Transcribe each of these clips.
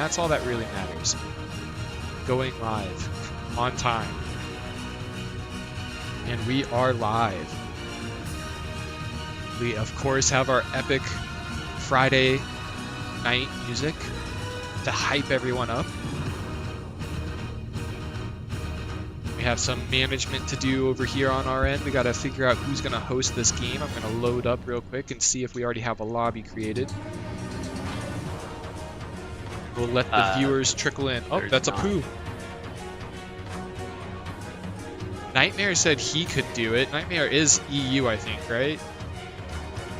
that's all that really matters. Going live on time. And we are live. We, of course, have our epic Friday night music to hype everyone up. We have some management to do over here on our end. We got to figure out who's going to host this game. I'm going to load up real quick and see if we already have a lobby created. We'll let the viewers trickle in. Oh, that's a poo. Nightmare said he could do it. Nightmare is EU, I think, right?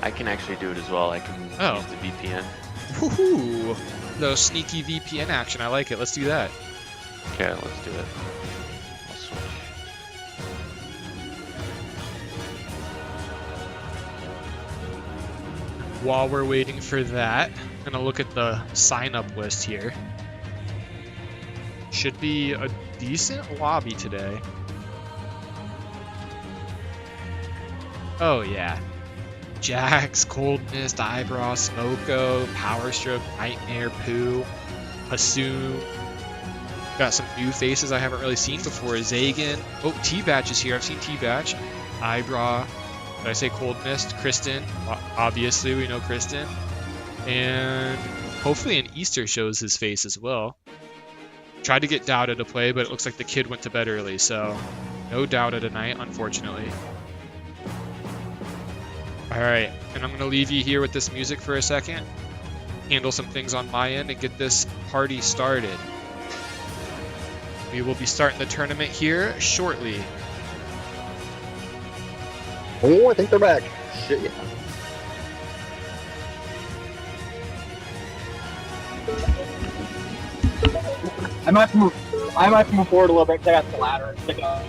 I can actually do it as well. I can use the VPN. Woohoo! Little sneaky VPN action. I like it. Let's do that. Okay, let's do it. I'll switch. While we're waiting for that, I'm gonna look at the sign-up list here. Should be a decent lobby today. Oh yeah. Jax, Cold Mist, Eyebrow, Smoko, Power Stroke, Nightmare, Poo, Hasoon. Got some new faces I haven't really seen before. Zagan. Oh, T-Batch is here. I've seen T-Batch. Eyebrow. Did I say Cold Mist? Kristen. Obviously, we know Kristen. And hopefully an Easter shows his face as well. Tried to get Dowda to play, but it looks like the kid went to bed early, so no Dowda tonight, unfortunately. Alright, and I'm going to leave you here with this music for a second, handle some things on my end, and get this party started. We will be starting the tournament here shortly. Oh, I think they're back. Shit, yeah. I might have to move forward a little bit because I got the ladder and stick it up.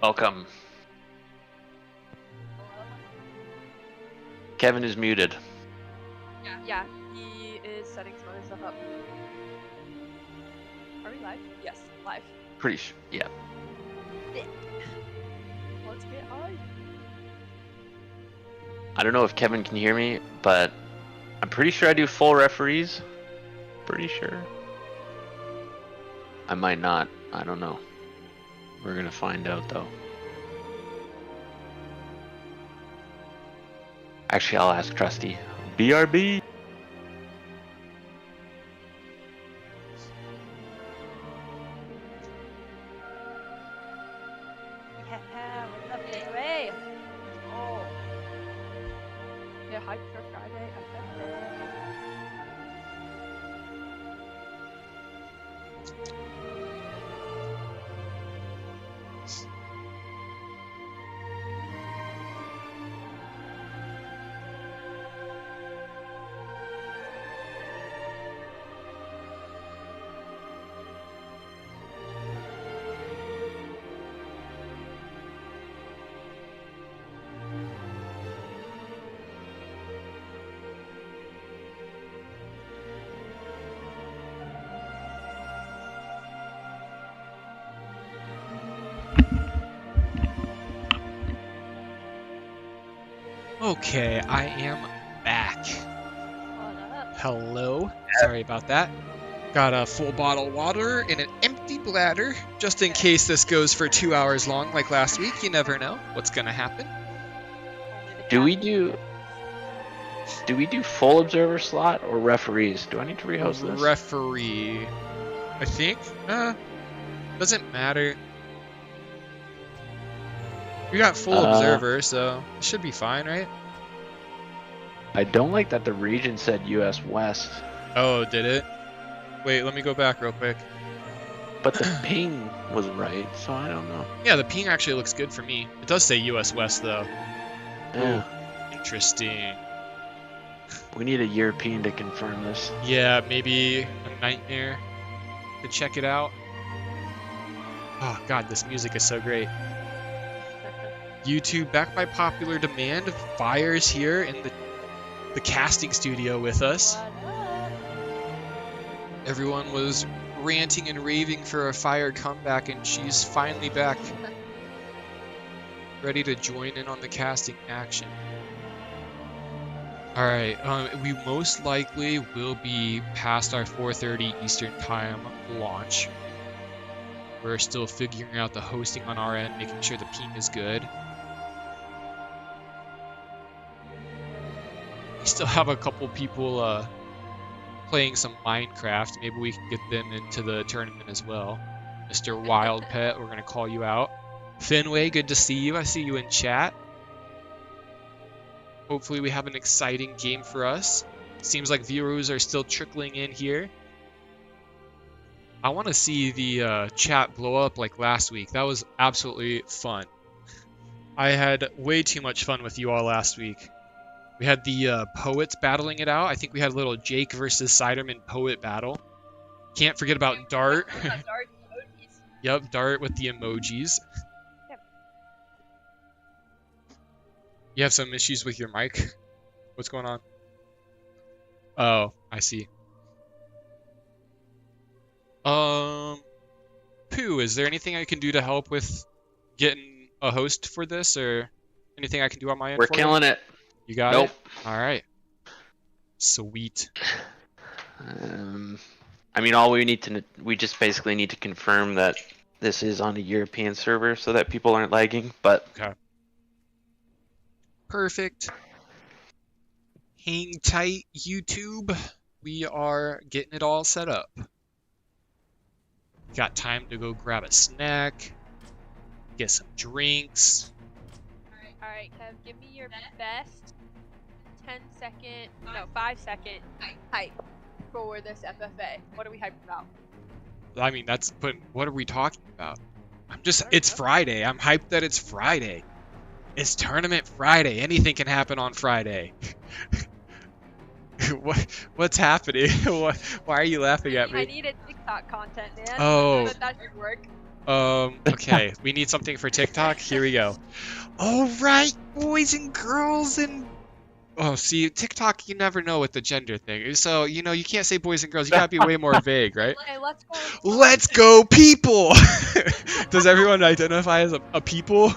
Welcome. Kevin is muted. Yeah, he is setting some other stuff up. Are we live? Yes, live. Pretty sure, yeah. I don't know if Kevin can hear me, but I'm pretty sure I do full referees. Pretty sure. I might not. I don't know. We're gonna find out though. Actually, I'll ask Trusty. BRB. Yeah, what's up anyway? Oh. Yeah, hype for Friday. Okay, I am back. What up? Hello. Sorry about that. Got a full bottle of water and an empty bladder, just in case this goes for 2 hours long like last week. You never know what's gonna happen. Only the Do we captain. do full observer slot or referees? Do I need to rehost this? Referee, I think. Doesn't matter. We got full observer, so it should be fine, right? I don't like that the region said US West, Oh, did it? Wait, let me go back real quick. but the ping was right, so I don't know. Yeah, the ping actually looks good for me. It does say US West, though. Yeah, Interesting. we need a European to confirm this. Yeah, maybe a nightmare to check it out. Oh, God, this music is so great. YouTube, back by popular demand, Fire's here in the casting studio with us. What up? Everyone was ranting and raving for a Fire comeback, and she's finally back, ready to join in on the casting action. Alright, we most likely will be past our 4:30 Eastern Time launch. We're still figuring out the hosting on our end, making sure the ping is good. We still have a couple people playing some Minecraft. Maybe we can get them into the tournament as well. Mr. Wild Pet, we're going to call you out. Finway, good to see you. I see you in chat. Hopefully we have an exciting game for us. Seems like viewers are still trickling in here. I want to see the chat blow up like last week. That was absolutely fun. I had way too much fun with you all last week. We had the poets battling it out. I think we had a little Jake versus Siderman poet battle. Can't forget about Dart. Dart emojis. Yep, Dart with the emojis. Yep. You have some issues with your mic? What's going on? Oh, I see. Pooh, is there anything I can do to help with getting a host for this, or anything I can do on my end? We're for killing you? it. You got Nope. it? All right. Sweet. I mean, we just basically need to confirm that this is on a European server so that people aren't lagging, but Okay. Perfect. Hang tight, YouTube. We are getting it all set up. Got time to go grab a snack, get some drinks. Alright, Kev, give me your best 5-second hype for this FFA. What are we hyped about? I mean, what are we talking about? It's Friday. I'm hyped that it's Friday. It's Tournament Friday. Anything can happen on Friday. What's happening? Why are you laughing at I me? needed TikTok content, man. Oh. But that should work. Okay. We need something for TikTok. Here we go. All right, boys and girls and Oh, see, TikTok, you never know with the gender thing. So, you know, you can't say boys and girls. You gotta be way more vague, right? Hey, let's go. Let's go, people! Does everyone identify as a people?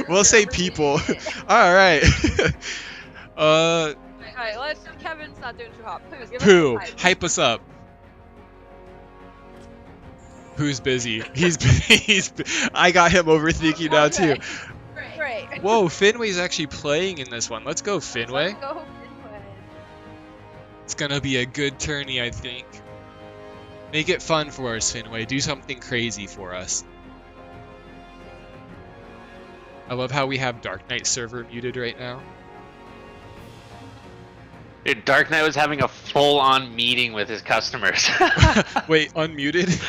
We'll say people. Alright. Alright, let's. Kevin's not doing too hot. Please give Pooh, us some hype. hype us up. Who's busy? He's. I got him overthinking now, too. Great. Whoa, Finway's actually playing in this one. Let's go, Finway. Let's go Finway. It's gonna be a good tourney, I think. Make it fun for us, Finway. Do something crazy for us. I love how we have Dark Knight server muted right now. Dude, Dark Knight was having a full-on meeting with his customers. Wait, unmuted?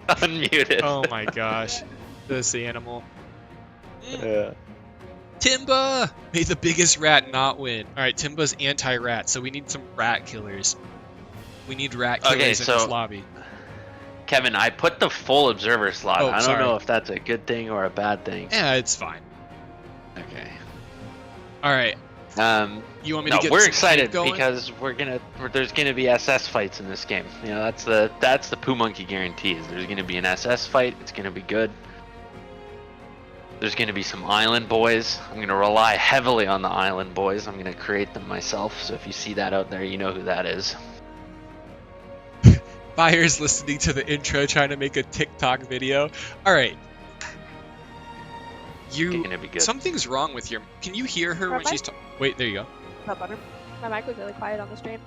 Unmuted. Oh my gosh. This animal. Yeah. Timba! May the biggest rat not win. Alright, Timba's anti-rat, so we need some rat killers. We need rat killers Okay, in so- this lobby. Kevin, I put the full observer slot. Oh, I don't sorry. know if that's a good thing or a bad thing. Yeah, it's fine. Okay. Alright, you want me to No, get we're some excited hype going? because there's gonna be SS fights in this game. You know, that's the Poo Monkey guarantee. Is there's gonna be an SS fight. It's gonna be good. There's gonna be some island boys. I'm gonna rely heavily on the island boys. I'm gonna create them myself. So if you see that out there, you know who that is. Fire's listening to the intro trying to make a TikTok video. Alright. You... Gonna be good. Something's wrong with your... Can you hear her when Purple? she's Wait, there you go. Is that better? My mic was really quiet on the stream.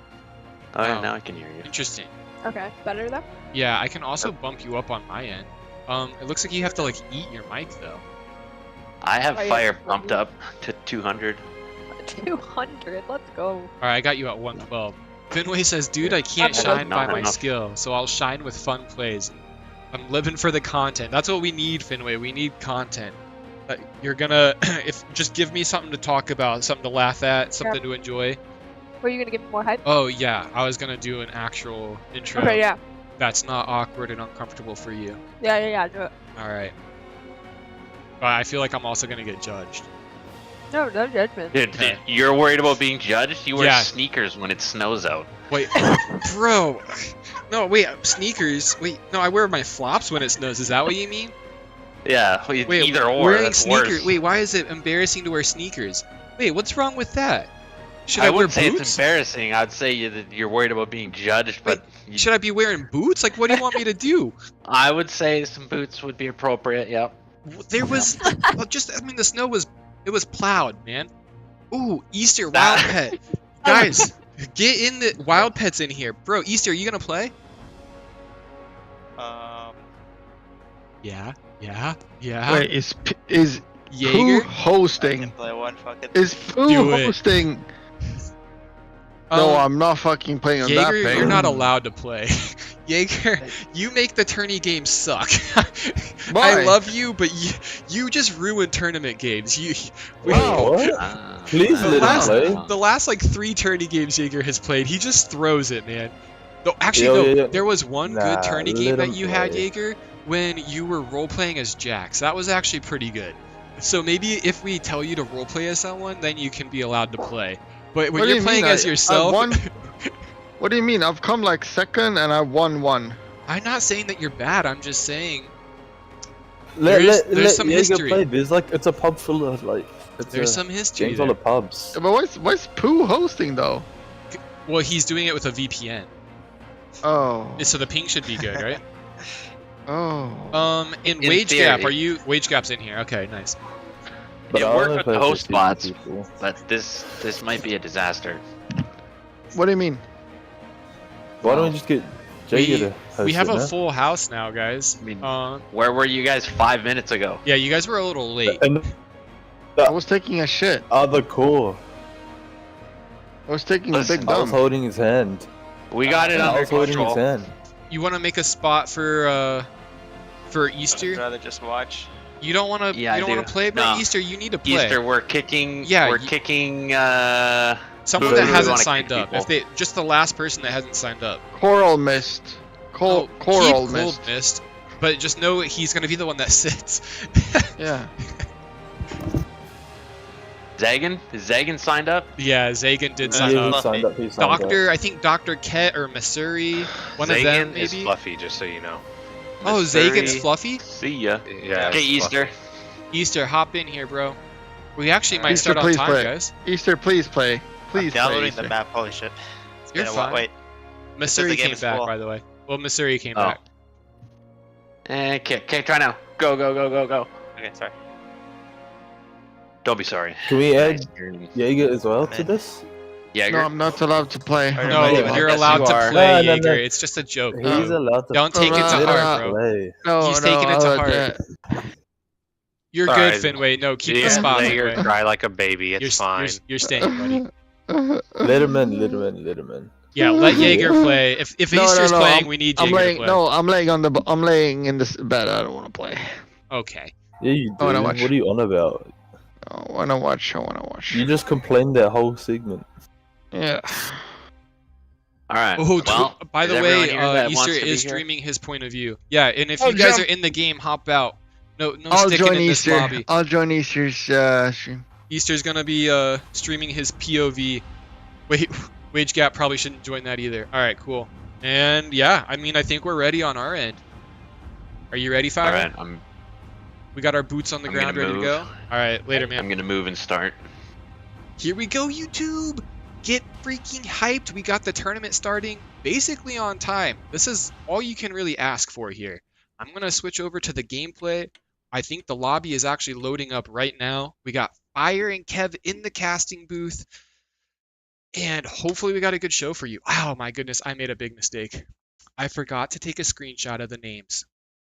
Oh, yeah, Oh. now I can hear you. Interesting. Okay, better though? Yeah, I can also bump you up on my end. It looks like you have to, like, eat your mic, though. I have Oh, yeah. fire bumped up to 200. 200, let's go. Alright, I got you at 112. Finway says, dude, I can't Okay. shine by Not my enough. skill, so I'll shine with fun plays. I'm living for the content. That's what we need, Finway. We need content. You're gonna... just give me something to talk about, something to laugh at, something to enjoy. Were you gonna give me more hype? Oh, yeah, I was gonna do an actual intro. Okay, yeah. That's not awkward and uncomfortable for you. Yeah, do it. Alright. But I feel like I'm also gonna get judged. No judgment. Dude, Okay. you're worried about being judged? You wear Yeah. sneakers when it snows out. Wait, bro. No, wait, sneakers. Wait, no, I wear my flops when it snows. Is that what you mean? Yeah, Wait, either or. wearing That's sneakers. worse. Wait, why is it embarrassing to wear sneakers? Wait, what's wrong with that? Should I, I wear wouldn't say boots? it's embarrassing. I'd say that you're worried about being judged, but Should I be wearing boots? Like, what do you want me to do? I would say some boots would be appropriate. Yep. There was I mean, the snow was plowed, man. Ooh, Easter wild pet, guys, get in the wild pets in here, bro. Easter, are you gonna play? Yeah. Wait, is Pooh Jaeger? hosting? Play one fucking. Is Pooh Do it. hosting? No, I'm not fucking playing on that Jaeger, page. you're not allowed to play. Jaeger, you make the tourney games suck. Why? I love you, but you just ruin tournament games. Wow. What? Please The let him last, play. the last like 3 tourney games Jaeger has played, he just throws it, man. No, actually, Yo, no. yo, yo. There was one Nah, good tourney game let that him you had, play. Jaeger, when you were role playing as Jax. That was actually pretty good. So maybe if we tell you to role play as someone, then you can be allowed to play. But when What do you're you playing mean? as I yourself, won- What do you mean? I've come like second and I won one. I'm not saying that you're bad. I'm just saying Let there's some Jaeger history. play. There's like it's a pub full of like it's there's a some history game full there. of pubs. But why's Pooh hosting though? Well, he's doing it with a VPN, Oh. so the ping should be good, right? Oh. In In Wage Gap, theory. Wage Gap's in here? Okay, nice. But It I don't worked know with if the I host see bots. people. But this might be a disaster. What do you mean? Why don't we just get Jaeger to host We have it, a huh? full house now, guys. I mean, Uh, Where were you guys 5 minutes ago? yeah, you guys were a little late. And I was taking a shit. other core. I was taking Listen, a big I was dump. holding his hand. We got it I under was holding his control. hand. You want to make a spot for I'd Easter? rather just watch. You don't want to. Yeah, you don't I want do. to play, but No. Easter, you need to play. Easter, we're kicking. Yeah, we're you- kicking. Someone who that do we hasn't wanna signed kick up. people? If they just the last person that hasn't signed up. Coral mist. Coral keep mist. Cold Mist, but just know he's gonna be the one that sits. Yeah. Zagan? Is Zagan signed up? Yeah, Zagan did Yeah, sign Yeah, up. he signed up. He signed Doctor, I think Dr. Ket or Missouri, one of them Zagan is maybe. fluffy, just so you know. Oh, Zagan's Missouri. fluffy. See ya. Yeah. Okay, it's Easter. Easter, hop in here, bro. We actually might Easter, start on please time, play. guys. Easter, please play. Please play. Downloading Easter. the map. Holy shit. It's You're been a while. fine. Wait. Missouri the game came is back, full. by the way. Well, Missouri came Oh. back. Okay, try now. Go, go, go, go, go. Okay, sorry. Don't be sorry. Can we add Nice. Jaeger as well to this? Yeah, No, I'm not allowed to play. Alright, No, Yes, you're you allowed to are. play, No, no, Jaeger. no. It's just a joke. He's allowed to. Don't take it to Alright, heart, bro. play. No, He's no, taking it to I'll heart. let You're All good, right. Finway. No, keep Yeah, the spot, let your Finway. cry like a baby. It's You're, fine. you're staying, buddy. Let him in. Let him in. Let him in. Yeah, let Jaeger play. If No, Easter's no, playing, I'm- we need I'm Jaeger to laying. play. No, I'm laying in this bed. I don't want to play. Okay. Yeah, you do. I wanna watch. What are you on about? I want to watch. I want to watch. You just complained that whole segment. Yeah. All right. Oh, well, by is the everyone way, here that Easter wants to be is here? streaming his point of view. Yeah, and if Oh, you guys jump. are in the game, hop out. No I'll sticking join in this Easter. lobby. I'll join Easter's stream. Easter's gonna be streaming his POV. Wait, Wage Gap probably shouldn't join that either. All right, cool. And yeah, I mean, I think we're ready on our end. Are you ready, All Fire? right, We got our boots on the I'm ground, gonna ready to move. go. All right, later, man. I'm gonna move and start. Here we go, YouTube! Get freaking hyped. We got the tournament starting basically on time. This is all you can really ask for here. I'm going to switch over to the gameplay. I think the lobby is actually loading up right now. We got Fire and Kev in the casting booth. And hopefully we got a good show for you. Oh my goodness, I made a big mistake. I forgot to take a screenshot of the names.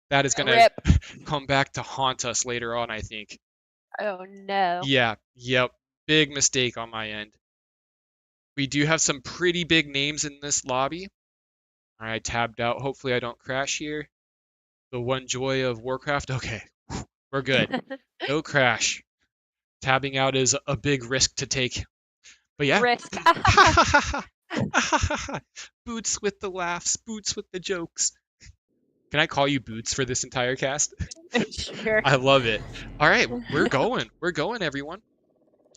That is going to Rip. come back to haunt us later on, I think. Oh no. Yeah, yep. Big mistake on my end. We do have some pretty big names in this lobby. All right, tabbed out. Hopefully I don't crash here. The one joy of Warcraft. Okay, we're good. No crash. Tabbing out is a big risk to take. But yeah. Risk. Boots with the laughs. Boots with the jokes. Can I call you Boots for this entire cast? Sure. I love it. All right, we're going. We're going, everyone.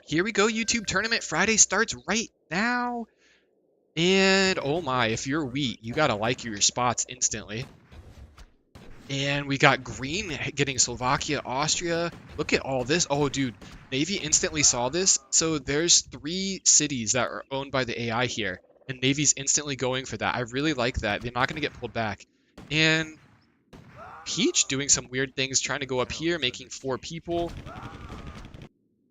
Here we go, YouTube Tournament Friday starts right now. And oh my, if you're wheat, you gotta like your spots instantly. And we got green getting Slovakia, Austria. Look at all this. Oh, dude, Navy instantly saw this. So there's 3 cities that are owned by the AI here. And Navy's instantly going for that. I really like that. They're not gonna get pulled back. And Peach doing some weird things, trying to go up here, making 4 people.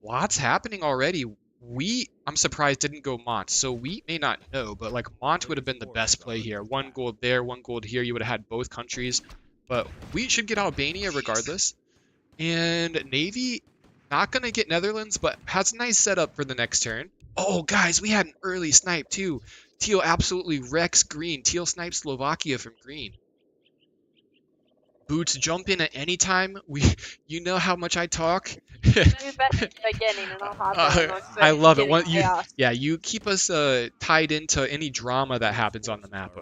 Lots happening already. Wheat, I'm surprised didn't go Mont. So Wheat may not know, but like Mont would have been the best play here. 1 gold there, 1 gold here. You would have had both countries. But Wheat should get Albania regardless. And Navy, not going to get Netherlands, but has a nice setup for the next turn. Oh, guys, we had an early snipe too. Teal absolutely wrecks green. Teal snipes Slovakia from green. Boots, jump in at any time. You know how much I talk. Do best at the beginning and I'll hop in once I love it. beginning chaos. You keep us tied into any drama that happens on the map.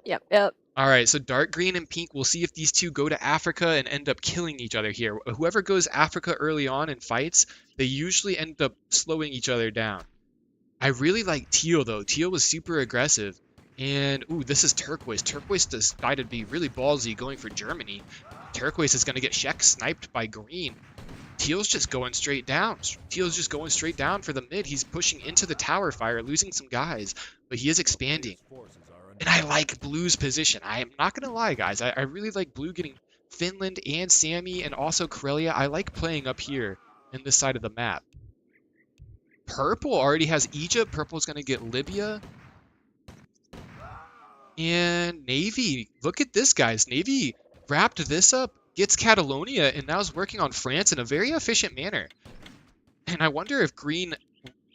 Yep, yep. All right, so dark green and pink. We'll see if these two go to Africa and end up killing each other here. Whoever goes Africa early on in fights, they usually end up slowing each other down. I really like Teal though. Teal was super aggressive. And, ooh, this is Turquoise. Turquoise decided to be really ballsy going for Germany. Turquoise is going to get Czech sniped by Green. Teal's just going straight down. Teal's just going straight down for the mid. He's pushing into the tower fire, losing some guys. But he is expanding. And I like Blue's position. I am not going to lie, guys. I really like Blue getting Finland and Sammy and also Karelia. I like playing up here in this side of the map. Purple already has Egypt. Purple's going to get Libya. And Navy, look at this, guys. Navy wrapped this up, gets Catalonia, and now is working on France in a very efficient manner. And I wonder if Green,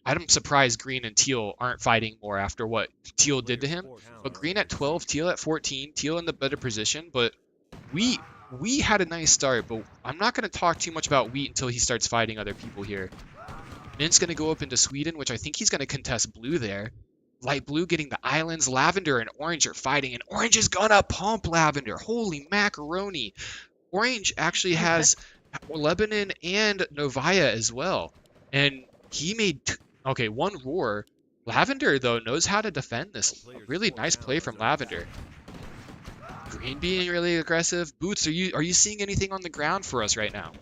I'm surprised Green and Teal aren't fighting more after what Teal did to him. But Green at 12, Teal at 14, Teal in the better position. But we had a nice start, but I'm not going to talk too much about Wheat until he starts fighting other people here. Mint's going to go up into Sweden, which I think he's going to contest Blue there. Light Blue getting the islands. Lavender and Orange are fighting, and Orange is gonna pump Lavender. Holy macaroni. Orange actually has Lebanon and Novaya as well. And he made, okay, one roar. Lavender, though, knows how to defend this. Really nice play from Lavender. Green being really aggressive. Boots, are you seeing anything on the ground for us right now?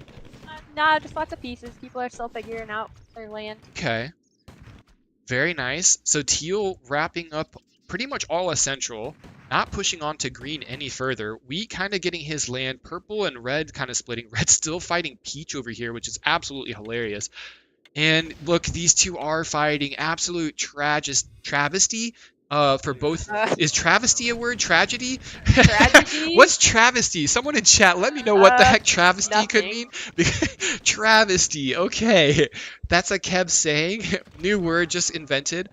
Nah, just lots of pieces. People are still figuring out their land. Okay. Very nice. So teal wrapping up pretty much all essential. Not pushing on to green any further. Wheat kind of getting his land. Purple and red kind of splitting. Red still fighting peach over here, which is absolutely hilarious. And look, these two are fighting. Absolute travesty. For both. Is travesty a word? Tragedy? Tragedy? What's travesty? Someone in chat, let me know what the heck travesty could nothing. mean. Travesty. Okay. That's a Kev saying. New word just invented.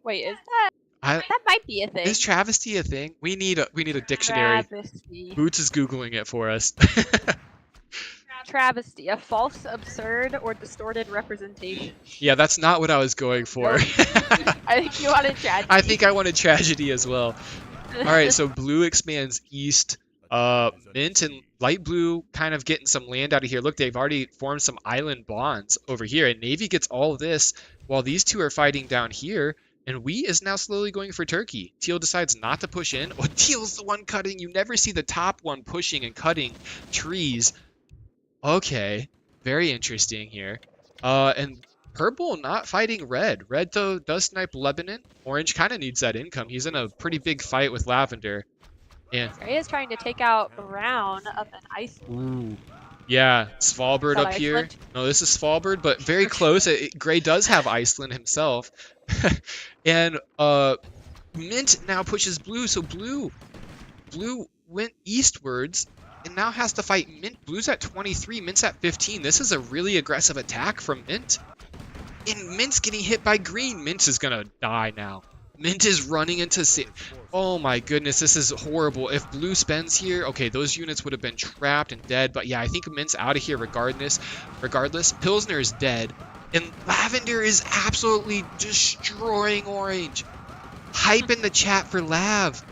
Wait, is I, that might be a thing? is travesty a thing? We need a dictionary. Travesty. Boots is Googling it for us. Travesty, a false, absurd, or distorted representation. Yeah, that's not what I was going for. I think you wanted tragedy. I think I wanted tragedy as well. All right, so blue expands east. Mint and light blue kind of getting some land out of here. Look, they've already formed some island bonds over here, and Navy gets all of this while these two are fighting down here. And Wheat is now slowly going for Turkey. Teal decides not to push in. Oh, Teal's the one cutting. You never see the top one pushing and cutting trees. Okay, very interesting here. And purple not fighting red. Red, though, does snipe Lebanon. Orange kind of needs that income. He's in a pretty big fight with Lavender. And Gray is trying to take out brown up in Iceland. ooh, yeah, Svalbard Is that up here. Iceland? No, this is Svalbard, but very close. Gray does have Iceland himself. And Mint now pushes blue, so blue went eastwards and now has to fight Mint. Blue's at 23, Mint's at 15. This is a really aggressive attack from Mint. And Mint's getting hit by green. Mint is gonna die now. Mint is running into... Oh my goodness, this is horrible. If blue spends here, okay, those units would have been trapped and dead. But yeah, I think Mint's out of here regardless. Pilsner is dead. And Lavender is absolutely destroying Orange. Hype in the chat for Lav.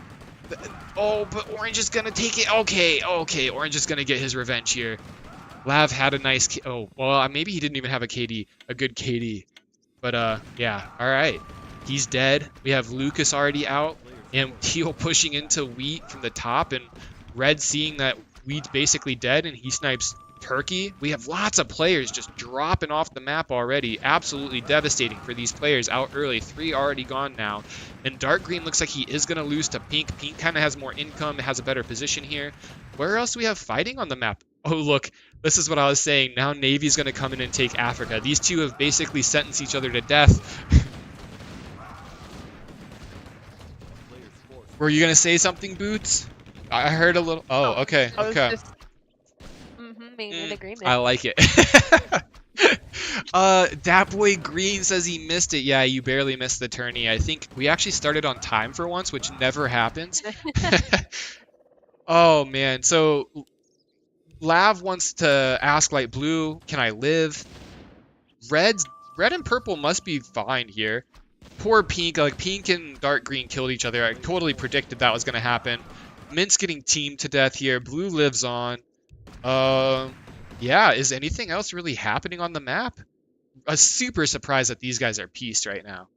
Oh, but Orange is going to take it. Okay, Orange is going to get his revenge here. Lav had a nice... Oh, well, maybe he didn't even have a KD. A good KD. But, yeah, all right. He's dead. We have Lucas already out. And Teal pushing into Wheat from the top. And Red seeing that Wheat's basically dead and he snipes Turkey. We have lots of players just dropping off the map already. Absolutely devastating for these players out early. 3 already gone now. And dark green looks like he is going to lose to pink. Pink kind of has more income, has a better position here. Where else do we have fighting on the map? Oh, look, this is what I was saying. Now Navy's going to come in and take Africa. These two have basically sentenced each other to death. Were you going to say something, Boots? I heard a little... Oh, okay, I was okay. just being in agreement. I like it. Dat boy Green says he missed it. Yeah, you barely missed the tourney. I think we actually started on time for once, which never happens. Oh man, so Lav wants to ask light blue, can I live? Red and purple must be fine here. Poor pink, like pink and dark green killed each other. I totally predicted that was gonna happen. Mint's getting teamed to death here. Blue lives on. Yeah, is anything else really happening on the map? I'm super surprised that these guys are pieced right now.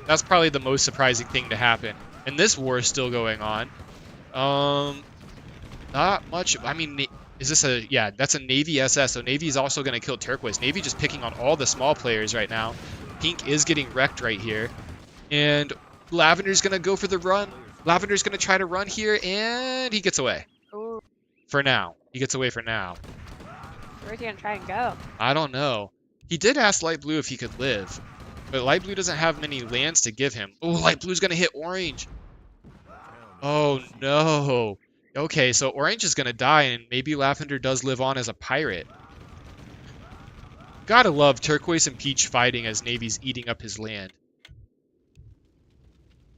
That's probably the most surprising thing to happen. And this war is still going on. Not much. I mean, is this a... Yeah, that's a Navy SS, so Navy is also going to kill Turquoise. Navy just picking on all the small players right now. Pink is getting wrecked right here. And Lavender's going to go for the run. Lavender's going to try to run here, and he gets away. Ooh, For now. He gets away for now. where's he gonna try and go? I don't know. He did ask light blue if he could live. But light blue doesn't have many lands to give him. Oh, light blue's going to hit orange. Oh, no. Okay, so orange is going to die, and maybe Lavender does live on as a pirate. Gotta love turquoise and peach fighting as Navy's eating up his land.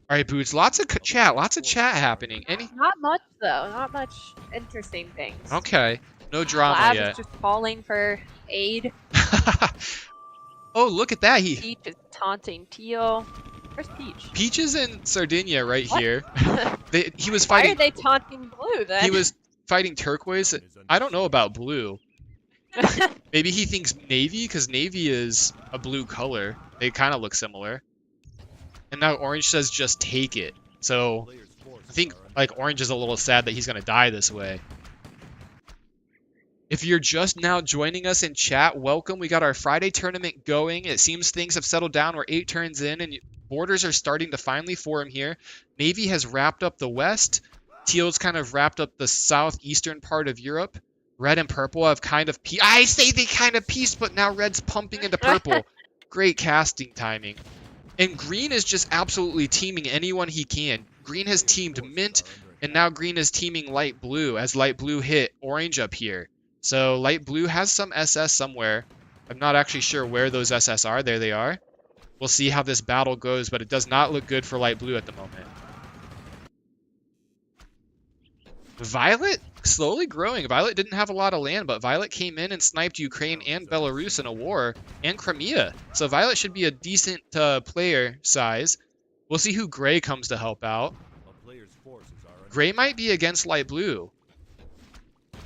All right, Boots, lots of chat happening. Not much though. Not much interesting things. Okay, no drama Lav yet. is just calling for aid. Oh, look at that. Peach is taunting Teal. Where's Peach? Peach is in Sardinia right What? here. He was Why are fighting. they taunting Blue then? He was fighting turquoise. I don't know about blue. Maybe he thinks navy, because navy is a blue color. They kind of look similar. And now orange says just take it. So I think like orange is a little sad that he's gonna die this way. If you're just now joining us in chat, welcome. We got our Friday tournament going. It seems things have settled down. We're 8 turns in, and borders are starting to finally form here. Navy has wrapped up the west. Teal's kind of wrapped up the southeastern part of Europe. Red and purple have kind of I say they kind of pieced, but now red's pumping into purple. Great casting timing. And green is just absolutely teaming anyone he can. Green has teamed mint, and now green is teaming light blue as light blue hit orange up here. So light blue has some SS somewhere. I'm not actually sure where those SS are. There they are. We'll see how this battle goes, but it does not look good for light blue at the moment. Violet slowly growing. Violet didn't have a lot of land, but Violet came in and sniped Ukraine and Belarus in a war, and Crimea. So Violet should be a decent player size. We'll see who Gray comes to help out. Gray might be against light blue.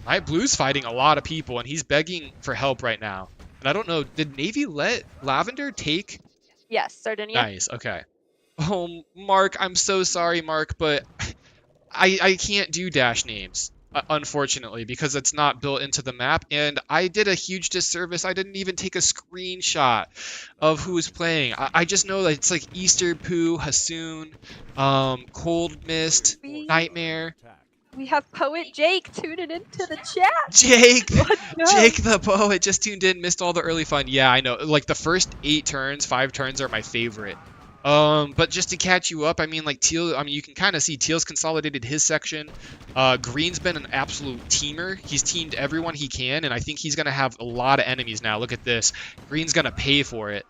Light blue's fighting a lot of people, and he's begging for help right now. And I don't know, did Navy let Lavender take? Yes, Sardinia. Nice, okay. Oh, Mark, I'm so sorry, Mark, but I can't do dash names, unfortunately, because it's not built into the map, and I did a huge disservice. I didn't even take a screenshot of who's playing. I just know that it's like Easter Poo, Hassoon, Cold Mist, Nightmare. We have Poet Jake tuning into the chat. Jake! Let's go. Jake the poet just tuned in, missed all the early fun. Yeah, I know. Like, the first 5 turns are my favorite. But just to catch you up, I mean, like, Teal, I mean, you can kind of see Teal's consolidated his section. Green's been an absolute teamer. He's teamed everyone he can, and I think he's going to have a lot of enemies now. Look at this. Green's going to pay for it.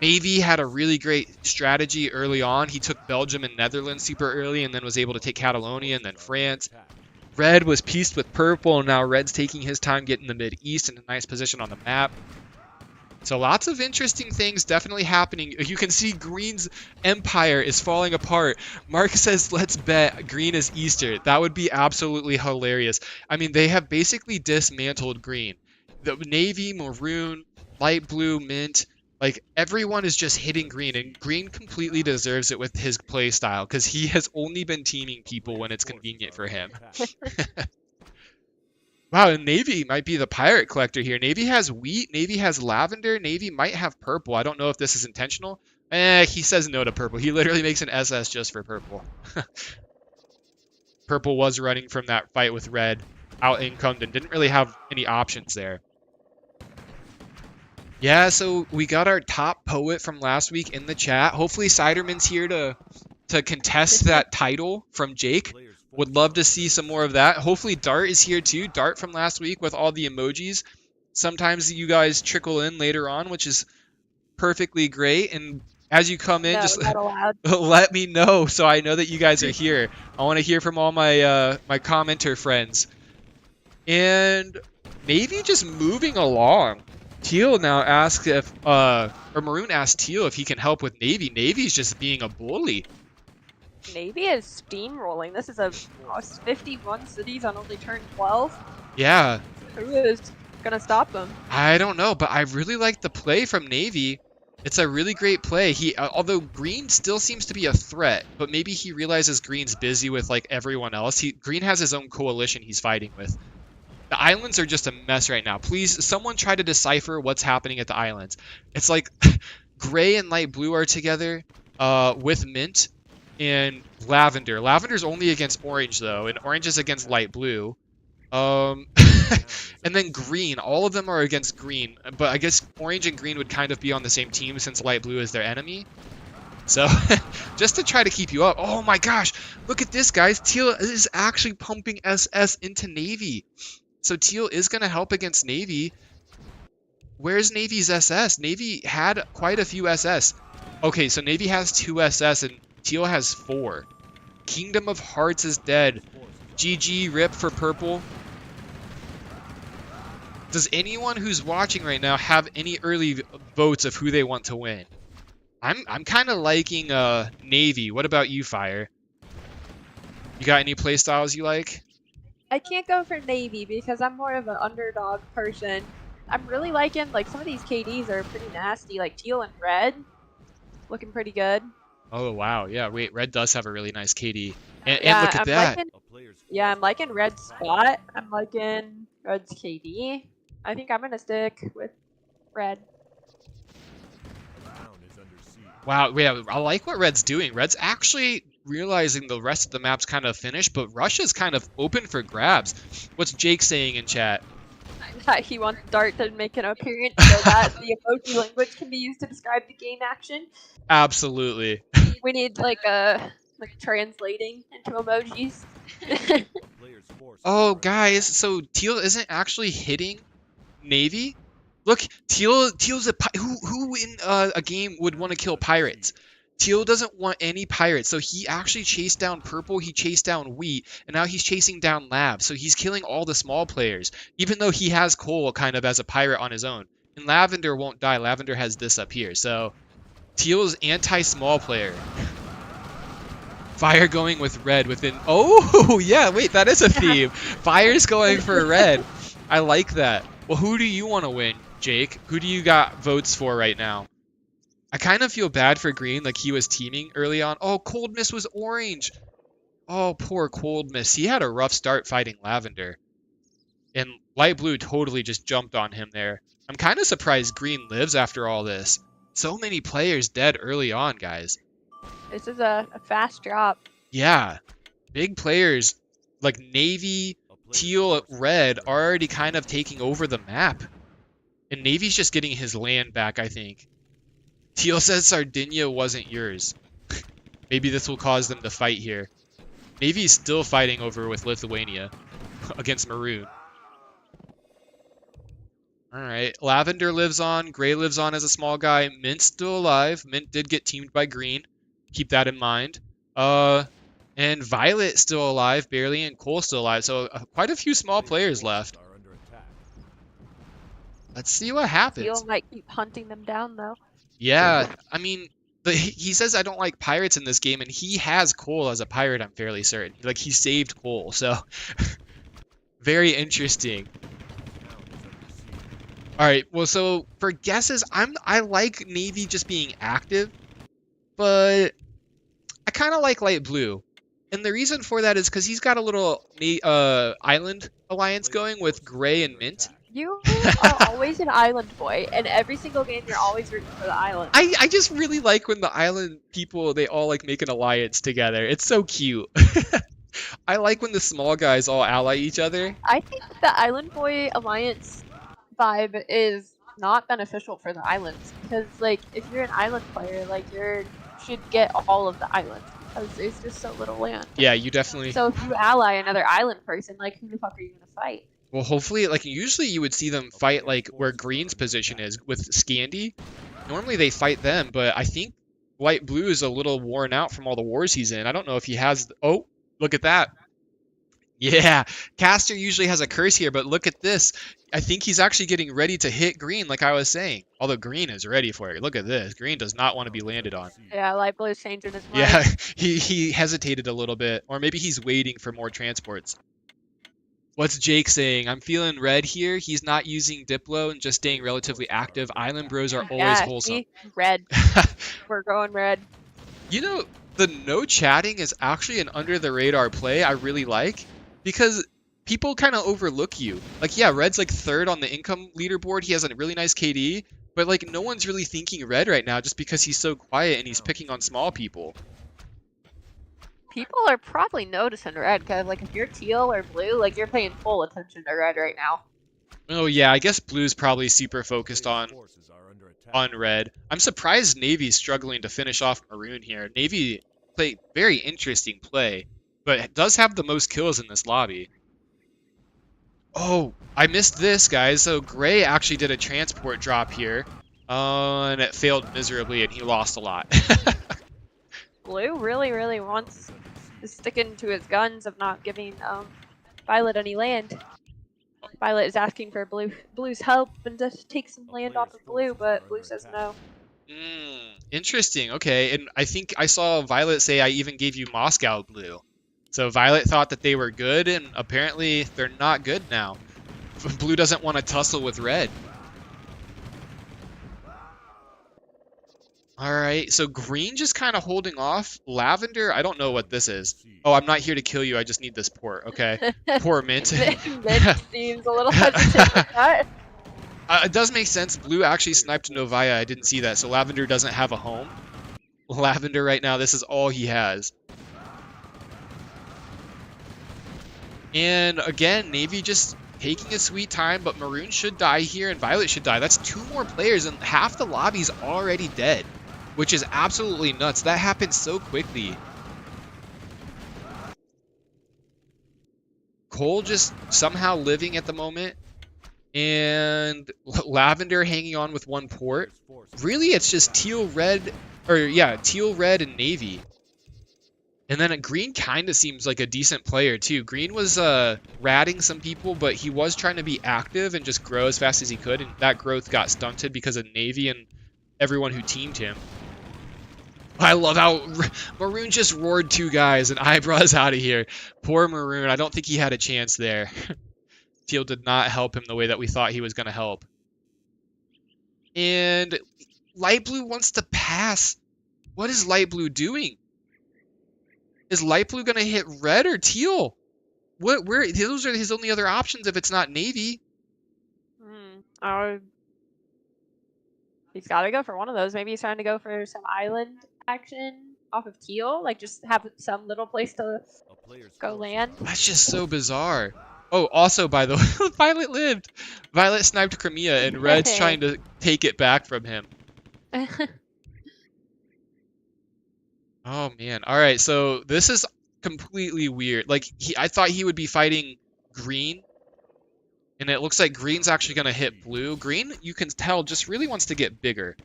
Navy had a really great strategy early on. He took Belgium and Netherlands super early and then was able to take Catalonia and then France. Red was pieced with purple, and now Red's taking his time getting the Mid-East in a nice position on the map. So lots of interesting things definitely happening. You can see Green's empire is falling apart. Mark says, let's bet Green is Easter. That would be absolutely hilarious. I mean, they have basically dismantled Green. The Navy, Maroon, Light Blue, Mint, like everyone is just hitting Green, and Green completely deserves it with his play style because he has only been teaming people when it's convenient for him. Wow, and Navy might be the pirate collector here. Navy has wheat, Navy has lavender, Navy might have purple. I don't know if this is intentional. He says no to purple. He literally makes an SS just for purple. Purple was running from that fight with red, out-incomed, and didn't really have any options there. Yeah, so we got our top poet from last week in the chat. Hopefully Siderman's here to contest that title from Jake. Would love to see some more of that. Hopefully Dart is here too. Dart from last week with all the emojis. Sometimes you guys trickle in later on, which is perfectly great. And as you come in, just let me know so I know that you guys are here. I want to hear from all my my commenter friends. And Navy just moving along. Teal now asks if, or Maroon asked Teal if he can help with Navy. Navy's just being a bully. Navy is steamrolling. This is a 51 cities on only turn 12. Yeah. Who is gonna stop them? I don't know, but I really like the play from Navy. It's a really great play. Although Green still seems to be a threat, but maybe he realizes Green's busy with like everyone else. Green has his own coalition he's fighting with. The islands are just a mess right now. Please, someone try to decipher what's happening at the islands. It's like gray and light blue are together with mint and lavender. Lavender's only against orange, though, and orange is against light blue. And then green. All of them are against green, but I guess orange and green would kind of be on the same team since light blue is their enemy. So, just to try to keep you up. Oh my gosh, look at this, guys. Teal is actually pumping SS into Navy. So Teal is going to help against Navy. Where's Navy's SS? Navy had quite a few SS. Okay, so Navy has 2 SS and Teal has 4. Kingdom of Hearts is dead. GG, rip for purple. Does anyone who's watching right now have any early votes of who they want to win? I'm kind of liking Navy. What about you, Fire? You got any playstyles you like? I can't go for Navy because I'm more of an underdog person. I'm really liking, like, some of these KDs are pretty nasty, like teal and red. Looking pretty good. Oh, wow. Yeah, wait, red does have a really nice KD. And Yeah, look at I'm that. liking. Yeah, I'm liking red's spot. I'm liking red's KD. I think I'm gonna stick with red. Wow, yeah, I like what red's doing. Red's actually realizing the rest of the map's kind of finished, but Russia's kind of open for grabs. What's Jake saying in chat? That he wants Dart to make an appearance so that the emoji language can be used to describe the game action. Absolutely. We need like translating into emojis. Oh, guys, so Teal isn't actually hitting Navy? Look, Teal's who in a game would want to kill pirates? Teal doesn't want any pirates, so he actually chased down Purple, he chased down Wheat, and now he's chasing down Lab, so he's killing all the small players, even though he has Cole kind of as a pirate on his own. And Lavender won't die, Lavender has this up here, so Teal is anti-small player. Fire going with red within... Oh, yeah, wait, that is a theme. Fire's going for red. I like that. Well, who do you want to win, Jake? Who do you got votes for right now? I kind of feel bad for green, like he was teaming early on. Oh, Cold Mist was orange. Oh, poor Cold Mist. He had a rough start fighting Lavender. And light blue totally just jumped on him there. I'm kind of surprised green lives after all this. So many players dead early on, guys. This is a fast drop. Yeah. Big players like Navy, Teal, Red are already kind of taking over the map. And Navy's just getting his land back, I think. Teal says Sardinia wasn't yours. Maybe this will cause them to fight here. Navy's still fighting over with Lithuania against Maroon. Alright, Lavender lives on, Gray lives on as a small guy, Mint's still alive. Mint did get teamed by Green. Keep that in mind. And Violet still alive, barely, and Cole still alive. So quite a few small players left. Let's see what happens. Teal might keep hunting them down though. Yeah, I mean, he says I don't like pirates in this game, and he has Cole as a pirate, I'm fairly certain. Like, he saved Cole, so... Very interesting. Alright, well, so, for guesses, I like Navy just being active, but I kind of like light blue. And the reason for that is because he's got a little island alliance going with Gray and Mint. You are always an island boy, and every single game you're always rooting for the island. I just really like when the island people, they all like make an alliance together. It's so cute. I like when the small guys all ally each other. I think the island boy alliance vibe is not beneficial for the islands, because like if you're an island player, like you should get all of the islands, because there's just so little land. Yeah, you definitely... So if you ally another island person, like who the fuck are you gonna fight? Well, hopefully, like, usually you would see them fight, like, where Green's position is with Scandi. Normally they fight them, but I think Light Blue is a little worn out from all the wars he's in. I don't know if he has... Oh, look at that. Yeah, Caster usually has a curse here, but look at this. I think he's actually getting ready to hit Green, like I was saying. Although Green is ready for it. Look at this. Green does not want to be landed on. Yeah, Light Blue's changing his mind. Yeah, he hesitated a little bit. Or maybe he's waiting for more transports. What's Jake saying? I'm feeling red here. He's not using Diplo and just staying relatively active. Island bros are always wholesome. See? Red. We're going red. You know, the no chatting is actually an under the radar play I really like, because people kind of overlook you. Like, yeah, Red's like third on the income leaderboard. He has a really nice KD, but like no one's really thinking Red right now just because he's so quiet and he's picking on small people. People are probably noticing red, because like if you're teal or blue, like you're paying full attention to red right now. Oh yeah, I guess Blue's probably super focused on Red. I'm surprised Navy's struggling to finish off Maroon here. Navy played very interesting play, but it does have the most kills in this lobby. Oh, I missed this, guys. So Gray actually did a transport drop here, and it failed miserably, and he lost a lot. Blue really wants to stick into his guns of not giving Violet any land. Violet is asking for Blue's help and to take some land off of Blue, but Blue says no. Interesting. Okay, and I think I saw Violet say I even gave you Moscow Blue. So Violet thought that they were good, and apparently they're not good now. Blue doesn't want to tussle with Red. All right, so green just kind of holding off. Lavender, I don't know what this is. Oh, I'm not here to kill you. I just need this port. Okay, poor mint. Mint seems a little hesitant with that. It does make sense. Blue actually sniped Novaya. I didn't see that. So Lavender doesn't have a home. Lavender right now, this is all he has. And again, Navy just taking a sweet time, but Maroon should die here and Violet should die. That's 2 more players and half the lobby's already dead, which is absolutely nuts. That happened so quickly. Cole just somehow living at the moment. And Lavender hanging on with 1 port. Really, it's just teal, red, teal, red, and navy. And then green kind of seems like a decent player too. Green was ratting some people, but he was trying to be active and just grow as fast as he could. And that growth got stunted because of navy and everyone who teamed him. I love how Maroon just roared 2 guys and Eyebrows out of here. Poor Maroon. I don't think he had a chance there. Teal did not help him the way that we thought he was going to help. And Light Blue wants to pass. What is Light Blue doing? Is Light Blue going to hit red or teal? Those are his only other options if it's not navy. He's got to go for one of those. Maybe he's trying to go for some island action off of teal. Like, just have some little place to go land. That's just so bizarre. Oh, also, by the way, Violet lived. Violet sniped Crimea, and Red's trying to take it back from him. Oh, man. All right, so this is completely weird. Like, I thought he would be fighting green, and it looks like green's actually going to hit blue. Green, you can tell, just really wants to get bigger.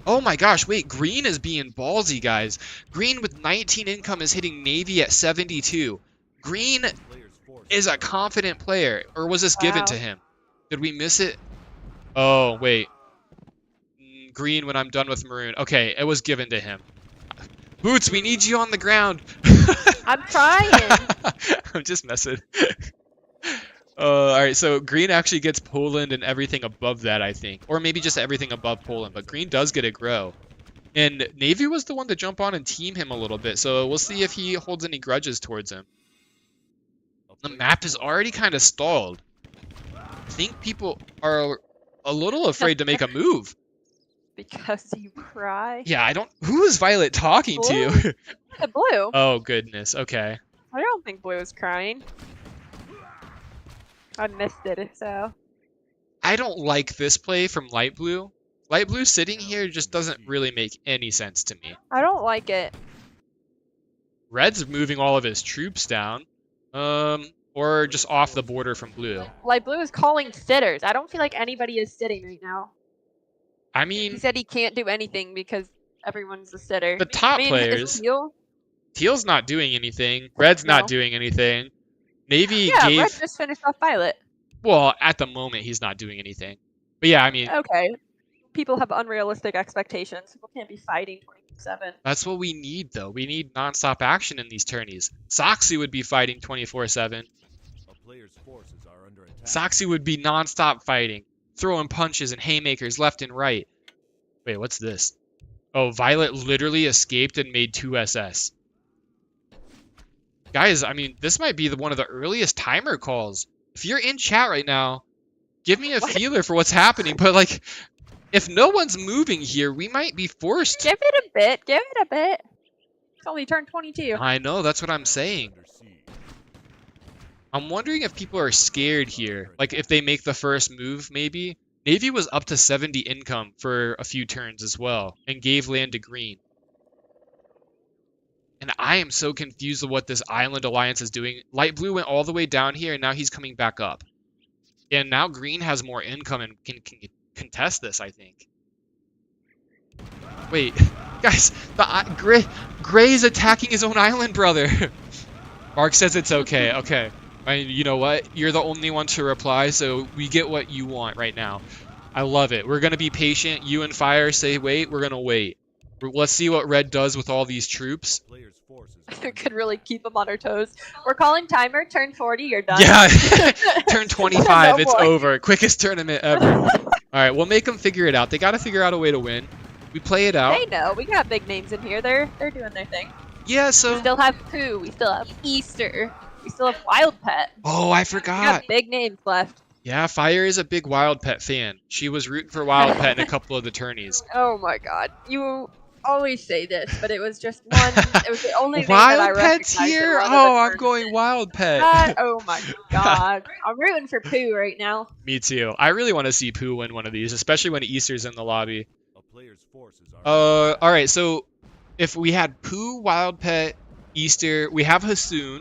Oh my gosh, wait, green is being ballsy, guys. Green with 19 income is hitting navy at 72. Green is a confident player, or was this given to him? Did we miss it? Oh, wait. Green when I'm done with maroon. Okay, it was given to him. Boots, we need you on the ground. I'm trying. I'm just messing. Alright, so green actually gets Poland and everything above that, I think. Or maybe just everything above Poland, but green does get a grow. And Navy was the one to jump on and team him a little bit, so we'll see if he holds any grudges towards him. The map is already kind of stalled. I think people are a little afraid to make a move. Because you cry? Yeah, I don't... Who is Violet talking to? Blue. Oh, goodness. Okay. I don't think Blue is crying. I missed it, so... I don't like this play from Light Blue. Light Blue sitting here just doesn't really make any sense to me. I don't like it. Red's moving all of his troops down. Or just off the border from Blue. Light Blue is calling sitters. I don't feel like anybody is sitting right now. I mean... He said he can't do anything because everyone's a sitter. The top players... Teal's not doing anything. Red's not doing anything. Navy gave... Red just finished off Violet. Well, at the moment, he's not doing anything. But yeah, I mean... Okay. People have unrealistic expectations. People can't be fighting 24/7. That's what we need, though. We need non-stop action in these tourneys. Soxy would be fighting 24/7. Soxy would be non-stop fighting, throwing punches and haymakers left and right. Wait, what's this? Oh, Violet literally escaped and made 2 SS. Guys, I mean, this might be one of the earliest timer calls. If you're in chat right now, give me a feeler for what's happening. But, like, if no one's moving here, we might be forced. Give it a bit. Give it a bit. It's only turned 22. I know, that's what I'm saying. I'm wondering if people are scared here. Like, if they make the first move, maybe. Navy was up to 70 income for a few turns as well, and gave land to green. And I am so confused with what this Island Alliance is doing. Light Blue went all the way down here, and now he's coming back up. And now green has more income and can contest this, I think. Wait, guys, Gray's attacking his own island brother. Mark says it's okay. Okay. I mean, you know what? You're the only one to reply, so we get what you want right now. I love it. We're going to be patient. You and Fire say wait. We're going to wait. Let's see what Red does with all these troops. It could really keep them on our toes. We're calling timer. Turn 40. You're done. Yeah. Turn 25. No it's more. over. Quickest tournament ever. All right. We'll make them figure it out. They got to figure out a way to win. We play it out. They know. We got big names in here. They're doing their thing. Yeah, We so... still have Pooh. We still have Easter. We still have Wild Pet. Oh, I We forgot. got big names left. Yeah, Fire is a big Wild Pet fan. She was rooting for Wild Pet in a couple of the tourneys. Oh my god. You always say this, but it was just one. It was the only name that I Wild Pet's recognized. here? At one of the Oh, I'm tournaments. going Wild Pet. Oh my god. I'm rooting for Pooh right now. Me too. I really want to see Pooh win one of these, especially when Easter's in the lobby. All right, so if we had Pooh, Wild Pet, Easter, we have Hasoon.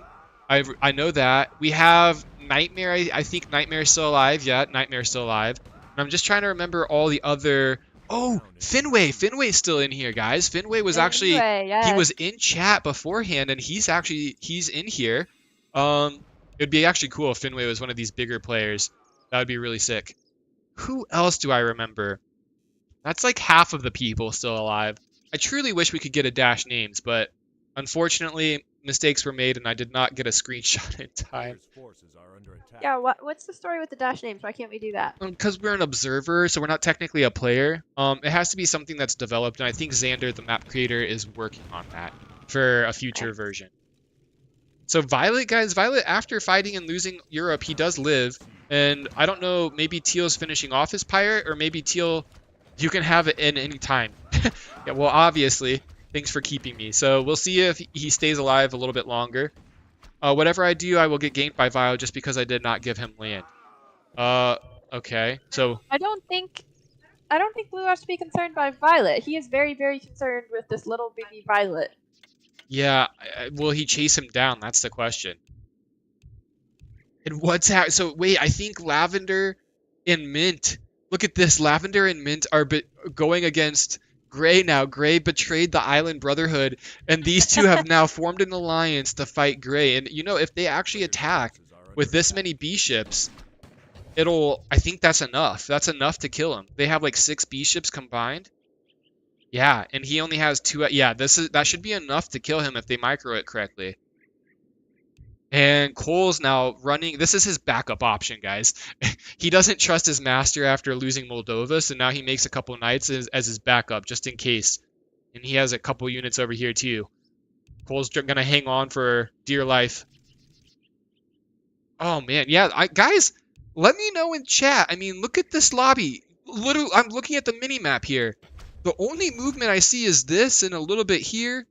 I know that. We have Nightmare. I think Nightmare's still alive. Yeah, Nightmare's still alive. And I'm just trying to remember all the other... Oh, Finway. Finway's still in here, guys. Finway was actually... Yes. He was in chat beforehand, and he's in here. It'd be actually cool if Finway was one of these bigger players. That would be really sick. Who else do I remember? That's like half of the people still alive. I truly wish we could get a dash names, but unfortunately, mistakes were made, and I did not get a screenshot in time. Yeah, what's the story with the dash names? Why can't we do that? Because we're an observer, so we're not technically a player. It has to be something that's developed, and I think Xander, the map creator, is working on that for a future version. So Violet, guys, Violet, after fighting and losing Europe, he does live. And I don't know, maybe Teal's finishing off his pirate, or maybe Teal, you can have it in any time. Yeah, well, obviously, thanks for keeping me. So we'll see if he stays alive a little bit longer. Whatever I do, I will get ganked by Vile just because I did not give him land. Okay, so... I don't think Blue has to be concerned by Violet. He is very, very concerned with this little baby Violet. Yeah, will he chase him down? That's the question. And what's happening? So, wait, I think Lavender and Mint... Look at this. Lavender and Mint are going against Gray now. Gray betrayed the Island Brotherhood, and these two have now formed an alliance to fight Gray. And, you know, if they actually attack with this many B-ships, I think that's enough. That's enough to kill him. They have like 6 B-ships combined. Yeah, and he only has 2. Yeah, that should be enough to kill him if they micro it correctly. And Cole's now running. This is his backup option, guys. He doesn't trust his master after losing Moldova, so now he makes a couple knights as his backup, just in case. And he has a couple units over here, too. Cole's going to hang on for dear life. Oh, man. Yeah, guys, let me know in chat. I mean, look at this lobby. Literally, I'm looking at the mini-map here. The only movement I see is this and a little bit here.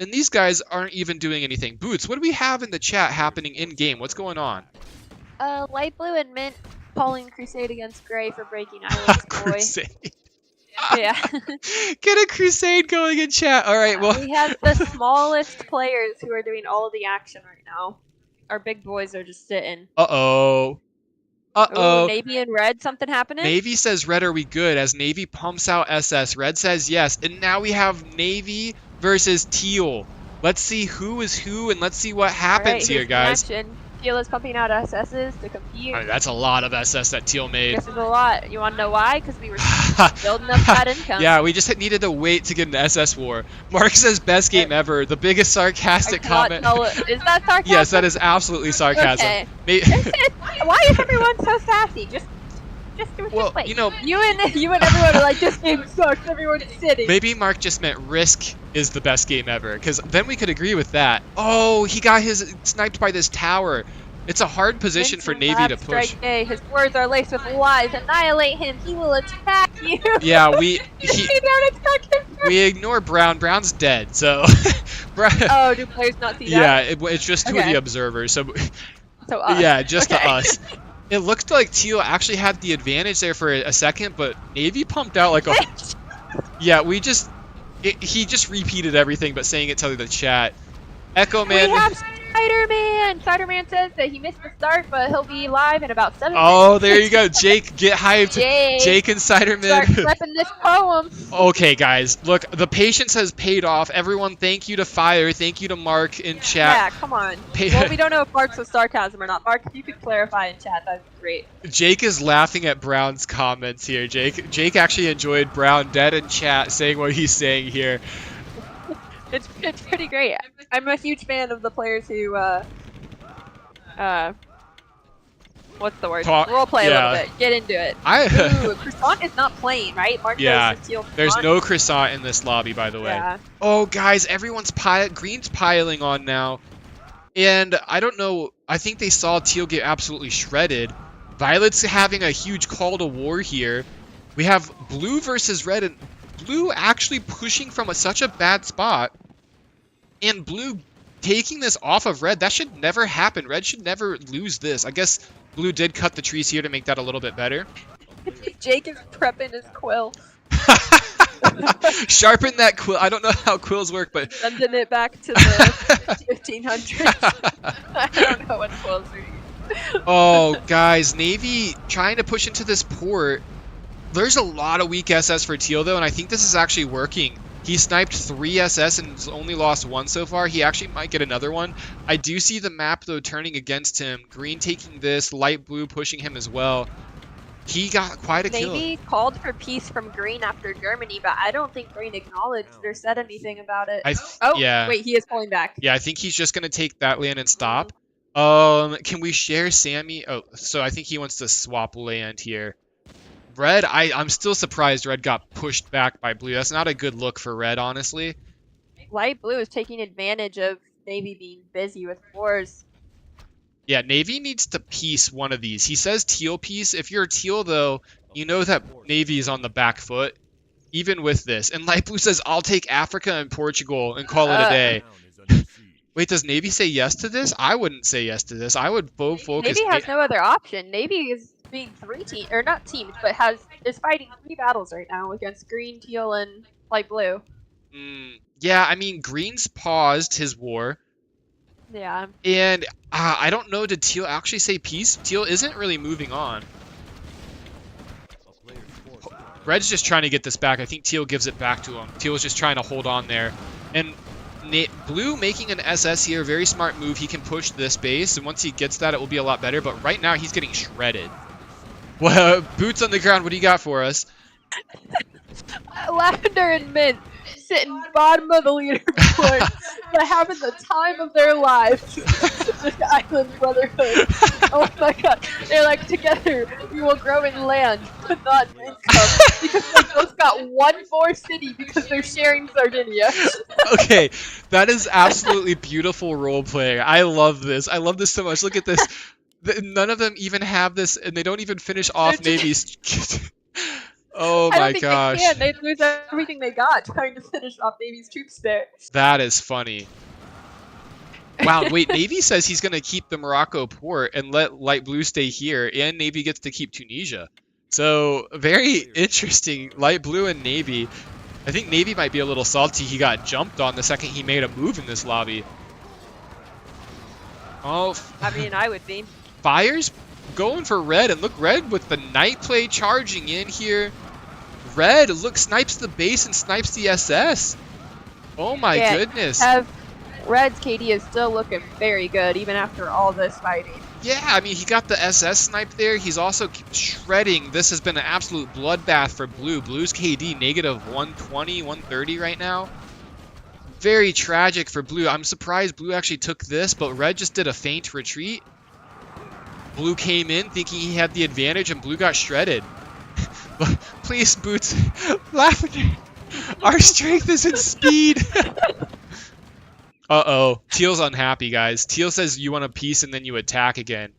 And these guys aren't even doing anything. Boots, what do we have in the chat happening in-game? What's going on? Light Blue and Mint calling Crusade against Gray for breaking Islands, boy. Crusade. Yeah. Get a crusade going in chat. All right, well. We have the smallest players who are doing all of the action right now. Our big boys are just sitting. Uh-oh. Uh-oh. Navy and Red, something happening? Navy says, Red, are we good? As Navy pumps out SS. Red says yes. And now we have Navy versus Teal. Let's see who is who, and let's see what happens here, guys. Teal is pumping out SSs to compete. I mean, that's a lot of SS that Teal made. This is a lot. You want to know why? Because we were building up that income. Yeah, we just needed to wait to get an SS war. Mark says, best game ever. The biggest sarcastic comment. Is that sarcasm? Yes, that is absolutely sarcasm. Okay. Why is everyone so sassy? Just wait. You know, you and everyone are like, this game sucks. Everyone's sitting. Maybe Mark just meant Risk is the best game ever, because then we could agree with that. Oh, he got his sniped by this tower. It's a hard position for Navy to push. His words are laced with lies. Annihilate him. He will attack you. Yeah, we don't attack him. We ignore Brown. Brown's dead, so. Oh, do players not see that? Yeah, it's just two of the observers. So us. Yeah, just to us. It looked like Teal actually had the advantage there for a second, but Navy pumped out like a... Yeah, he just repeated everything, but saying it to the chat. Echo Man... We have Spider-Man! Spider-Man says that he missed the start, but he'll be live in about 7 minutes. Oh, there you go. Jake, get hyped. Jake and Spider-Man. Start prepping this poem. Okay, guys. Look, the patience has paid off. Everyone, thank you to Fire. Thank you to Mark in chat. Yeah, come on. Well, we don't know if Mark's with sarcasm or not. Mark, if you could clarify in chat, that'd be great. Jake is laughing at Brown's comments here. Jake actually enjoyed Brown dead in chat saying what he's saying here. It's pretty great. I'm a huge fan of the players who what's the word? Talk- Role play a yeah. little bit. Get into it. I Ooh, Croissant is not playing, right? Mark Yeah, knows Teal there's Croissant. no croissant in this lobby, by the way. Yeah. Oh, guys, everyone's Green's piling on now. And I don't know, I think they saw Teal get absolutely shredded. Violet's having a huge call to war here. We have Blue versus Red, and Blue actually pushing from such a bad spot. And Blue taking this off of Red. That should never happen. Red should never lose this. I guess Blue did cut the trees here to make that a little bit better. Jake is prepping his quill. Sharpen that quill. I don't know how quills work, but... Sending it back to the 1500s. I don't know what quills are used. Oh, guys, Navy trying to push into this port. There's a lot of weak SS for Teal, though, and I think this is actually working. He sniped 3 SS and has only lost 1 so far. He actually might get another one. I do see the map, though, turning against him. Green taking this, light blue pushing him as well. He got quite a kill. Navy called for peace from Green after Germany, but I don't think Green acknowledged or said anything about it. Yeah. Wait, he is pulling back. Yeah, I think he's just going to take that land and stop. Can we share Sammy? Oh, so I think he wants to swap land here. Red, I'm still surprised Red got pushed back by Blue. That's not a good look for Red, honestly. Light Blue is taking advantage of Navy being busy with wars. Yeah, Navy needs to piece one of these. He says Teal piece. If you're Teal, though, you know that Navy is on the back foot, even with this. And Light Blue says, I'll take Africa and Portugal and call it a day. Wait, does Navy say yes to this? I wouldn't say yes to this. I would focus... Navy has no other option. Navy is being not teams, but is fighting 3 battles right now against Green, Teal, and Light Blue. Yeah, I mean, Green's paused his war. Yeah. And I don't know, did Teal actually say peace? Teal isn't really moving on. Red's just trying to get this back. I think Teal gives it back to him. Teal's just trying to hold on there. And Blue making an SS here, very smart move. He can push this base, and once he gets that, it will be a lot better. But right now, he's getting shredded. Well, boots on the ground, what do you got for us? Lavender and Mint sitting bottom of the leaderboard, but having the time of their lives. The Island Brotherhood. Oh my god. They're like, together we will grow in land, but not in income. Because they both got 1 more city because they're sharing Sardinia. Okay, that is absolutely beautiful role playing. I love this. I love this so much. Look at this. None of them even have this, and they don't even finish off Navy's... Oh my gosh. I don't think they can. They'd lose everything they got trying to finish off Navy's troops there. That is funny. Wow, wait, Navy says he's going to keep the Morocco port and let Light Blue stay here, and Navy gets to keep Tunisia. So, very interesting. Light Blue and Navy. I think Navy might be a little salty. He got jumped on the second he made a move in this lobby. Oh. I mean, I would be. Fire's going for Red, and look, Red with the night play charging in here. Red, look, snipes the base and snipes the SS. Oh my goodness. Red's KD is still looking very good, even after all this fighting. Yeah, I mean, he got the SS snipe there. He's also shredding. This has been an absolute bloodbath for Blue. Blue's KD negative 120, 130 right now. Very tragic for Blue. I'm surprised Blue actually took this, but Red just did a feint retreat. Blue came in thinking he had the advantage, and Blue got shredded. Please, Boots. Lavender. Our strength is in speed. Uh-oh. Teal's unhappy, guys. Teal says you want a peace and then you attack again.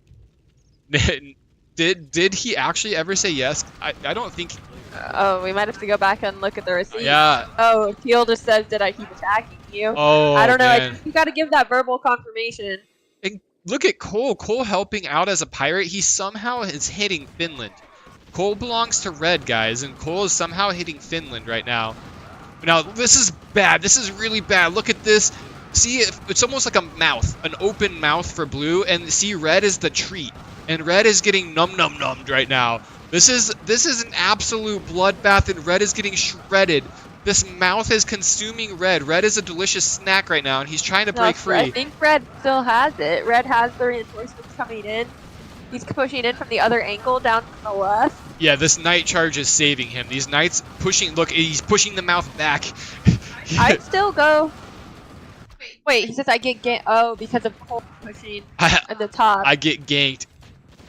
Did he actually ever say yes? I don't think... Oh, we might have to go back and look at the receipt. Yeah. Oh, Teal just says, did I keep attacking you? Oh, I don't know. man. I think you got to give that verbal confirmation. And look at Cole. Cole helping out as a pirate. He somehow is hitting Finland. Cole belongs to Red, guys, and Cole is somehow hitting Finland right now. Now, this is bad. This is really bad. Look at this. See, it's almost like a mouth, an open mouth for Blue, and see, Red is the treat, and Red is getting num-num-nummed right now. This is an absolute bloodbath, and Red is getting shredded. This mouth is consuming Red. Red is a delicious snack right now, and he's trying to break free. I think Red still has it. Red has the reinforcements coming in. He's pushing in from the other angle down from the left. Yeah, this night charge is saving him. These knights pushing... Look, he's pushing the mouth back. I'd still go... Wait, he says I get ganked. Oh, because of Cole pushing at the top. I get ganked.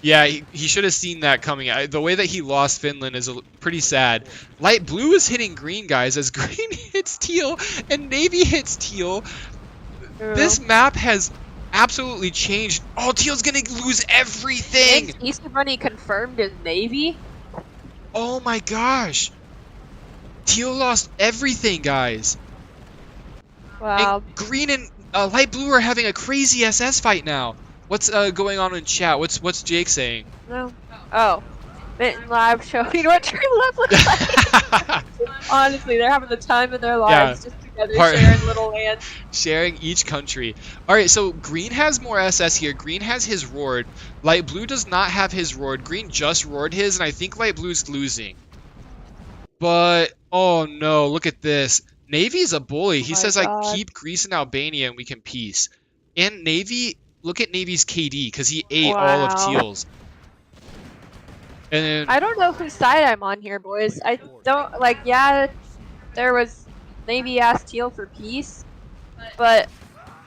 Yeah, he should have seen that coming. The way that he lost Finland is pretty sad. Light blue is hitting green, guys, as green hits teal and navy hits teal. This map has absolutely changed. Oh, teal's gonna lose everything. And Easter Bunny confirmed his navy. Oh my gosh. Teal lost everything, guys. Wow. And green and light blue are having a crazy SS fight now. What's going on in chat? What's Jake saying? No. Oh. Mitten Lab showing what True Love looks like. Honestly, they're having the time of their lives just together, sharing little lands. Sharing each country. Alright, so green has more SS here. Green has his roared. Light blue does not have his roared. Green just roared his, and I think light blue's losing. But, oh no, look at this. Navy's a bully. He says, I keep Greece and Albania and we can peace. And Navy, look at Navy's KD, because he ate all of teal's. And then, I don't know whose side I'm on here, boys. I don't, like, yeah, there was Navy asked teal for peace, but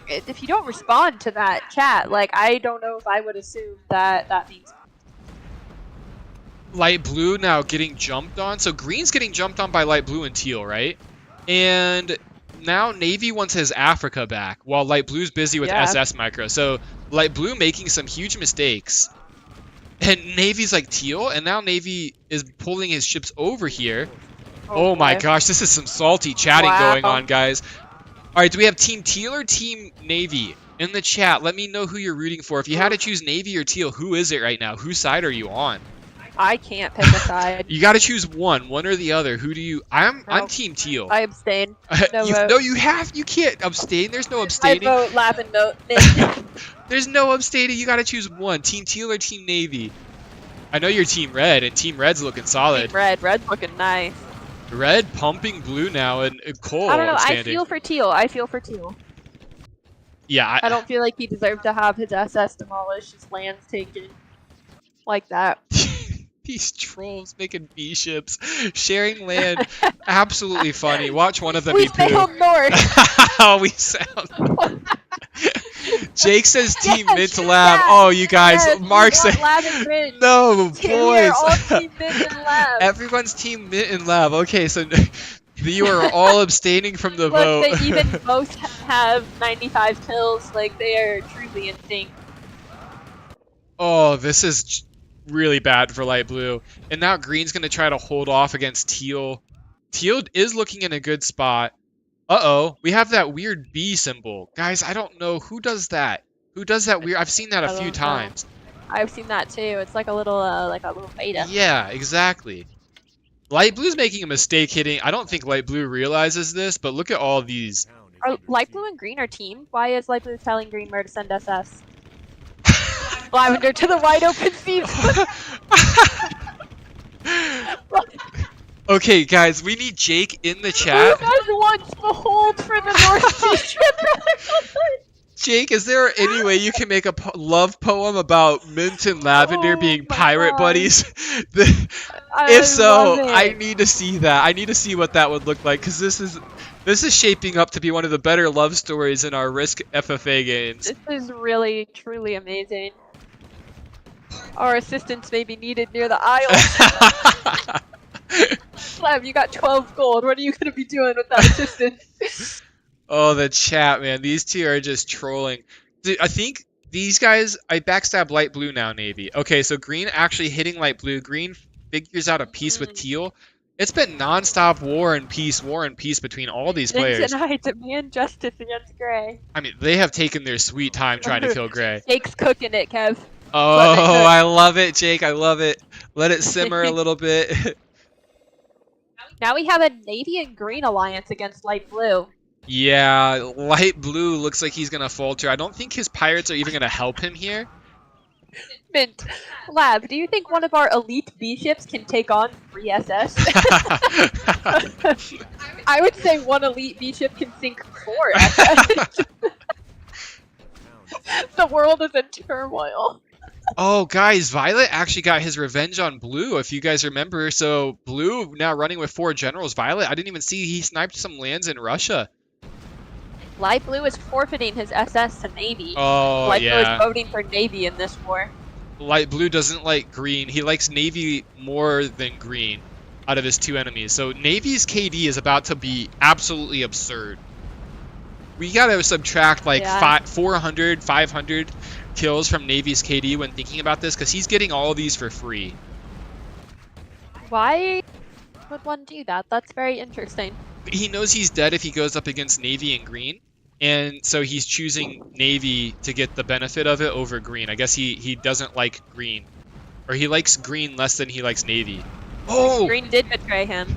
if you don't respond to that chat, like, I don't know if I would assume that that means. light blue now getting jumped on. So green's getting jumped on by light blue and teal, right? And now Navy wants his Africa back, while light blue's busy with SS micro. So light blue making some huge mistakes. And Navy's like teal, and now Navy is pulling his ships over here. Oh my gosh, this is some salty chatting going on, guys. Alright, do we have Team Teal or Team Navy? In the chat, let me know who you're rooting for. If you had to choose Navy or Teal, who is it right now? Whose side are you on? I can't pick a side. You gotta choose one or the other. Who do you... I'm Team Teal. I abstain. No vote. No, you can't abstain. There's no abstaining. I vote, laugh, and vote. There's no abstaining. You gotta choose one. Team Teal or Team Navy? I know you're Team Red, and Team Red's looking solid. Team Red. Red's looking nice. Red pumping blue now, and Cole I don't know. abstanding. I feel for Teal. I feel for Teal. Yeah. I don't feel like he deserved to have his SS demolished, his lands taken like that. These trolls making B ships, sharing land, absolutely funny. Watch one of them be poo. We sailed north. Oh, we sound. Jake says Team Mint Lab. Oh, you guys. Mark said no, boys. All Team Mint and Lab. Everyone's Team Mint and Lab. Okay, so you are all abstaining from the vote. They even both have 95 kills. Like, they are truly in sync. Oh, this is really bad for light blue. And now green's going to try to hold off against teal. Teal is looking in a good spot. Uh-oh, we have that weird B symbol. Guys, I don't know who does that. Who does that weird? I've seen that a few times. I've seen that too. It's like a little beta. Yeah, exactly. Light blue's making a mistake hitting. I don't think light blue realizes this, but look at all these. Are light blue and green are team? Why is light blue telling green where to send SS? Lavender to the wide open seas. Okay, guys, we need Jake in the chat. Who guys wants the hold for the North Sea strip? Jake, is there any way you can make a love poem about Mint and Lavender being pirate buddies? If so, I need to see that. I need to see what that would look like, because this is shaping up to be one of the better love stories in our Risk FFA games. This is really, truly amazing. Our assistance may be needed near the aisles. Slam, you got 12 gold. What are you going to be doing with that assistance? Oh, the chat, man. These two are just trolling. Dude, I think these guys... I backstab light blue now, Navy. Okay, so green actually hitting light blue. Green figures out a peace with teal. It's been non-stop war and peace between all these players. And I demand justice against Gray. I mean, they have taken their sweet time trying to kill Gray. Jake's cooking it, Kev. Oh, I love it, Jake. I love it. Let it simmer a little bit. Now we have a navy and green alliance against light blue. Yeah, light blue looks like he's going to falter. I don't think his pirates are even going to help him here. Mint. Lab, do you think one of our elite B ships can take on 3 SS? I would say one elite B ship can sink 4 SS. The world is in turmoil. Oh, guys, Violet actually got his revenge on Blue, if you guys remember. So, Blue now running with 4 generals. Violet, I didn't even see he sniped some lands in Russia. Light Blue is forfeiting his SS to Navy. Oh, Light Blue is voting for Navy in this war. light blue doesn't like green. He likes navy more than green out of his two enemies. So navy's KD is about to be absolutely absurd. We gotta subtract like 400, 500 kills from navy's KD when thinking about this, because he's getting all of these for free. Why would one do that? That's very interesting. He knows he's dead if he goes up against navy and green, and so he's choosing navy to get the benefit of it over green. I guess he doesn't like green, or he likes green less than he likes navy. Oh! Green did betray him.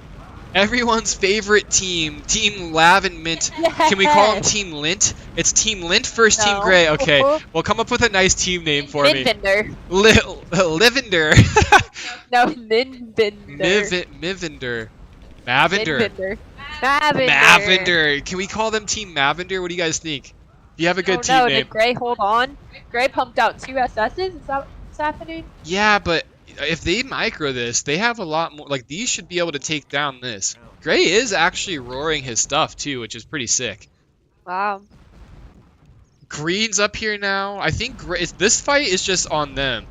Everyone's favorite team, Team Lav and Mint. Can we call him Team Lint? It's Team Lint versus Team Gray. Okay, well, come up with a nice team name for me. Minvinder. Livender. No, Minvinder. Mivender. Mavender. Minvinder. Mavender. Can we call them Team Mavender? What do you guys think? Do you have a good team name? Did Gray hold on? Gray pumped out 2 SSs? Is that what's happening? Yeah, but if they micro this, they have a lot more. Like, these should be able to take down this. Gray is actually roaring his stuff, too, which is pretty sick. Wow. Green's up here now. I think this fight is just on them.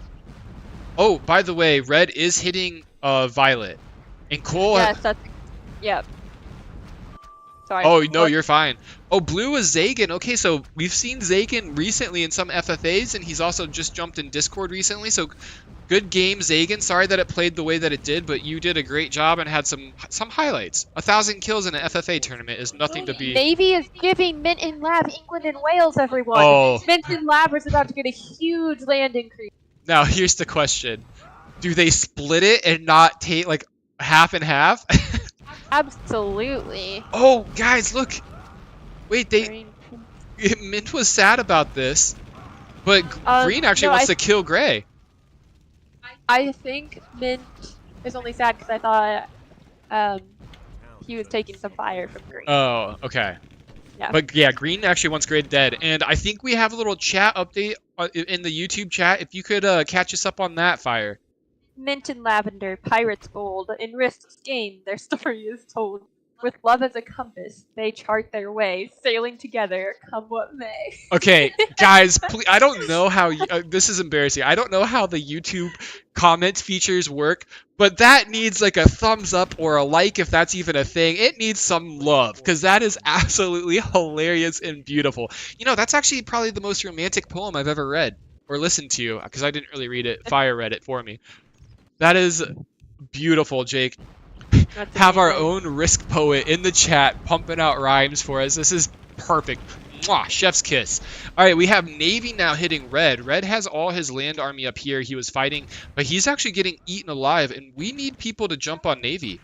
Oh, by the way, red is hitting Violet. And Cole... Yes, that's... Yep. Sorry. Oh, no, you're fine. Oh, blue was Zagan. Okay, so we've seen Zagan recently in some FFAs, and he's also just jumped in Discord recently, so good game, Zagan. Sorry that it played the way that it did, but you did a great job and had some highlights. 1,000 kills in an FFA tournament is nothing to be... Navy is giving Mint and Lab England and Wales, everyone. Oh. Mint and Lab is about to get a huge land increase. Now, here's the question. Do they split it and not take, like, half and half? Absolutely. Oh, guys, look. Wait, Mint was sad about this, but Green actually wants to kill Gray. I think Mint is only sad because I thought he was taking some fire from Green. Oh, okay. Yeah. But yeah, Green actually wants Gray dead. And I think we have a little chat update in the YouTube chat. If you could catch us up on that, Fire. Mint and Lavender, pirates bold, in Risk's game, their story is told. With love as a compass, they chart their way, sailing together, come what may. Okay, guys, please, I don't know how... this is embarrassing. I don't know how the YouTube comment features work, but that needs like a thumbs up or a like if that's even a thing. It needs some love, because that is absolutely hilarious and beautiful. You know, that's actually probably the most romantic poem I've ever read or listened to, because I didn't really read it. Fire read it for me. That is beautiful, Jake. Have our own Risk poet in the chat pumping out rhymes for us. This is perfect. Mwah, chef's kiss. All right, we have Navy now hitting Red. Red has all his land army up here. He was fighting, but he's actually getting eaten alive, and we need people to jump on Navy.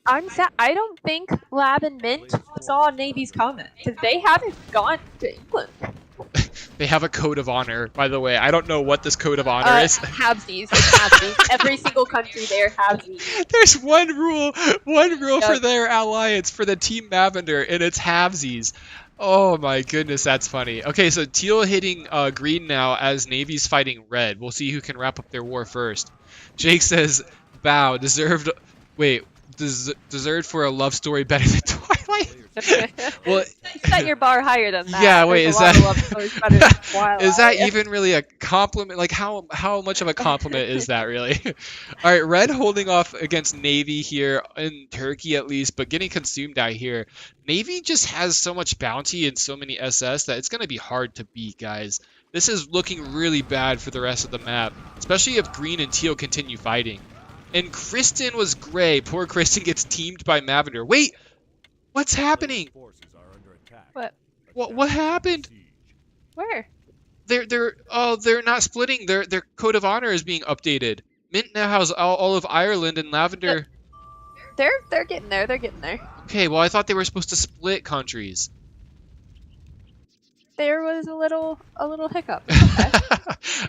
I'm sad. I don't think Lab and Mint saw Navy's comment, because they haven't gone to England. They have a code of honor, by the way. I don't know what this code of honor is. Halvesies. It's halvesies. Every single country there halvesies. There's one rule for their alliance, for the Team Mavender, and it's halvesies. Oh my goodness, that's funny. Okay, so Teal hitting green now as Navy's fighting red. We'll see who can wrap up their war first. Jake says, bow, deserved for a love story better than Twilight. Well, set your bar higher than that. Yeah, wait, is that yeah. even really a compliment? Like, how much of a compliment is that really? All right, Red holding off against Navy here in Turkey at least, but getting consumed out here. Navy just has so much bounty and so many SS that it's going to be hard to beat, guys. This is looking really bad for the rest of the map, especially if Green and Teal continue fighting. And Kristen was Gray. Poor Kristen gets teamed by Mavender. Wait! What's happening? What happened? Where? They're not splitting. Their code of honor is being updated. Mint now has all of Ireland, and Lavender. They're getting there. They're getting there. Okay, well I thought they were supposed to split countries. There was a little hiccup.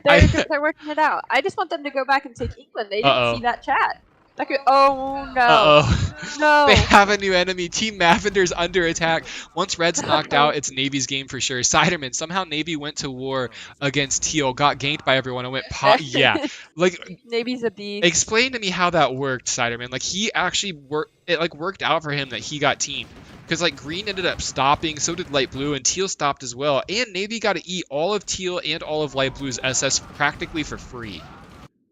Okay. They're working it out. I just want them to go back and take England. They didn't see that chat. Oh no. No. They have a new enemy. Team Mavender's under attack. Once Red's knocked out, it's Navy's game for sure. Siderman, somehow Navy went to war against Teal, got ganked by everyone, and went yeah. Like, Navy's a beast. Explain to me how that worked, Siderman. Like, he actually worked out for him that he got teamed. Because, like, Green ended up stopping, so did Light Blue, and Teal stopped as well. And Navy got to eat all of Teal and all of Light Blue's SS practically for free.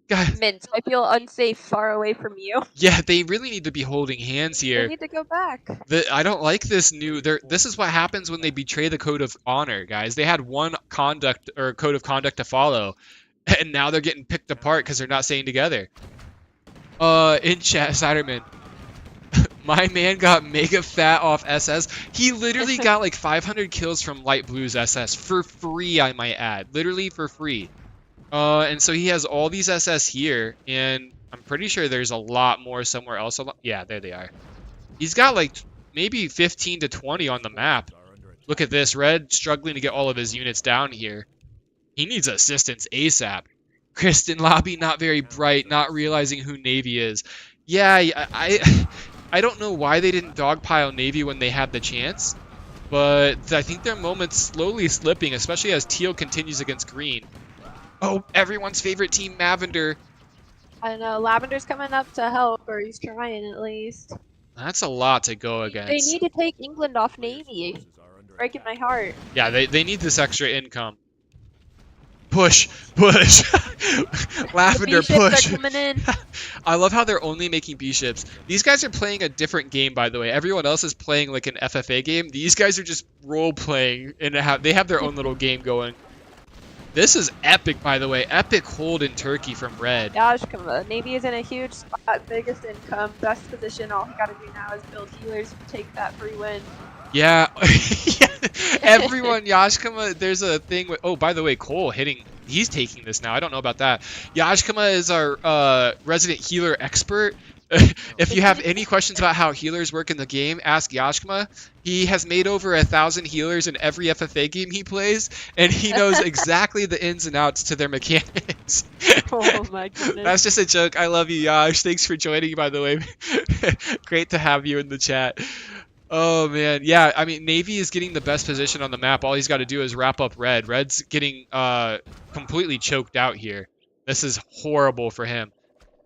Guys, Mint, I feel unsafe far away from you. yeah, they really need to be holding hands They here. need to go back. I don't like this new. This is what happens when they betray the code of honor, guys. They had one conduct or code of conduct to follow, and now they're getting picked apart because they're not staying together. In chat, Siderman, my man got mega fat off SS. He literally got like 500 kills from Light Blue's SS for free, I might add. Literally for free. And so he has all these SS here, and I'm pretty sure there's a lot more somewhere else. Yeah, there they are. He's got like maybe 15 to 20 on the map. Look at this. Red struggling to get all of his units down here. He needs assistance ASAP. Kristen Lobby not very bright, not realizing who Navy is. Yeah, I don't know why they didn't dogpile Navy when they had the chance, but I think their moment's slowly slipping, especially as Teal continues against Green. Oh, everyone's favorite team, Mavender. I don't know. Lavender's coming up to help, or he's trying at least. That's a lot to go against. They need to take England off Navy. Breaking my heart. Yeah, they need this extra income. Push, push. Lavender, push. Are coming in. I love how they're only making B ships. These guys are playing a different game, by the way. Everyone else is playing like an FFA game. These guys are just role playing, and they have their own little game going. This is epic, by the way. Epic hold in Turkey from Red. Gosh, come on. Navy is in a huge spot. Biggest income, best position. All he got to do now is build healers to take that free win. Yeah. Everyone, Yashkama, there's a thing with... Oh, by the way, Cole hitting... He's taking this now. I don't know about that. Yashkama is our resident healer expert. If you have any questions about how healers work in the game, ask Yashkama. He has made over 1,000 healers in every FFA game he plays, and he knows exactly the ins and outs to their mechanics. Oh my goodness. That's just a joke. I love you, Yash. Thanks for joining, by the way. Great to have you in the chat. Oh, man. Yeah, I mean, Navy is getting the best position on the map. All he's got to do is wrap up Red. Red's getting completely choked out here. This is horrible for him.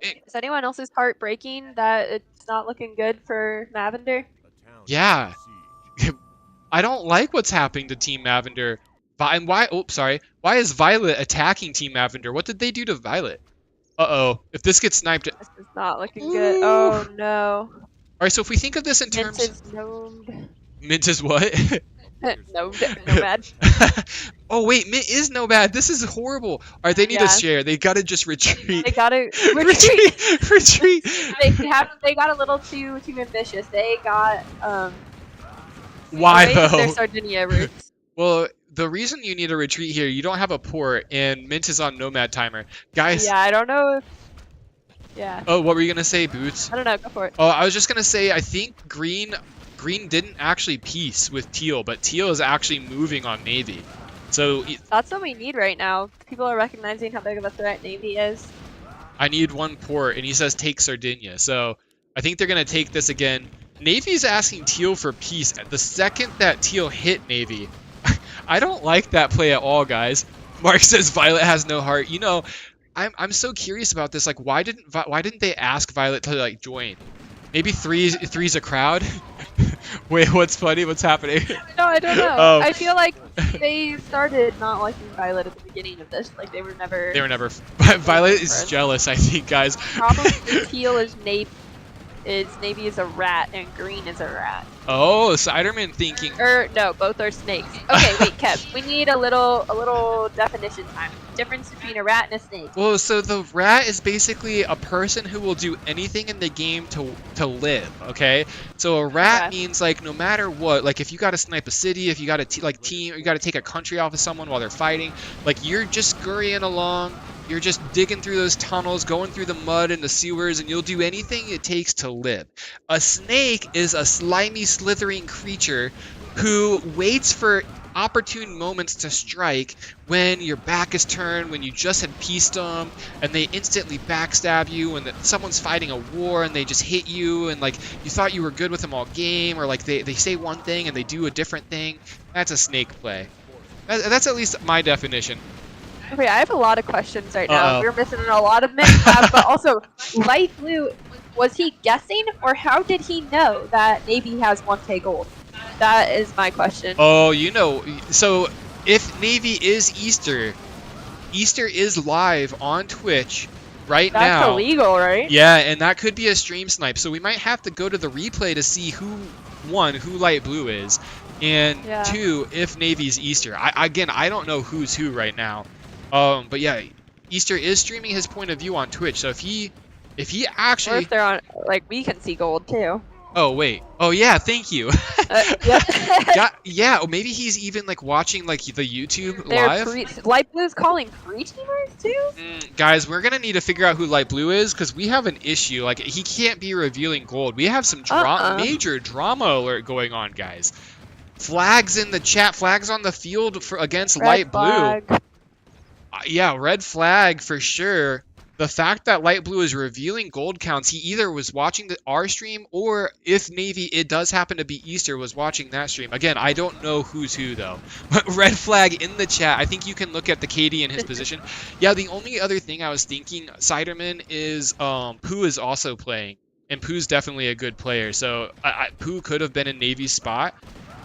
Is anyone else's heart breaking that it's not looking good for Mavender? Yeah. I don't like what's happening to Team Mavender. And why? Oh, sorry. Why is Violet attacking Team Mavender? What did they do to Violet? Uh-oh. If this gets sniped... This is not looking good. Oh, no. All right, so if we think of this in terms... Mint is gnomed. Mint is what? Nomad. Oh, wait. Mint is Nomad. This is horrible. All right, they need to share. They got to just retreat. They got to retreat. Retreat. They got a little too ambitious. They got... Why, though? Their Sardinia roots. Well... The reason you need a retreat here, you don't have a port, and Mint is on Nomad timer. Guys... Yeah, I don't know if... Yeah. Oh, what were you going to say, Boots? I don't know, go for it. Oh, I was just going to say, I think Green didn't actually peace with Teal, but Teal is actually moving on Navy. So... That's what we need right now. People are recognizing how big of a threat Navy is. I need one port, and he says take Sardinia. So, I think they're going to take this again. Navy's asking Teal for peace. The second that Teal hit Navy... I don't like that play at all, guys. Mark says Violet has no heart. You know, I'm so curious about this. Like, why didn't they ask Violet to like join? Maybe three's a crowd. Wait, what's funny? What's happening? No, I don't know. Oh. I feel like they started not liking Violet at the beginning of this. Like they were never. Violet is jealous, I think, guys. The problem with Teal is Navy is a rat and Green is a rat. Oh, Siderman thinking. No, both are snakes. Okay, wait, Kev. We need a little definition time. Difference between a rat and a snake. Well, so the rat is basically a person who will do anything in the game to live. Okay, so a rat means like no matter what, like if you got to snipe a city, if you got to you got to take a country off of someone while they're fighting, like you're just scurrying along. You're just digging through those tunnels, going through the mud and the sewers, and you'll do anything it takes to live. A snake is a slimy, slithering creature who waits for opportune moments to strike when your back is turned, when you just had pieced them, and they instantly backstab you, and someone's fighting a war, and they just hit you, and like you thought you were good with them all game, or like they say one thing and they do a different thing. That's a snake play. That's at least my definition. Okay, I have a lot of questions right now. We're missing a lot of mid-tab, but also, Light Blue, was he guessing, or how did he know that Navy has 1k gold? That is my question. Oh, you know, so if Navy is Easter is live on Twitch right That's now. illegal, right? Yeah, and that could be a stream snipe. So we might have to go to the replay to see who light blue is, and Yeah. 2, if Navy's Easter. I don't know who's who right now. But yeah, Easter is streaming his point of view on Twitch. So if he Or actually, if they're on, like, we can see gold too. oh wait, oh yeah, thank you. Yeah. Yeah, or maybe he's even like watching like the YouTube They're live. Light Blue's calling pre-teamers too? Guys, we're gonna need to figure out who light blue is because we have an issue. Like he can't be revealing gold. We have some major drama alert going on, guys. Flags in the chat, flags on the field against light blue. Yeah, red flag for sure. The fact that light blue is revealing gold counts, he either was watching our stream, or if Navy, it does happen to be Easter, was watching that stream. Again, I don't know who's who though. Red flag in the chat. I think you can look at the KD in his position. Yeah, the only other thing I was thinking, Siderman, is Pooh is also playing, and Pooh's definitely a good player. So Pooh could have been in Navy's spot.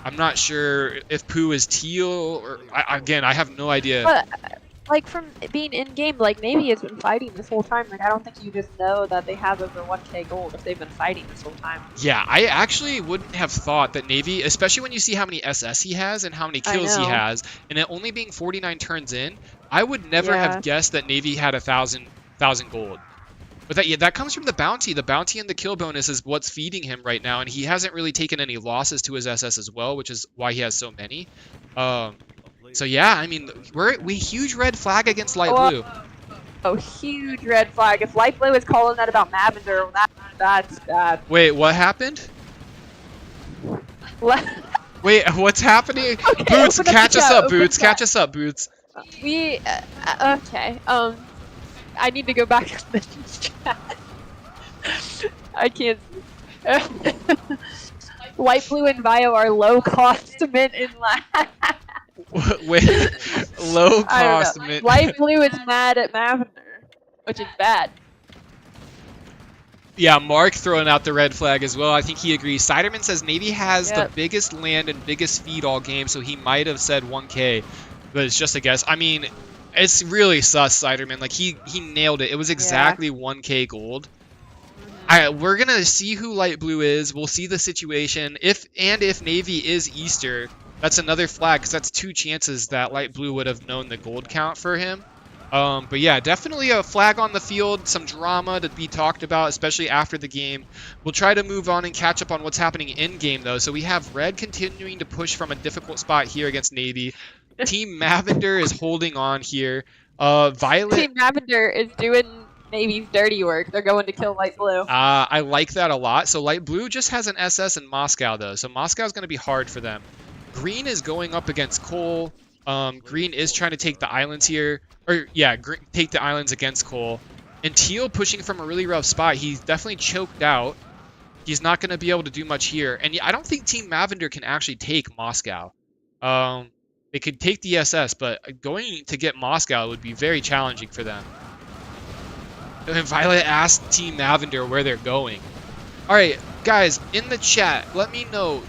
I'm not sure if Pooh is teal or again, I have no idea. But, like, from being in-game, like, Navy has been fighting this whole time. Like, I don't think you just know that they have over 1k gold if they've been fighting this whole time. Yeah, I actually wouldn't have thought that Navy, especially when you see how many SS he has and how many kills he has, and it only being 49 turns in, I would never have guessed that Navy had 1,000 gold. But that comes from the bounty. The bounty and the kill bonus is what's feeding him right now, and he hasn't really taken any losses to his SS as well, which is why he has so many. So yeah, I mean, we huge red flag against light blue. Oh, huge red flag. If light blue is calling that about Mavender, that's bad. Wait, what happened? Wait, what's happening? Okay, Boots, catch us up, Boots. Catch us up, Boots. We, okay, I need to go back to the chat. I can't. Light blue and bio are low cost mint in lab. Wait, low cost mint. Light blue is mad at Mavender, which is bad. Yeah, Mark throwing out the red flag as well. I think he agrees. Siderman says Navy has the biggest land and biggest feed all game, so he might have said 1k, but it's just a guess. I mean, it's really sus, Siderman. Like, he nailed it. It was exactly 1k gold. We're going to see who light blue is. We'll see the situation. If Navy is Easter, that's another flag, because that's 2 chances that light blue would have known the gold count for him. But yeah, definitely a flag on the field, some drama to be talked about, especially after the game. We'll try to move on and catch up on what's happening in-game, though. So we have Red continuing to push from a difficult spot here against Navy. Team Mavender is holding on here. Violet... Team Mavender is doing Navy's dirty work. They're going to kill light blue. I like that a lot. So light blue just has an SS in Moscow, though. So Moscow's going to be hard for them. Green is going up against Cole. Green is trying to take the islands here. Or, yeah, take the islands against Cole. And Teal pushing from a really rough spot. He's definitely choked out. He's not going to be able to do much here. And I don't think Team Mavender can actually take Moscow. They could take the SS, but going to get Moscow would be very challenging for them. And Violet asked Team Mavender where they're going. Alright, guys, in the chat, let me know.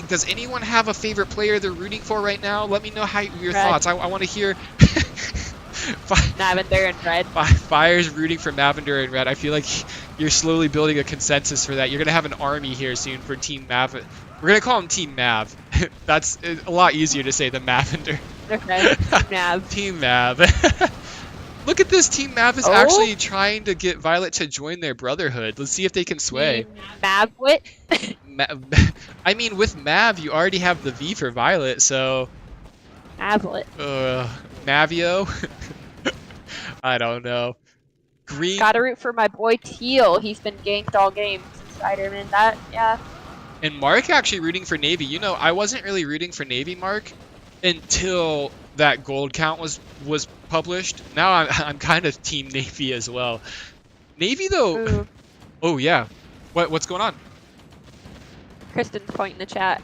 Does anyone have a favorite player they're rooting for right now? Let me know your thoughts. I want to hear... Mavender and Red. Fire's rooting for Mavender and Red. I feel like you're slowly building a consensus for that. You're going to have an army here soon for Team Mav. We're going to call him Team Mav. That's a lot easier to say than Mavender. Okay, Team Mav. Team Mav. Look at this. Team Mav is actually trying to get Violet to join their brotherhood. Let's see if they can sway. Mavwit? I mean, with Mav, you already have the V for Violet, so... Mavlet. Mavio? I don't know. Green. Gotta root for my boy Teal. He's been ganked all game. Spider-Man, yeah. And Mark actually rooting for Navy. You know, I wasn't really rooting for Navy, Mark, until that gold count was published. Now I'm kind of Team Navy as well. Navy, though... Ooh. Oh, yeah. What's going on? Kristen's pointing in the chat.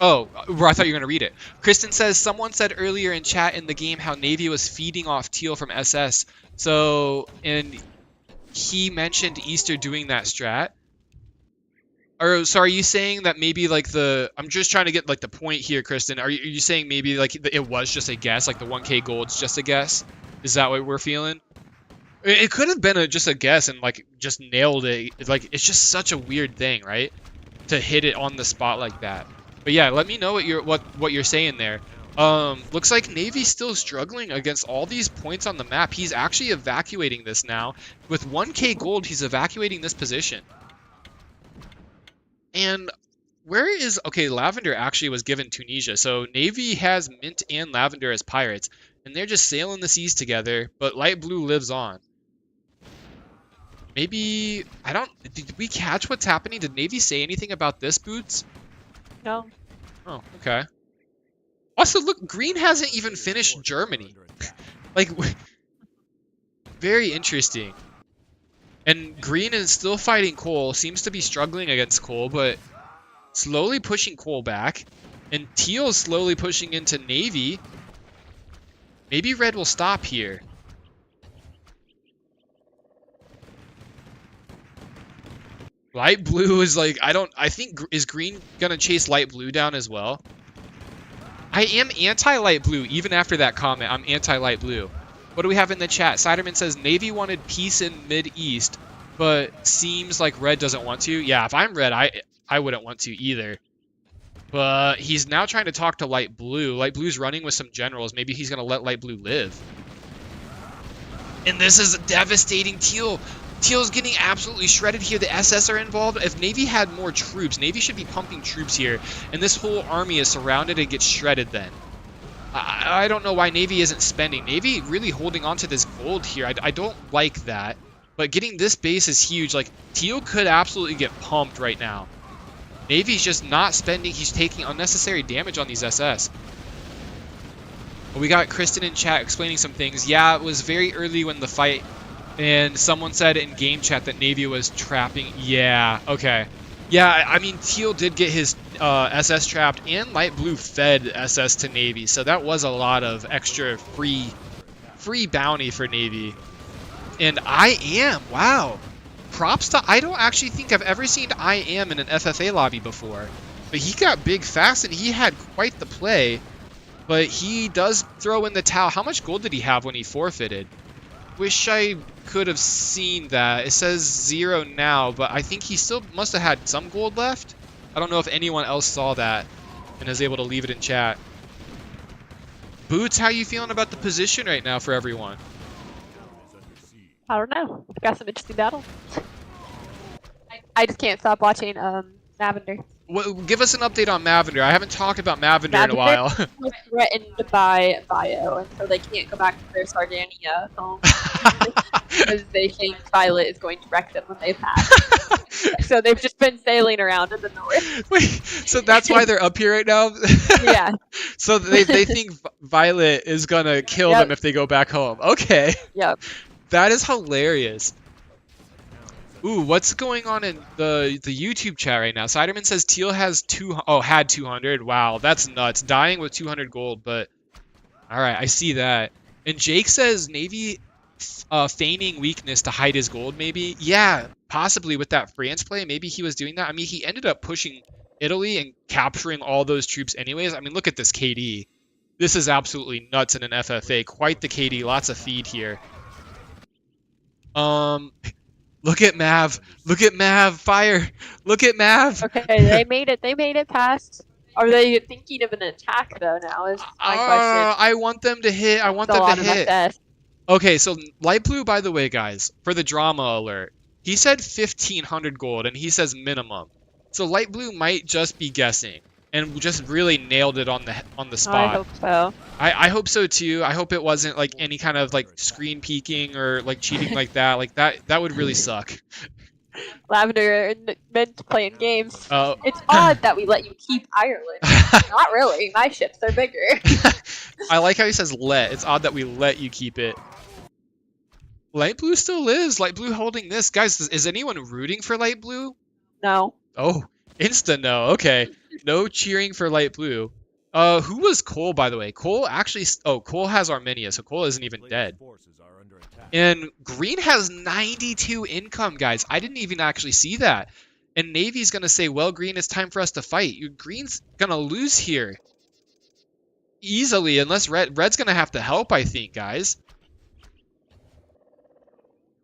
Oh, I thought you were going to read it. Kristen says, someone said earlier in chat in the game how Navy was feeding off Teal from SS. So, and he mentioned Easter doing that strat. Or, so are you saying that maybe like I'm just trying to get like the point here, Kristen. Are you saying maybe like it was just a guess, like the 1k gold's just a guess? Is that what we're feeling? It could have been just a guess and like just nailed it. Like it's just such a weird thing, right? To hit it on the spot like that. But yeah, let me know what you're saying there. Looks like Navy's still struggling against all these points on the map. He's actually evacuating this now. With 1k gold, he's evacuating this position. And where is... Okay, Lavender actually was given Tunisia. So Navy has Mint and Lavender as pirates. And they're just sailing the seas together. But Light Blue lives on. Maybe... I don't... Did we catch what's happening? Did Navy say anything about this, Boots? No. Oh, okay. Also, look, Green hasn't even finished Germany. Like, very interesting. And Green is still fighting Cole, seems to be struggling against Cole, but slowly pushing Cole back. And Teal slowly pushing into Navy. Maybe Red will stop here. Light Blue is like, I think, is Green gonna chase Light Blue down as well? I am anti-Light Blue, even after that comment. I'm anti-Light Blue. What do we have in the chat? Siderman says, Navy wanted peace in Mid-East, but seems like Red doesn't want to. Yeah, if I'm Red, I wouldn't want to either. But he's now trying to talk to Light Blue. Light Blue's running with some generals. Maybe he's going to let Light Blue live. And this is devastating Teal. Teal's getting absolutely shredded here. The SS are involved. If Navy had more troops, Navy should be pumping troops here. And this whole army is surrounded and gets shredded then. I don't know why Navy isn't spending. Navy really holding on to this gold here. I don't like that. But getting this base is huge. Like, Teal could absolutely get pumped right now. Navy's just not spending. He's taking unnecessary damage on these SS. We got Kristen in chat explaining some things. Yeah, it was very early when the fight... And someone said in game chat that Navy was trapping. Yeah, okay. Yeah, I mean, Teal did get his SS trapped, and Light Blue fed SS to Navy, so that was a lot of extra free bounty for Navy. And I am, wow. Props to, I don't actually think I've ever seen I am in an FFA lobby before. But he got big fast, and he had quite the play. But he does throw in the towel. How much gold did he have when he forfeited? Wish I could have seen that. It says 0 now, but I think he still must have had some gold left. I don't know if anyone else saw that and is able to leave it in chat. Boots, how you feeling about the position right now for everyone? I don't know. I've got some interesting battles. I just can't stop watching Lavender. Well, give us an update on Mavender. I haven't talked about Mavender in a while. Was threatened by Bio, and so they can't go back to their Sardinia home because they think Violet is going to wreck them when they pass. So they've just been sailing around in the north. Wait, so that's why they're up here right now? Yeah. So they think Violet is gonna kill them if they go back home. Okay. Yep. That is hilarious. Ooh, what's going on in the YouTube chat right now? Siderman says Teal has had 200. Wow, that's nuts. Dying with 200 gold, but all right, I see that. And Jake says Navy feigning weakness to hide his gold, maybe. Yeah, possibly with that France play. Maybe he was doing that. I mean, he ended up pushing Italy and capturing all those troops anyways. I mean, look at this KD. This is absolutely nuts in an FFA. Quite the KD. Lots of feed here. Look at Mav. Look at Mav. Fire. Look at Mav. Okay, they made it. They made it past. Are they thinking of an attack though? Now is my question. I want them to hit. I want them to hit. Okay, so Light Blue, by the way, guys, for the drama alert, he said 1,500 gold, and he says minimum. So Light Blue might just be guessing, and just really nailed it on the spot. I hope so. I hope so too. I hope it wasn't like any kind of like screen peeking or like cheating like that. Like that would really suck. Lavender meant playing games. It's odd that we let you keep Ireland. Not really. My ships are bigger. I like how he says let. It's odd that we let you keep it. Light Blue still lives. Light Blue holding this. Guys, is anyone rooting for Light Blue? No. Oh, insta no. Okay. No cheering for Light Blue. Who was Cole, by the way? Cole actually... Oh, Cole has Armenia, so Cole isn't even dead. And Green has 92 income, guys. I didn't even actually see that. And Navy's going to say, well, Green, it's time for us to fight. Green's going to lose here. Easily, unless Red's going to have to help, I think, guys.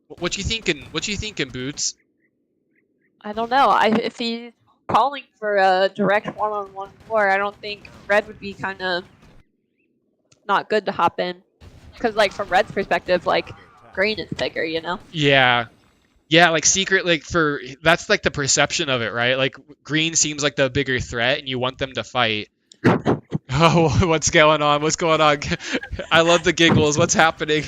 What you thinking? What you thinking, Boots? I don't know. If he's calling for a direct one-on-one war, I don't think Red would be kind of not good to hop in. Because, like, from Red's perspective, like, Green is bigger, you know? Yeah. Yeah, like secret, like that's like the perception of it, right? Like Green seems like the bigger threat, and you want them to fight. Oh, what's going on? What's going on? I love the giggles. What's happening?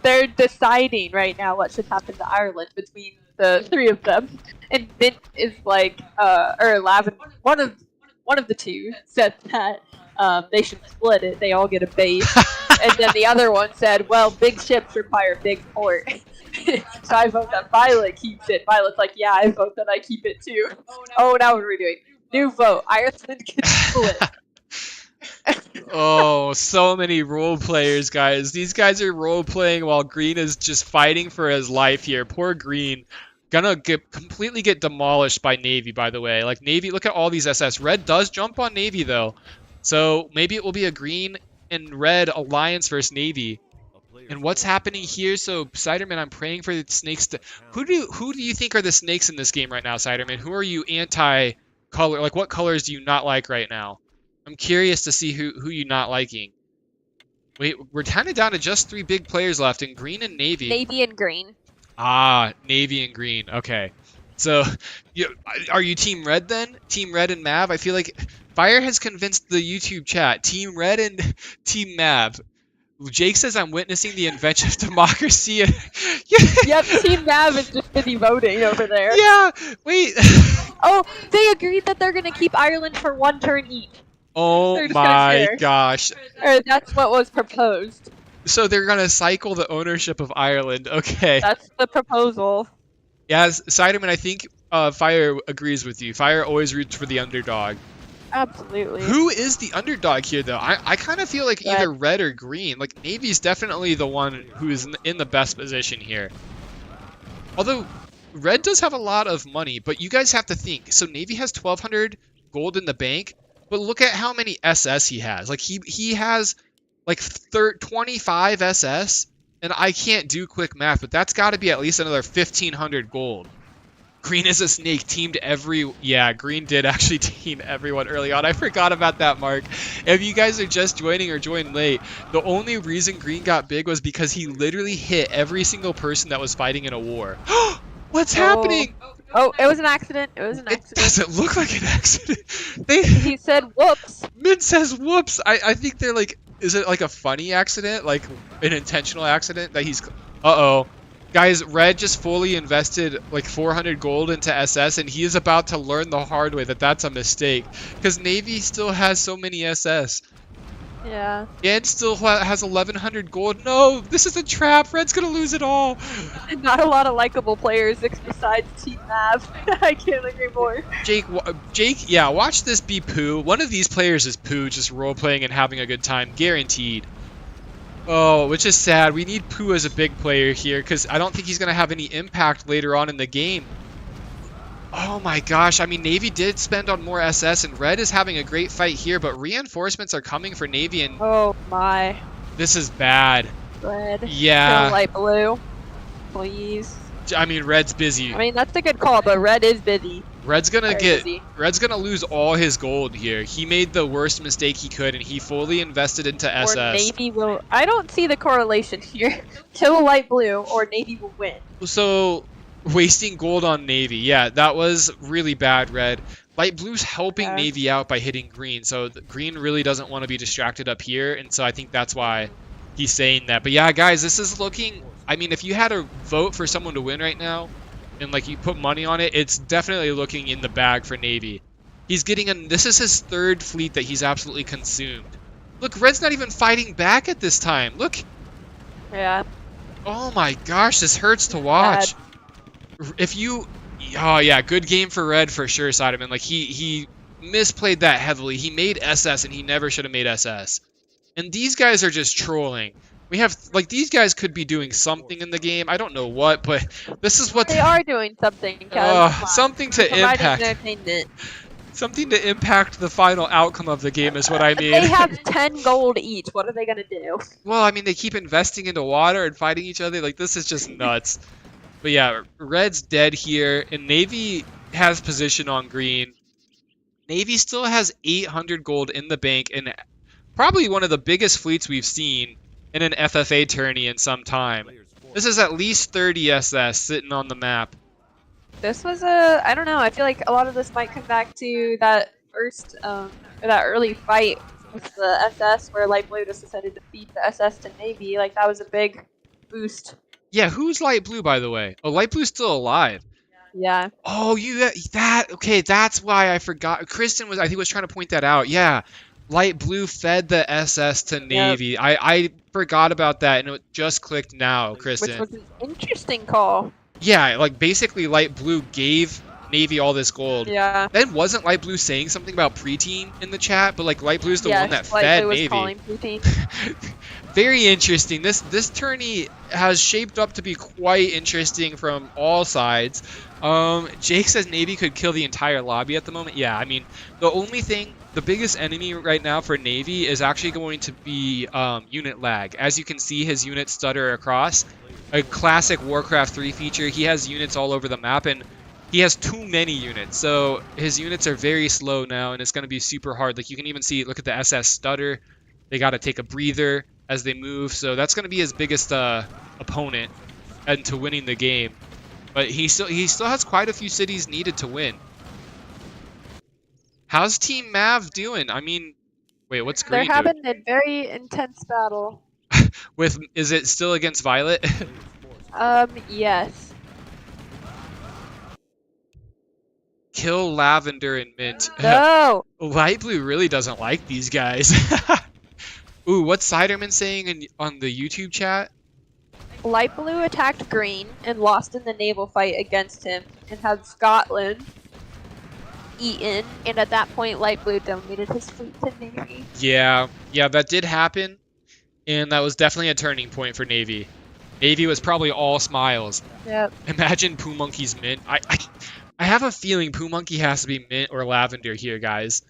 They're deciding right now what should happen to Ireland between the three of them, and Mint is like, or Lavin, one of the two said that they should split it. They all get a base, and then the other one said, "Well, big ships require big port." So I vote that Violet keeps it. Violet's like, "Yeah, I vote that I keep it too." Oh, now what are we doing? New vote. Ireland gets split. Oh, so many role players, guys. These guys are role playing while Green is just fighting for his life here. Poor Green. Gonna completely get demolished by Navy, by the way. Like, Navy, look at all these SS. Red does jump on Navy, though. So maybe it will be a Green and Red alliance versus Navy. And what's happening here? So, Ciderman, I'm praying for the snakes to... Who do you think are the snakes in this game right now, Ciderman? Who are you anti-color? Like, what colors do you not like right now? I'm curious to see who you're not liking. Wait, we're kind of down to just 3 big players left in Green and Navy. Navy and Green. Ah, Navy and Green. Okay. So, are you Team Red then? Team Red and Mav? I feel like Fire has convinced the YouTube chat. Team Red and Team Mav. Jake says I'm witnessing the invention of democracy. Yep, Team Mav is just busy voting over there. Yeah, wait. Oh, they agreed that they're gonna keep Ireland for 1 turn each. Oh my gosh. Or that's what was proposed. So they're gonna cycle the ownership of Ireland. Okay. That's the proposal. Yes, Ciderman, I think Fire agrees with you. Fire always roots for the underdog. Absolutely. Who is the underdog here, though? I kind of feel like either Red or Green. Like, Navy's definitely the one who is in the best position here. Although, Red does have a lot of money, but you guys have to think. So, Navy has 1,200 gold in the bank, but look at how many SS he has. Like, he has, like, 25 SS, and I can't do quick math, but that's got to be at least another 1,500 gold. Green is a snake, teamed yeah, Green did actually team everyone early on. I forgot about that, Mark. If you guys are just joining or joined late, the only reason Green got big was because he literally hit every single person that was fighting in a war. What's happening? Oh, it was an accident. It was an accident. It doesn't look like an accident. He said whoops. Min says whoops. I think they're like, is it like a funny accident? Like an intentional accident that he's... Uh-oh. Guys, Red just fully invested like 400 gold into SS, and he is about to learn the hard way that that's a mistake. Because Navy still has so many SS. Yeah. And still has 1,100 gold. No, this is a trap. Red's going to lose it all. Not a lot of likable players besides Team Mav. I can't agree more. Jake, yeah, watch this be Pooh. One of these players is Pooh, just role-playing and having a good time. Guaranteed. Oh, which is sad. We need Pooh as a big player here because I don't think he's going to have any impact later on in the game. Oh my gosh. I mean, Navy did spend on more SS, and Red is having a great fight here, but reinforcements are coming for Navy, and... Oh my. This is bad. Red. Yeah. Kill light blue. Please. I mean, Red's busy. I mean, that's a good call, but Red is busy. Red's gonna lose all his gold here. He made the worst mistake he could, and he fully invested into SS. Or Navy will... I don't see the correlation here. Kill light blue, or Navy will win. So, wasting gold on Navy. Yeah, that was really bad, Red. Light blue's helping Navy out by hitting green, so green really doesn't want to be distracted up here, and so I think that's why he's saying that. But yeah, guys, this is looking... I mean, if you had to vote for someone to win right now, and like you put money on it, it's definitely looking in the bag for Navy. He's getting this is his 3rd fleet that he's absolutely consumed. Look, Red's not even fighting back at this time. Look. Yeah. Oh my gosh, this hurts to watch. If you... Oh yeah, good game for Red for sure, Sideman. Like, he misplayed that heavily. He made SS, and he never should have made SS. And these guys are just trolling. We have, like, these guys could be doing something in the game. I don't know what, but this is what... They are doing something. Something to impact. Entertainment. Something to impact the final outcome of the game is what I mean. They have 10 gold each. What are they gonna do? Well, I mean, they keep investing into water and fighting each other. Like, this is just nuts. But yeah, Red's dead here, and Navy has position on green. Navy still has 800 gold in the bank, and probably one of the biggest fleets we've seen in an FFA tourney in some time. This is at least 30 SS sitting on the map. This was I don't know, I feel like a lot of this might come back to that first, or that early fight with the SS where Light Blue just decided to feed the SS to Navy. Like, that was a big boost. Yeah, who's Light Blue, by the way? Oh, Light Blue's still alive. Yeah. Oh, okay, that's why I forgot. Kristen I think was trying to point that out. Yeah, Light Blue fed the SS to Navy. Yep. I forgot about that, and it just clicked now, Kristen. Which was an interesting call. Yeah, like, basically Light Blue gave Navy all this gold. Yeah. Then wasn't Light Blue saying something about preteen in the chat? But, like, Light Blue's the one that Light fed Blue was Navy. calling preteen. Very interesting. This tourney has shaped up to be quite interesting from all sides. Jake says Navy could kill the entire lobby at the moment. Yeah, I mean, the biggest enemy right now for Navy is actually going to be unit lag. As you can see, his units stutter across. A classic Warcraft 3 feature. He has units all over the map, and he has too many units. So his units are very slow now, and it's going to be super hard. Like, you can even see, look at the SS stutter. They got to take a breather as they move. So that's going to be his biggest opponent into winning the game. But he still has quite a few cities needed to win. How's Team Mav doing? I mean, wait, what's green doing? They're having a very intense battle. Is it still against Violet? Yes. Kill Lavender and Mint. No! Light Blue really doesn't like these guys. Ooh, what's Siderman saying on the YouTube chat? Light Blue attacked Green and lost in the naval fight against him and had Scotland eaten, and at that point Light Blue donated his fleet to Navy. Yeah, that did happen, and that was definitely a turning point for Navy. Navy was probably all smiles. Yep. Imagine Poo Monkey's Mint. I have a feeling Poo Monkey has to be Mint or Lavender here, guys.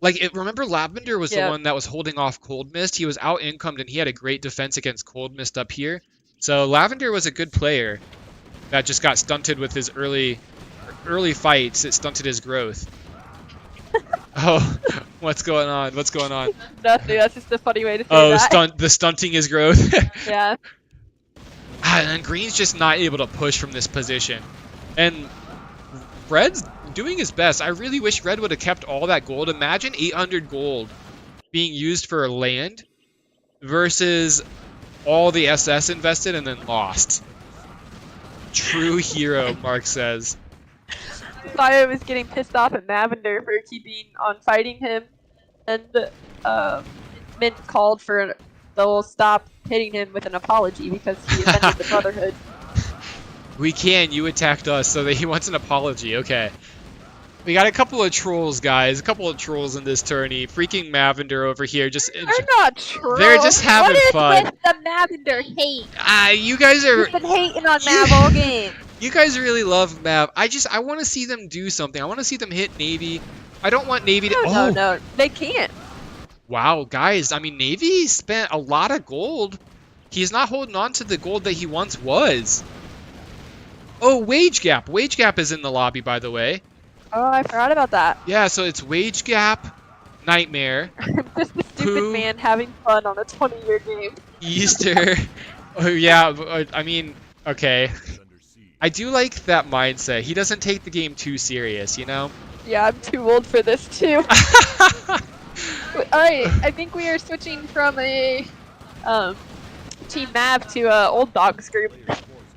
Like, remember Lavender was the one that was holding off Cold Mist? He was out-incomed, and he had a great defense against Cold Mist up here. So Lavender was a good player that just got stunted with his early fights. It stunted his growth. Oh, what's going on? What's going on? Nothing. That's just a funny way to say that. Oh, the stunting his growth. Yeah. And Green's just not able to push from this position. And Red's doing his best. I really wish Red would have kept all that gold. Imagine 800 gold being used for land versus all the SS invested and then lost. True hero, Mark says. Fire was getting pissed off at Mavender for keeping on fighting him, and Mint called for they'll stop hitting him with an apology because he offended the Brotherhood. You attacked us, so that he wants an apology. Okay. We got a couple of trolls, guys. A couple of trolls in this tourney. Freaking Mavender over here. They're not trolls. They're just having fun. What is with the Mavender hate? You guys are... You've been hating on Mav all game. You guys really love Mav. I want to see them do something. I want to see them hit Navy. I don't want Navy to... No, they can't. Wow, guys. I mean, Navy spent a lot of gold. He's not holding on to the gold that he once was. Oh, Wage Gap. Wage Gap is in the lobby, by the way. Oh, I forgot about that. Yeah, so it's Wage Gap, Nightmare, Just a stupid man having fun on a 20-year game. Easter. Oh, yeah, I mean, okay. I do like that mindset. He doesn't take the game too serious, you know? Yeah, I'm too old for this, too. Alright, I think we are switching from a Team Mav to a Old Dogs group.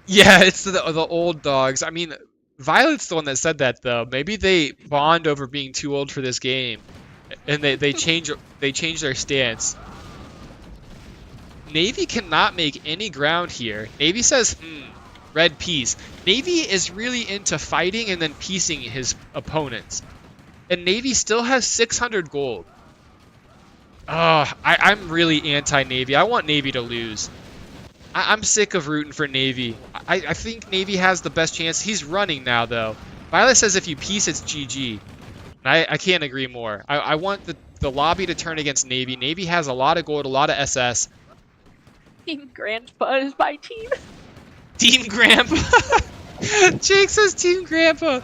Yeah, it's the old dogs. I mean... Violet's the one that said that, though. Maybe they bond over being too old for this game, and they change their stance. Navy cannot make any ground here. Navy says, red peace. Navy is really into fighting and then piecing his opponents, and Navy still has 600 gold. I'm really anti-Navy. I want Navy to lose. I'm sick of rooting for Navy. I think Navy has the best chance. He's running now, though. Violet says if you piece, it's GG. I can't agree more. I want the lobby to turn against Navy. Navy has a lot of gold, a lot of SS. Team Grandpa is my team. Team Grandpa. Jake says Team Grandpa.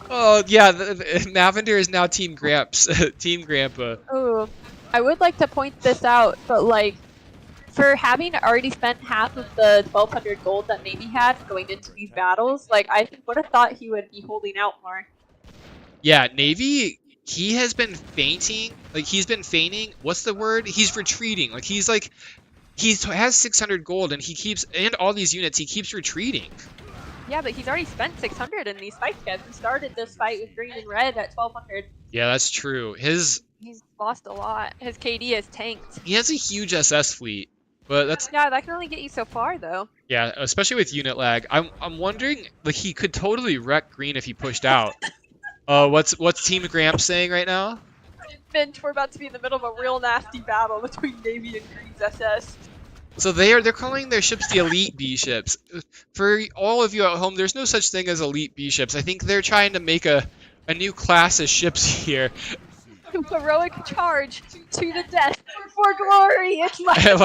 Oh yeah, Mavender is now Team Gramps. Team Grandpa. Oh, I would like to point this out, but like, for having already spent half of the 1,200 gold that Navy had going into these battles, like I would have thought he would be holding out more. Yeah, Navy. He has been fainting. Like he's been feigning. What's the word? He's retreating. Like he has 600 gold and he keeps, and all these units, he keeps retreating. Yeah, but he's already spent 600 in these fights, guys. We started this fight with green and red at 1,200. Yeah, that's true. He's lost a lot. His KD is tanked. He has a huge SS fleet, but that's Yeah, that can only get you so far, though. yeah, especially with unit lag. I'm wondering, like he could totally wreck green if he pushed out. What's Team Gramps saying right now? Finch, we're about to be in the middle of a real nasty battle between Navy and Green's SS. So they're calling their ships the elite B ships. For all of you at home, there's no such thing as elite B ships. I think they're trying to make a new class of ships here. Heroic charge to the death for glory. It's like no.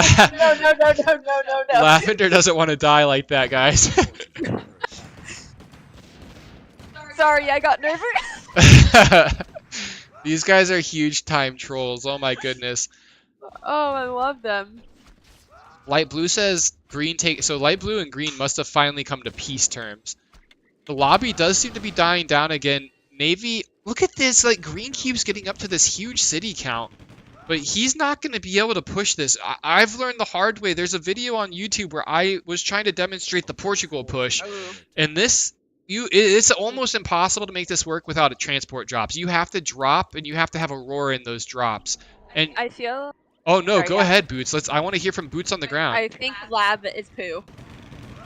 Lavender doesn't want to die like that, guys. Sorry, I got nervous. These guys are huge time trolls. Oh my goodness. Oh, I love them. Light blue says green so light blue and green must have finally come to peace terms. The lobby does seem to be dying down again. Navy, look at this, like green keeps getting up to this huge city count, but he's not going to be able to push this. I've learned the hard way. There's a video on YouTube where I was trying to demonstrate the Portugal push, and it's almost impossible to make this work without transport drops. You have to drop, and you have to have Aurora in those drops. And I feel. Oh no, Sorry, go yeah. ahead, Boots. I want to hear from Boots on the ground. I think Lab is poo.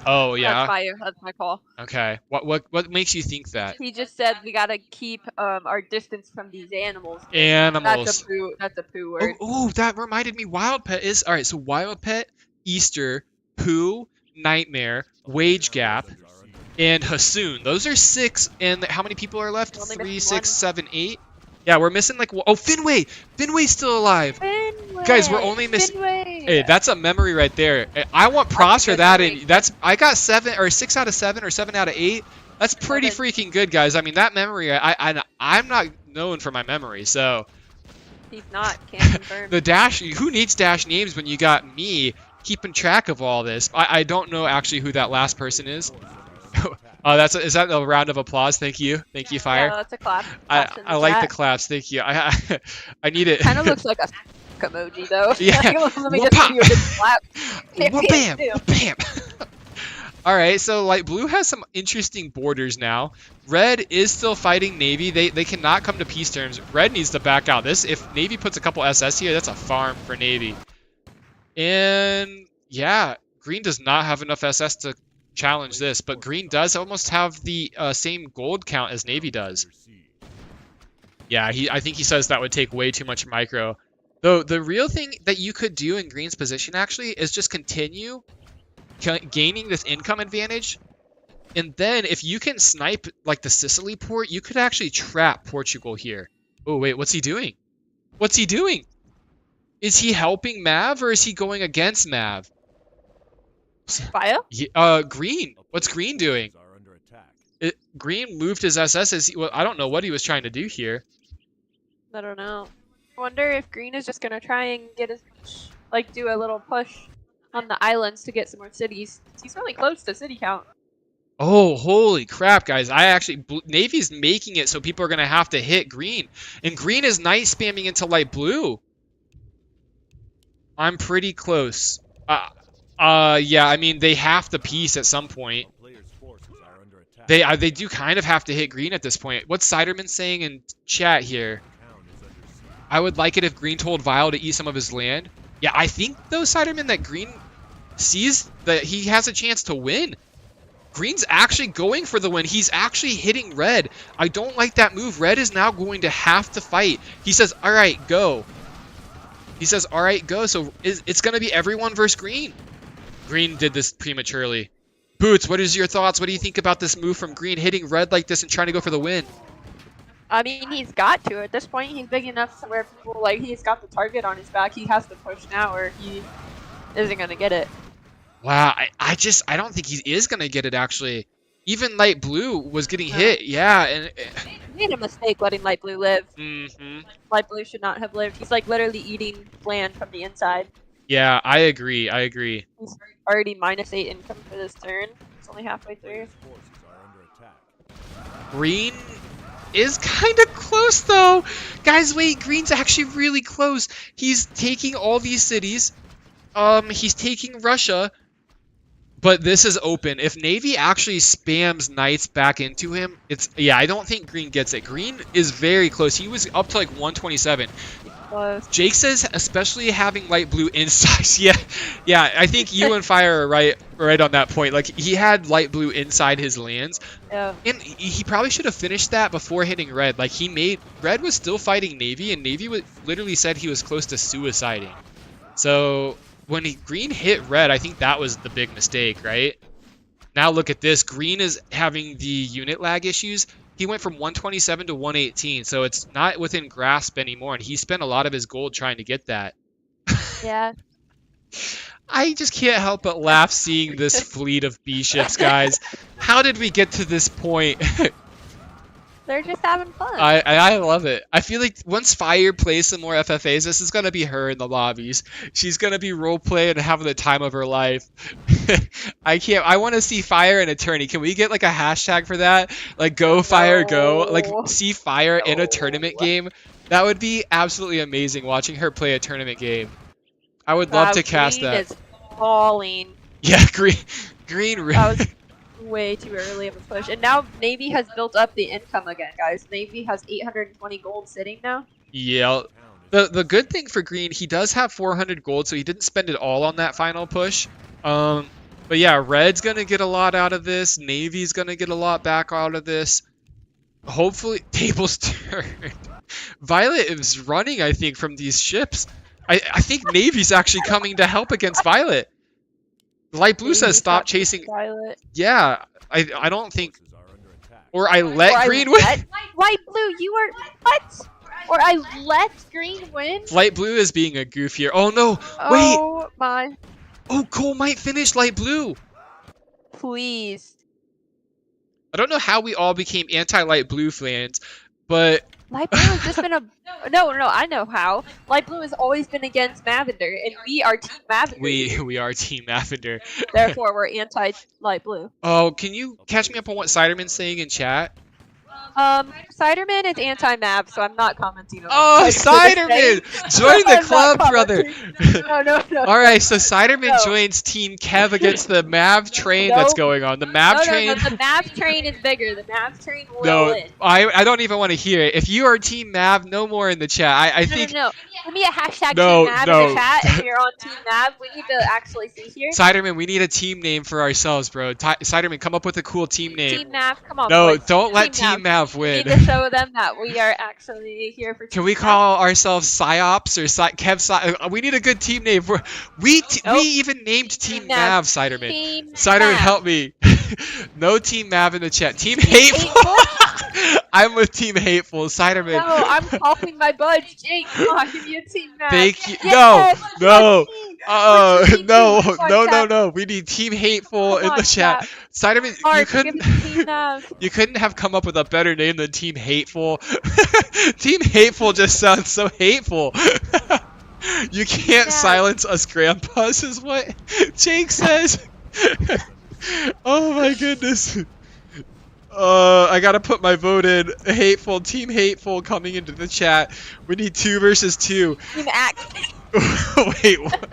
Oh yeah. That's my call. Okay. What makes you think that? He just said we gotta keep our distance from these animals. Animals. That's a poo word. Oh, that reminded me. Wild Pet is all right. So Wild Pet, Easter, Pooh, Nightmare, Wage Gap, and Hassoon. Those are 6. And how many people are left? Only 3, missing 6, 1. 7, 8. Yeah, we're missing like Finway. Finway's still alive. Finway. Guys, we're only missing. Finway. Hey, that's a memory right there. I want pros for that, and I got 7 or 6 out of 7 or 7 out of 8. That's pretty freaking good, guys. I mean, that memory. I'm not known for my memory, so. He's not. Can't confirm. The dash. Who needs dash names when you got me keeping track of all this? I don't know actually who that last person is. Is that a round of applause? Thank you, Fire. Yeah, that's a clap. I like the claps. Thank you. I need it. Kind of looks like a emoji though. Yeah. Let me just give you a good clap. Bam, bam. All right, so light blue has some interesting borders now. Red is still fighting Navy. They cannot come to peace terms. Red needs to back out. If Navy puts a couple SS here, that's a farm for Navy. And yeah, green does not have enough SS to challenge this, but green does almost have the same gold count as Navy does. Yeah, I think he says that would take way too much micro. Though the real thing that you could do in green's position actually is just continue gaining this income advantage, and then if you can snipe like the Sicily port, you could actually trap Portugal here. Oh wait, what's he doing? What's he doing? Is he helping Mav or is he going against Mav? Fire? Green. What's green doing? Green moved his SS. Well, I don't know what he was trying to do here. I don't know. I wonder if green is just gonna try and get do a little push on the islands to get some more cities. He's really close to city count. Oh, holy crap, guys. Navy's making it so people are going to have to hit green. And green is night spamming into light blue. I'm pretty close. Yeah, I mean, they have to peace at some point. They do kind of have to hit green at this point. What's Siderman saying in chat here? I would like it if green told Vile to eat some of his land. Yeah, I think, though, Siderman, that green sees that he has a chance to win. Green's actually going for the win. He's actually hitting red. I don't like that move. Red is now going to have to fight. He says, all right, go. He says, all right, go. So it's going to be everyone versus green. Green did this prematurely. Boots, what is your thoughts? What do you think about this move from green, hitting red like this and trying to go for the win? I mean, he's got to. At this point, he's big enough to where people, like, he's got the target on his back. He has to push now or he isn't going to get it. Wow, I don't think he is gonna get it actually. Even light blue was getting hit, yeah, and He made a mistake letting light blue live. Light blue should not have lived. He's like literally eating land from the inside. yeah, I agree. He's already -8 income for this turn. It's only halfway through. Green is kind of close though. Guys, wait, Green's actually really close. He's taking all these cities. He's taking Russia. But this is open. If Navy actually spams knights back into him, yeah, I don't think Green gets it. Green is very close. He was up to like 127. Close. Jake says, especially having light blue inside. yeah, I think you and Fire are right on that point. Like, he had light blue inside his lands. Yeah. And he probably should have finished that before hitting red. Like, red was still fighting Navy, and Navy literally said he was close to suiciding. So when Green hit red, I think that was the big mistake, right? Now look at this. Green is having the unit lag issues. He went from 127 to 118, so it's not within grasp anymore, and he spent a lot of his gold trying to get that. Yeah. I just can't help but laugh seeing this fleet of B-ships, guys. How did we get to this point? They're just having fun. I love it. I feel like once Fire plays some more FFAs, this is gonna be her in the lobbies. She's gonna be roleplaying and having the time of her life. I want to see Fire and Attorney. Can we get like a hashtag for that? Like go Fire go. Like see Fire in a tournament game. That would be absolutely amazing. Watching her play a tournament game. I would love to cast Green that. Is falling. Yeah, green. That was way too early of a push. And now Navy has built up the income again, guys. Navy has 820 gold sitting now. Yeah. The good thing for Green, he does have 400 gold, so he didn't spend it all on that final push. But yeah, Red's gonna get a lot out of this. Navy's gonna get a lot back out of this. Hopefully, tables turned. Violet is running, I think, from these ships. I think Navy's actually coming to help against Violet. Light blue says stop chasing. Violet. Yeah, I don't think. Or I let Green win. Light blue, you are what? Or I let Green win? Light blue is being a goof here. Oh no! Wait! Oh my! Oh, Cole might finish light blue. Please. I don't know how we all became anti-light blue fans, but Light blue has just been a no. I know how. Light blue has always been against Mavender, and we are Team Mavender. we are Team Mavender. Therefore, we're anti-light blue. Oh, can you catch me up on what Siderman's saying in chat? Siderman is anti-Mav, so I'm not commenting on Oh, it. Siderman! Join the club, brother! No. Alright, so Siderman No. joins Team Kev against the Mav train that's going on. The Mav train... No, the Mav train is bigger. The Mav train will No, win. I don't even want to hear it. If you are Team Mav, no more in the chat. I think... No. Give me a hashtag No, Team Mav no. in the chat if you're on Team Mav. We need to actually see here. Siderman, we need a team name for ourselves, bro. Siderman, come up with a cool team name. Team Mav, come on, No, boys. don't let Team Mav We win. need to show them that we are actually here for Can Team we Mav. call ourselves Psyops or Kev? We need a good team name. We even named Team Mav, Siderman. Team Siderman, Mav. help me. No Team Mav in the chat. Team Hateful. I'm with Team Hateful. Siderman. No, I'm calling my buds. Jake, come on, give me a Team Mav. Thank you. Yes, No. let's see. No. We need Team Hateful in the chat. Siderman, Mark, give me Team Mav. you couldn't have come up with a better name than Team Hateful. Team Hateful just sounds so hateful. You can't silence us grandpas is what Jake says. Oh my goodness. I gotta put my vote in. Hateful, Team Hateful coming into the chat. We need 2 versus 2. Team Axe. Wait, what?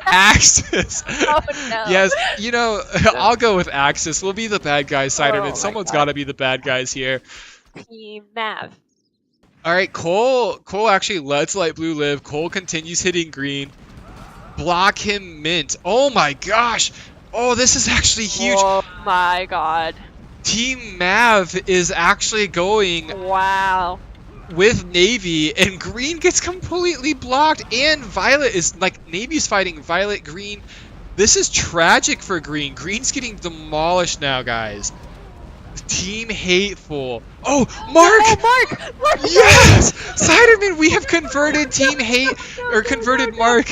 Axis. Oh no. Yes, you know, I'll go with Axis. We'll be the bad guys, Siderman. Oh my Someone's God. gotta be the bad guys here. Team Mav. Alright, Cole actually lets light blue live. Cole continues hitting green. Block him mint. Oh my gosh. Oh, this is actually huge. Oh my god. Team Mav is actually going Wow. with Navy, and green gets completely blocked, and Violet is like, Navy's fighting Violet, green. This is tragic for green. Green's getting demolished now, guys. Team Hateful. Oh, Mark! Oh, Mark! Mark! Yes! Siderman, we have converted Team Hate, or converted Mark.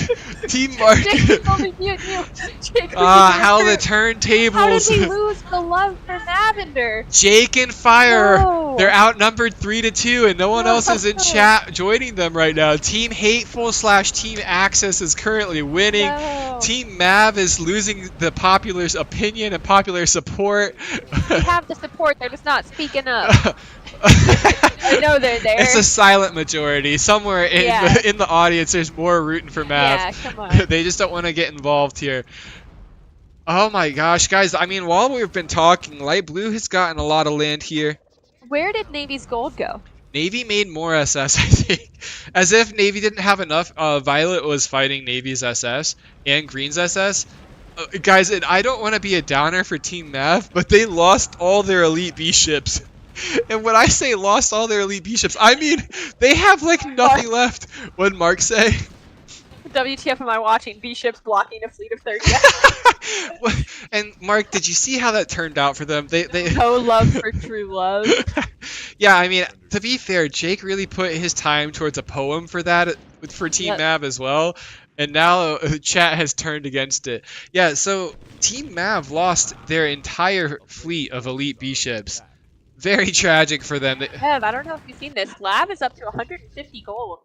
Team Mark. Jake, only mute you. Jake, we need to How the recruit. turntables. How did we lose the love for Lavender? Jake and Fire. No. They're outnumbered 3-2, and no one else is in chat joining them right now. Team Hateful / Team Access is currently winning. No. Team Mav is losing the popular opinion and popular support. We have the support, they're just not speaking up. I know they're there. It's a silent majority. Somewhere in the audience, there's more rooting for Mav. Yeah, come on. They just don't want to get involved here. Oh my gosh, guys. I mean, while we've been talking, Light Blue has gotten a lot of land here. Where did Navy's gold go? Navy made more SS, I think. As if Navy didn't have enough. Violet was fighting Navy's SS and Green's SS. Guys, and I don't want to be a downer for Team Mav, but they lost all their elite B ships. And when I say lost all their elite B ships, I mean they have like nothing left. What did Mark say? WTF am I watching? B ships blocking a fleet of 30. And Mark, did you see how that turned out for them? They No love for true love. Yeah, I mean, to be fair, Jake really put his time towards a poem for that, for Team Mav as well. And now chat has turned against it. Yeah, so Team Mav lost their entire fleet of elite B ships. Very tragic for them. Ev, I don't know if you've seen this. Lab is up to 150 gold.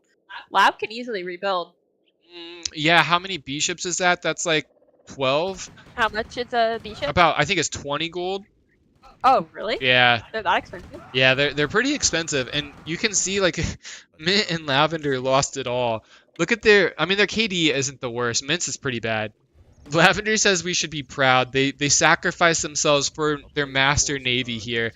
Lab can easily rebuild. Yeah, how many B ships is that? That's like 12? How much is a B ship? About, I think it's 20 gold. Oh, really? Yeah. They're that expensive? Yeah, they're pretty expensive. And you can see, like, Mint and Lavender lost it all. Look at their KD isn't the worst. Mint's is pretty bad. Lavender says we should be proud. They sacrificed themselves for their master navy here.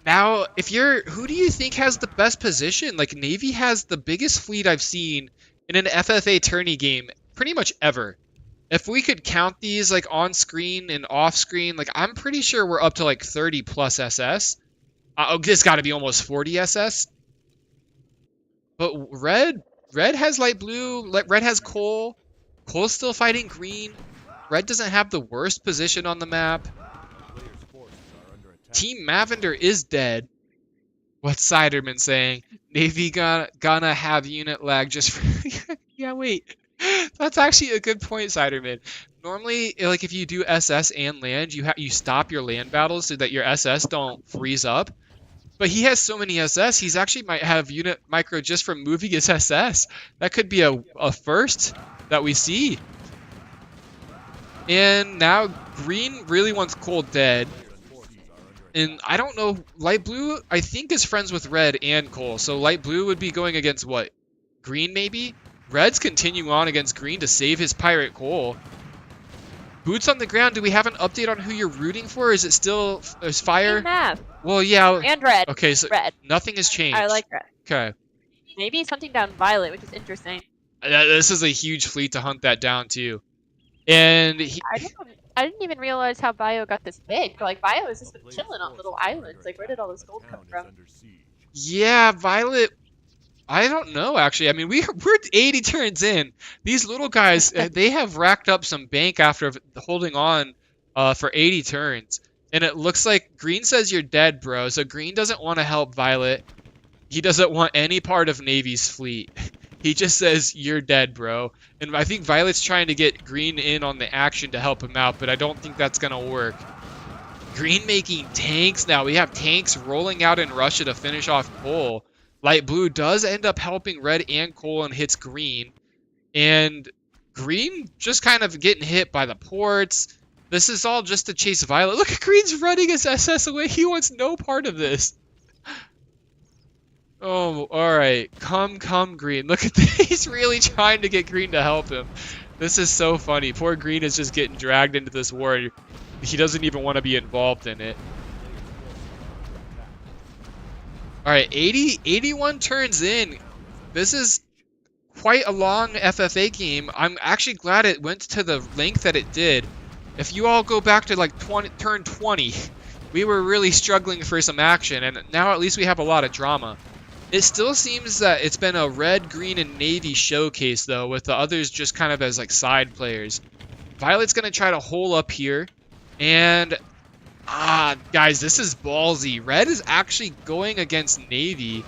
Now, who do you think has the best position? Like, Navy has the biggest fleet I've seen in an FFA tourney game pretty much ever. If we could count these like on screen and off screen, like I'm pretty sure we're up to like 30 plus SS. This got to be almost 40 SS. But red has light blue. Red has coal. Coal's still fighting green. Red doesn't have the worst position on the map. Team Mavender is dead. What's Siderman saying? Navy gonna have unit lag just for... Yeah, wait. That's actually a good point, Siderman. Normally, like if you do SS and land, you stop your land battles so that your SS don't freeze up. But he has so many SS, he's actually might have unit micro just from moving his SS. That could be a first that we see. And now green really wants coal dead. And I don't know, light blue I think is friends with red and coal. So light blue would be going against what? Green maybe? Red's continuing on against green to save his pirate coal. Boots on the ground, do we have an update on who you're rooting for? Is it still fire? Team Mav. Well, yeah. And red. Okay, so red. Nothing has changed. I like red. Okay. Maybe something down violet, which is interesting. This is a huge fleet to hunt that down too. And I didn't even realize how Bio got this big. Like Bio has just been chilling on little islands. Like where did all this gold come from? Yeah, Violet. I don't know actually. I mean, we're 80 turns in. These little guys, they have racked up some bank after holding on for 80 turns. And it looks like Green says you're dead, bro. So Green doesn't want to help Violet. He doesn't want any part of Navy's fleet. He just says, you're dead, bro. And I think Violet's trying to get Green in on the action to help him out, but I don't think that's going to work. Green making tanks now. We have tanks rolling out in Russia to finish off coal. Light blue does end up helping red and coal and hits green. And green just kind of getting hit by the ports. This is all just to chase Violet. Look at Green's running his SS away. He wants no part of this. Oh, alright. Come, Green. Look at this. He's really trying to get Green to help him. This is so funny. Poor Green is just getting dragged into this war. He doesn't even want to be involved in it. Alright, 81 turns in. This is quite a long FFA game. I'm actually glad it went to the length that it did. If you all go back to like turn 20, we were really struggling for some action, and now at least we have a lot of drama. It still seems that it's been a red, green, and navy showcase, though, with the others just kind of as like side players. Violet's going to try to hole up here, and Guys, this is ballsy. Red is actually going against Navy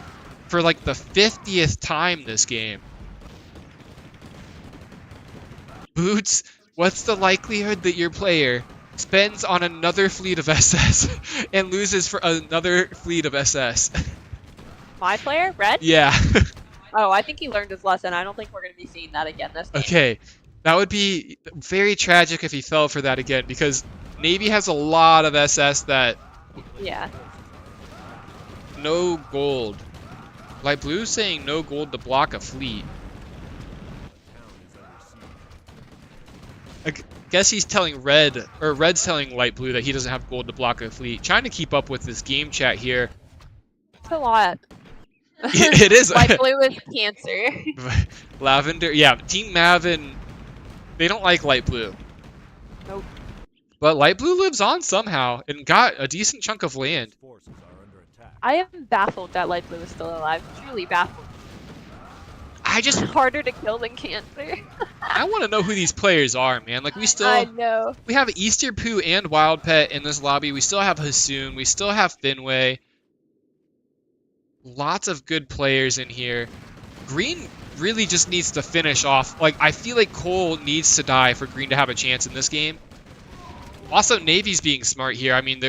for like the 50th time this game. Boots, what's the likelihood that your player spends on another fleet of SS and loses for another fleet of SS? My player, Red? Yeah. Oh, I think he learned his lesson. I don't think we're going to be seeing that again this game. Okay, that would be very tragic if he fell for that again, because Navy has a lot of SS that... Yeah. No gold. Light Blue saying no gold to block a fleet. I guess he's telling Red, or Red's telling Light Blue that he doesn't have gold to block a fleet. Trying to keep up with this game chat here. It's a lot. It is. Light Blue is Cancer. Lavender, yeah, Team Mavin, they don't like Light Blue. Nope. But Light Blue lives on somehow and got a decent chunk of land. I am baffled that Light Blue is still alive. Truly baffled. It's Harder to kill than Cancer. I want to know who these players are, man. Like, I know. we have Easter Poo and Wild Pet in this lobby. We still have Hasoon. We still have Finway. Lots of good players in here. Green really just needs to finish off. Like, I feel like Cole needs to die for Green to have a chance in this game. Also, Navy's being smart here. I mean,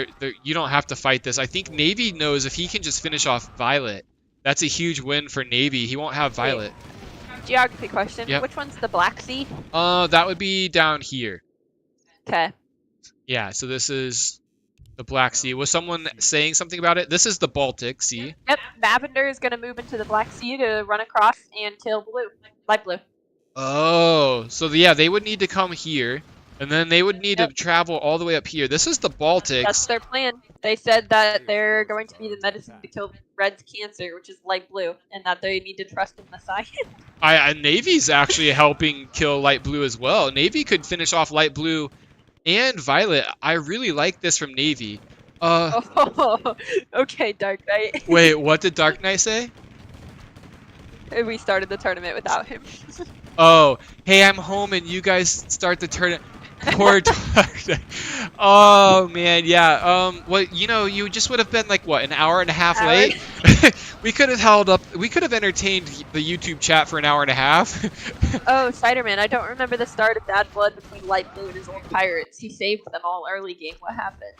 you don't have to fight this. I think Navy knows if he can just finish off Violet, that's a huge win for Navy. He won't have Violet. Geography question. Yep. Which one's the Black Sea? That would be down here. Okay. Yeah, so this is the Black Sea. Was someone saying something about it? This is the Baltic Sea. Yep. Lavender is going to move into the Black Sea to run across and kill Blue. Light Blue. Oh, so yeah, they would need to come here, and then they would need to travel all the way up here. This is the Baltics. That's their plan. They said that they're going to be the medicine to kill Red's Cancer, which is Light Blue, and that they need to trust in the science. Navy's actually helping kill Light Blue as well. Navy could finish off Light Blue and Violet. I really like this from Navy. Oh, okay, Dark Knight. Wait, what did Dark Knight say? We started the tournament without him. Oh, hey, I'm home and you guys start the tournament. Poor Dark Knight. Oh, man, yeah. Well, you know, you just would have been like, what, an hour and a half late? We could have entertained the YouTube chat for an hour and a half. Oh, Spider-Man, I don't remember the start of Bad Blood between Light Blue and his old pirates. He saved them all early game. What happened?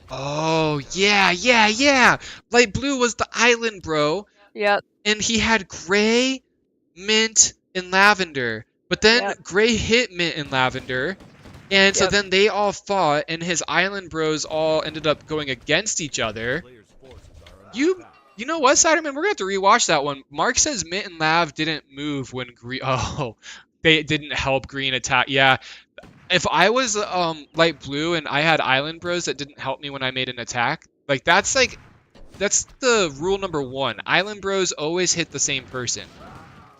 Oh, yeah. Light Blue was the island, bro. Yep. And he had gray, mint, and lavender. But then gray hit mint and lavender. And so then they all fought, and his island bros all ended up going against each other. You know what, Siderman? We're going to have to rewatch that one. Mark says mint and lav didn't move when green... Oh, they didn't help green attack. Yeah. If I was Light Blue and I had island bros that didn't help me when I made an attack, that's the rule number 1. Island bros always hit the same person.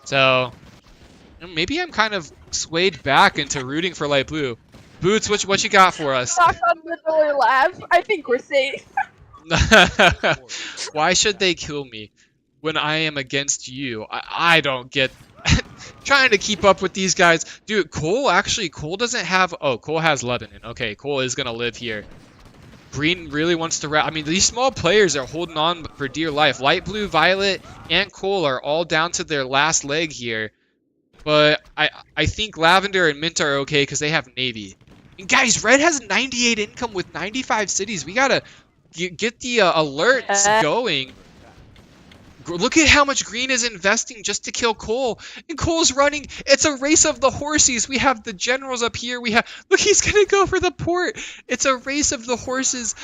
So maybe I'm kind of swayed back into rooting for Light Blue. Boots, what you got for us? Knock on the door, Lav. I think we're safe. Why should they kill me when I am against you? I don't get... Trying to keep up with these guys. Dude, Cole doesn't have... Oh, Cole has Lebanon. Okay, Cole is going to live here. Green really wants to... I mean, these small players are holding on for dear life. Light Blue, Violet, and Cole are all down to their last leg here. But I think Lavender and Mint are okay because they have Navy. And guys, Red has 98 income with 95 cities. We gotta get the alerts going. Look at how much Green is investing just to kill Cole. And Cole's running. It's a race of the horses. We have the generals up here. Look, he's gonna go for the port. It's a race of the horses.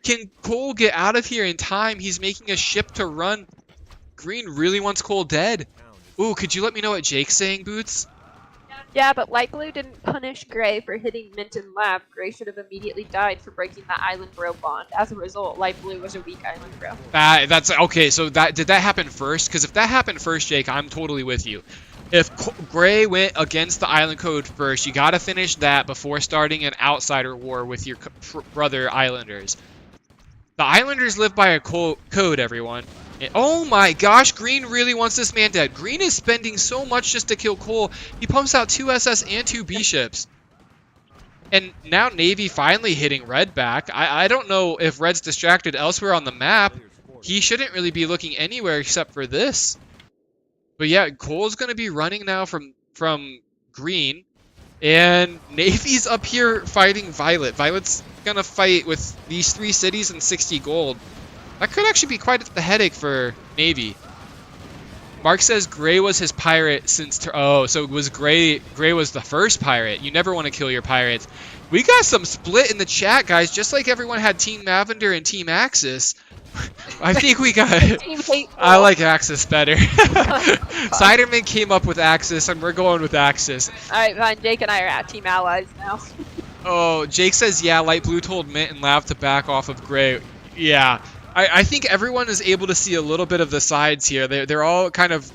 Can Cole get out of here in time? He's making a ship to run. Green really wants Cole dead. Ooh, could you let me know what Jake's saying, Boots? Yeah, but Light Blue didn't punish Gray for hitting Mint and Lav. Gray should have immediately died for breaking the Island Bro bond. As a result, Light Blue was a weak Island Bro. That's okay. So did that happen first? Because if that happened first, Jake, I'm totally with you. If Gray went against the Island Code first, you gotta finish that before starting an outsider war with your brother Islanders. The Islanders live by a code, everyone. Oh my gosh, Green really wants this man dead. Green is spending so much just to kill Cole. He pumps out 2 SS and 2 B ships. And now Navy finally hitting red back. I don't know if red's distracted elsewhere on the map. He shouldn't really be looking anywhere except for this. But yeah, Cole's going to be running now from green. And Navy's up here fighting Violet. Violet's going to fight with these 3 cities and 60 gold. That could actually be quite the headache for Navy. Mark says Gray was his pirate since... Oh, so it was Gray was the first pirate. You never want to kill your pirates. We got some split in the chat, guys. Just like everyone had Team Mavender and Team Axis. I think we got... I like Axis better. Siderman came up with Axis, and we're going with Axis. Alright, fine. Jake and I are at Team Allies now. Oh, Jake says, yeah, Light Blue told Mint and Lav to back off of Gray. Yeah. I think everyone is able to see a little bit of the sides here. They're all kind of...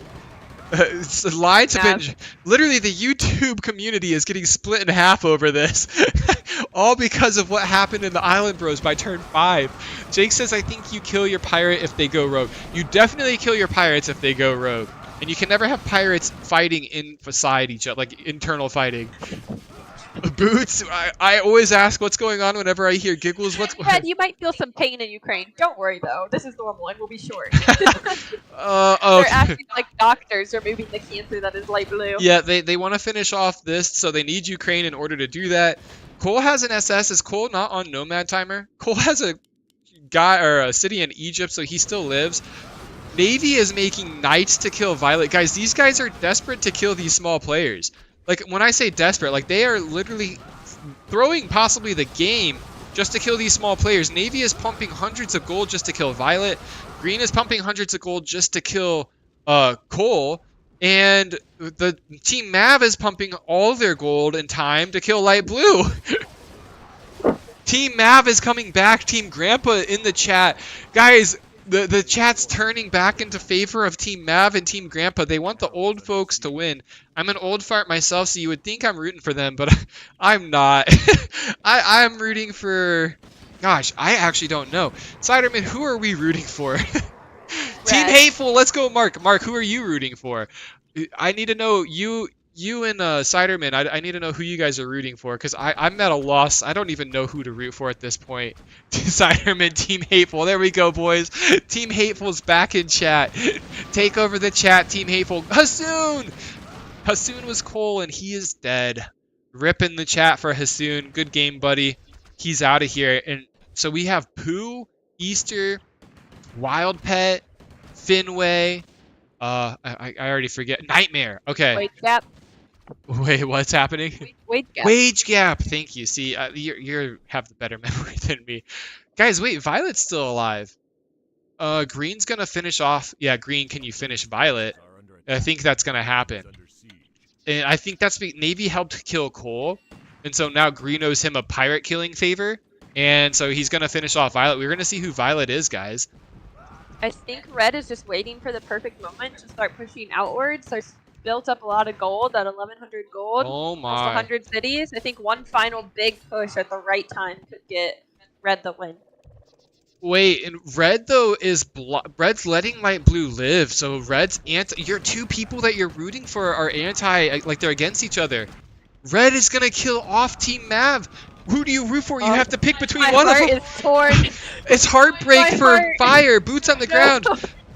lines have been... Literally, the YouTube community is getting split in half over this. All because of what happened in the Island Bros by turn 5. Jake says, I think you kill your pirate if they go rogue. You definitely kill your pirates if they go rogue. And you can never have pirates fighting inside each other, like internal fighting. Boots, I always ask what's going on whenever I hear giggles. Red, you might feel some pain in Ukraine. Don't worry though. This is normal and we'll be short. Oh. They're acting like doctors removing the cancer that is light blue. Yeah, they want to finish off this, so they need Ukraine in order to do that. Cole has an SS. Is Cole not on Nomad Timer? Cole has a guy or a city in Egypt, so he still lives. Navy is making knights to kill Violet. Guys, these guys are desperate to kill these small players. Like, when I say desperate, like, they are literally throwing possibly the game just to kill these small players. Navy is pumping hundreds of gold just to kill Violet. Green is pumping hundreds of gold just to kill Cole. And the Team Mav is pumping all their gold and time to kill Light Blue. Team Mav is coming back. Team Grandpa in the chat. Guys, the chat's turning back into favor of Team Mav and Team Grandpa. They want the old folks to win. I'm an old fart myself, so you would think I'm rooting for them, but I'm not. I'm rooting for... Gosh, I actually don't know. Siderman, who are we rooting for? Team Hateful, let's go, Mark. Mark, who are you rooting for? I need to know you and Siderman. I need to know who you guys are rooting for, because I'm at a loss. I don't even know who to root for at this point. Siderman, Team Hateful. There we go, boys. Team Hateful's back in chat. Take over the chat, Team Hateful. Hasoon! Hasoon was Cole, and he is dead. Rip in the chat for Hasoon. Good game, buddy. He's out of here. And so we have Pooh, Easter, Wild Pet, Finway. I already forget. Nightmare. Okay. Wage gap. Wait, what's happening? Wage gap. Wage gap. Thank you. See, you have the better memory than me. Guys, wait. Violet's still alive. Green's gonna finish off. Yeah, Green, can you finish Violet? I think that's gonna happen. And I think that's Navy helped kill Cole. And so now Green owes him a pirate killing favor. And so he's gonna finish off Violet. We're gonna see who Violet is, guys. I think Red is just waiting for the perfect moment to start pushing outwards. So built up a lot of gold, at 1,100 gold. Oh my. Almost 100 cities. I think one final big push at the right time could get Red the win. Wait, and Red though is Red's letting Light Blue live, so Red's your 2 people that you're rooting for are like they're against each other. Red is gonna kill off Team Mav. Who do you root for? You have to pick between one of them. My heart is torn. It's heartbreak for fire. Boots on the ground.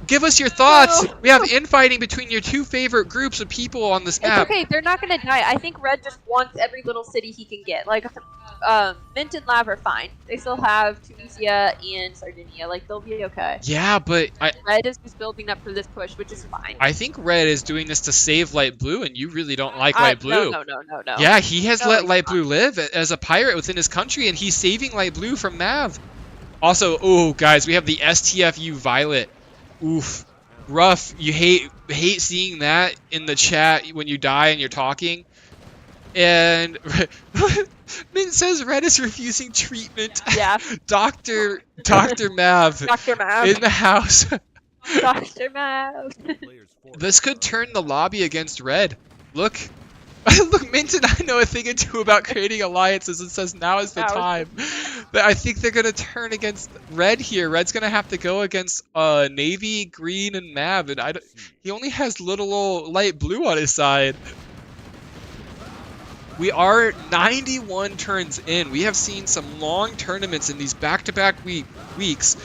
Give us your thoughts. We have infighting between your 2 favorite groups of people on this map. It's okay. They're not gonna die. I think Red just wants every little city he can get. Like, Mint and Lav are fine. They still have Tunisia and Sardinia. Like, they'll be okay. Yeah, but Red is just building up for this push, which is fine. I think Red is doing this to save Light Blue, and you really don't like Light Blue. No. Yeah, he has let Light Blue live as a pirate within his country, and he's saving Light Blue from Mav. Also, oh, guys, we have the STFU Violet. Oof. Rough. You hate seeing that in the chat when you die and you're talking. And Mint says Red is refusing treatment. Yeah. Dr. Mav. Dr. Mav. In the house. Dr. Mav. This could turn the lobby against Red. Look. Look, Mint and I know a thing or two about creating alliances. It says now is the time. But I think they're going to turn against Red here. Red's going to have to go against Navy, Green, and Mav. And he only has little old Light Blue on his side. We are 91 turns in. We have seen some long tournaments in these back-to-back weeks.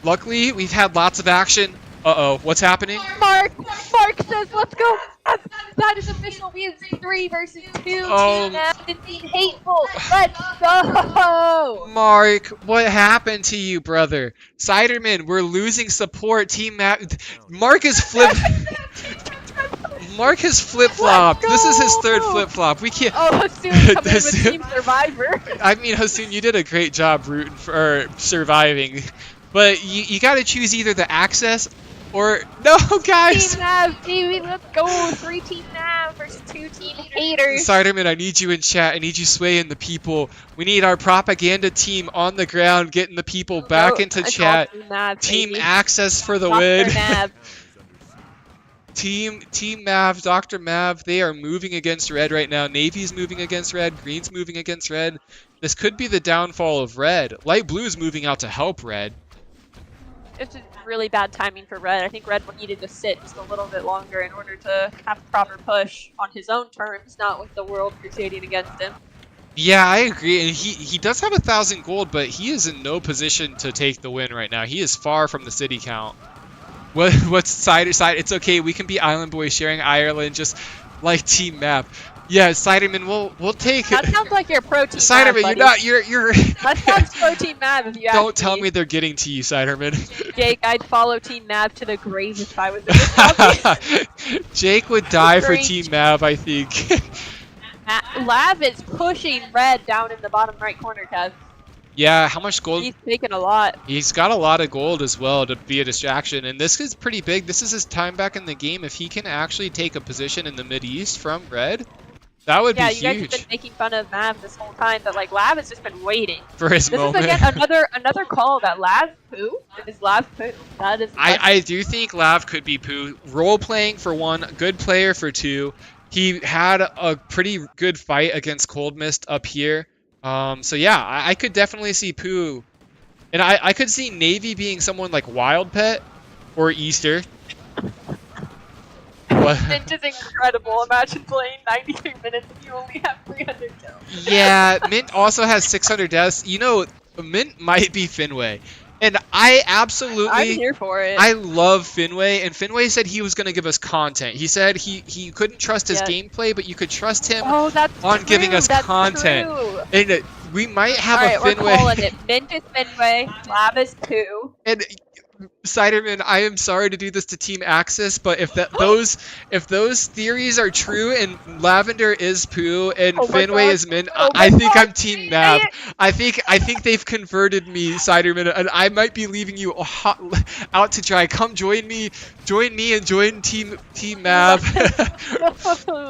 Luckily, we've had lots of action. Uh-oh, what's happening? Mark says, let's go. That is official. We have 3 versus 2. Team Mav is being hateful. Let's go. Mark, what happened to you, brother? Siderman, we're losing support. Team Mav. Mark has flip-flopped. This is his 3rd flip-flop. We can't. Oh, Hasoon coming in with Team Survivor. I mean, Hasoon, you did a great job rooting for surviving, but you got to choose either the access or no, guys. Team Mav, baby, let's go. 3 Team Mav versus 2 Team Haters. Siderman, I need you in chat. I need you swaying the people. We need our propaganda team on the ground, getting the people back into chat. Team Access for the win. Team Mav, Dr. Mav, they are moving against Red right now. Navy's moving against Red. Green's moving against Red. This could be the downfall of Red. Light Blue's moving out to help Red. It's just really bad timing for Red. I think Red needed to sit just a little bit longer in order to have a proper push on his own terms, not with the world crusading against him. Yeah, I agree. And he does have 1,000 gold, but he is in no position to take the win right now. He is far from the city count. What's side? It's okay. We can be Island Boys sharing Ireland, just like Team Map. Yeah, Siderman, we'll take it. That sounds like you're pro Team Siderman, Map, you're. That sounds pro Team Map if you ask Don't tell me they're getting to you, Siderman. Jake, I'd follow Team Map to the grave if I was in this lobby. Jake would die for Team Map, I think. Lav is pushing Red down in the bottom right corner, Kev. Yeah, how much gold? He's taking a lot. He's got a lot of gold as well to be a distraction, and this is pretty big. This is his time back in the game. If he can actually take a position in the Mid-East from Red, that would be huge. Yeah, you guys have been making fun of Mav this whole time, but like Lav has just been waiting for his moment. This is again another call that Lav poo. It is Lav poo. That is. I do think Lav could be poo. Role playing for 1, good player for 2. He had a pretty good fight against Cold Mist up here. So yeah, I could definitely see poo. And I could see Navy being someone like Wild Pet or Easter. Mint is incredible. Imagine playing 93 minutes and you only have 300 kills. Yeah, Mint also has 600 deaths. You know, Mint might be Finway. And I'm here for it. I love Finway, and Finway said he was going to give us content. He said he couldn't trust his gameplay, but you could trust him on giving us content. True. And we might have a Finway. We're calling it. Mint is Finway, Lav is poo. And Siderman, I am sorry to do this to Team Axis, but if those theories are true and Lavender is poo and Finway is Mint, I think I'm Team Nav. I think they've converted me, Siderman, and I might be leaving you out to dry. Come join me and join Team Nav.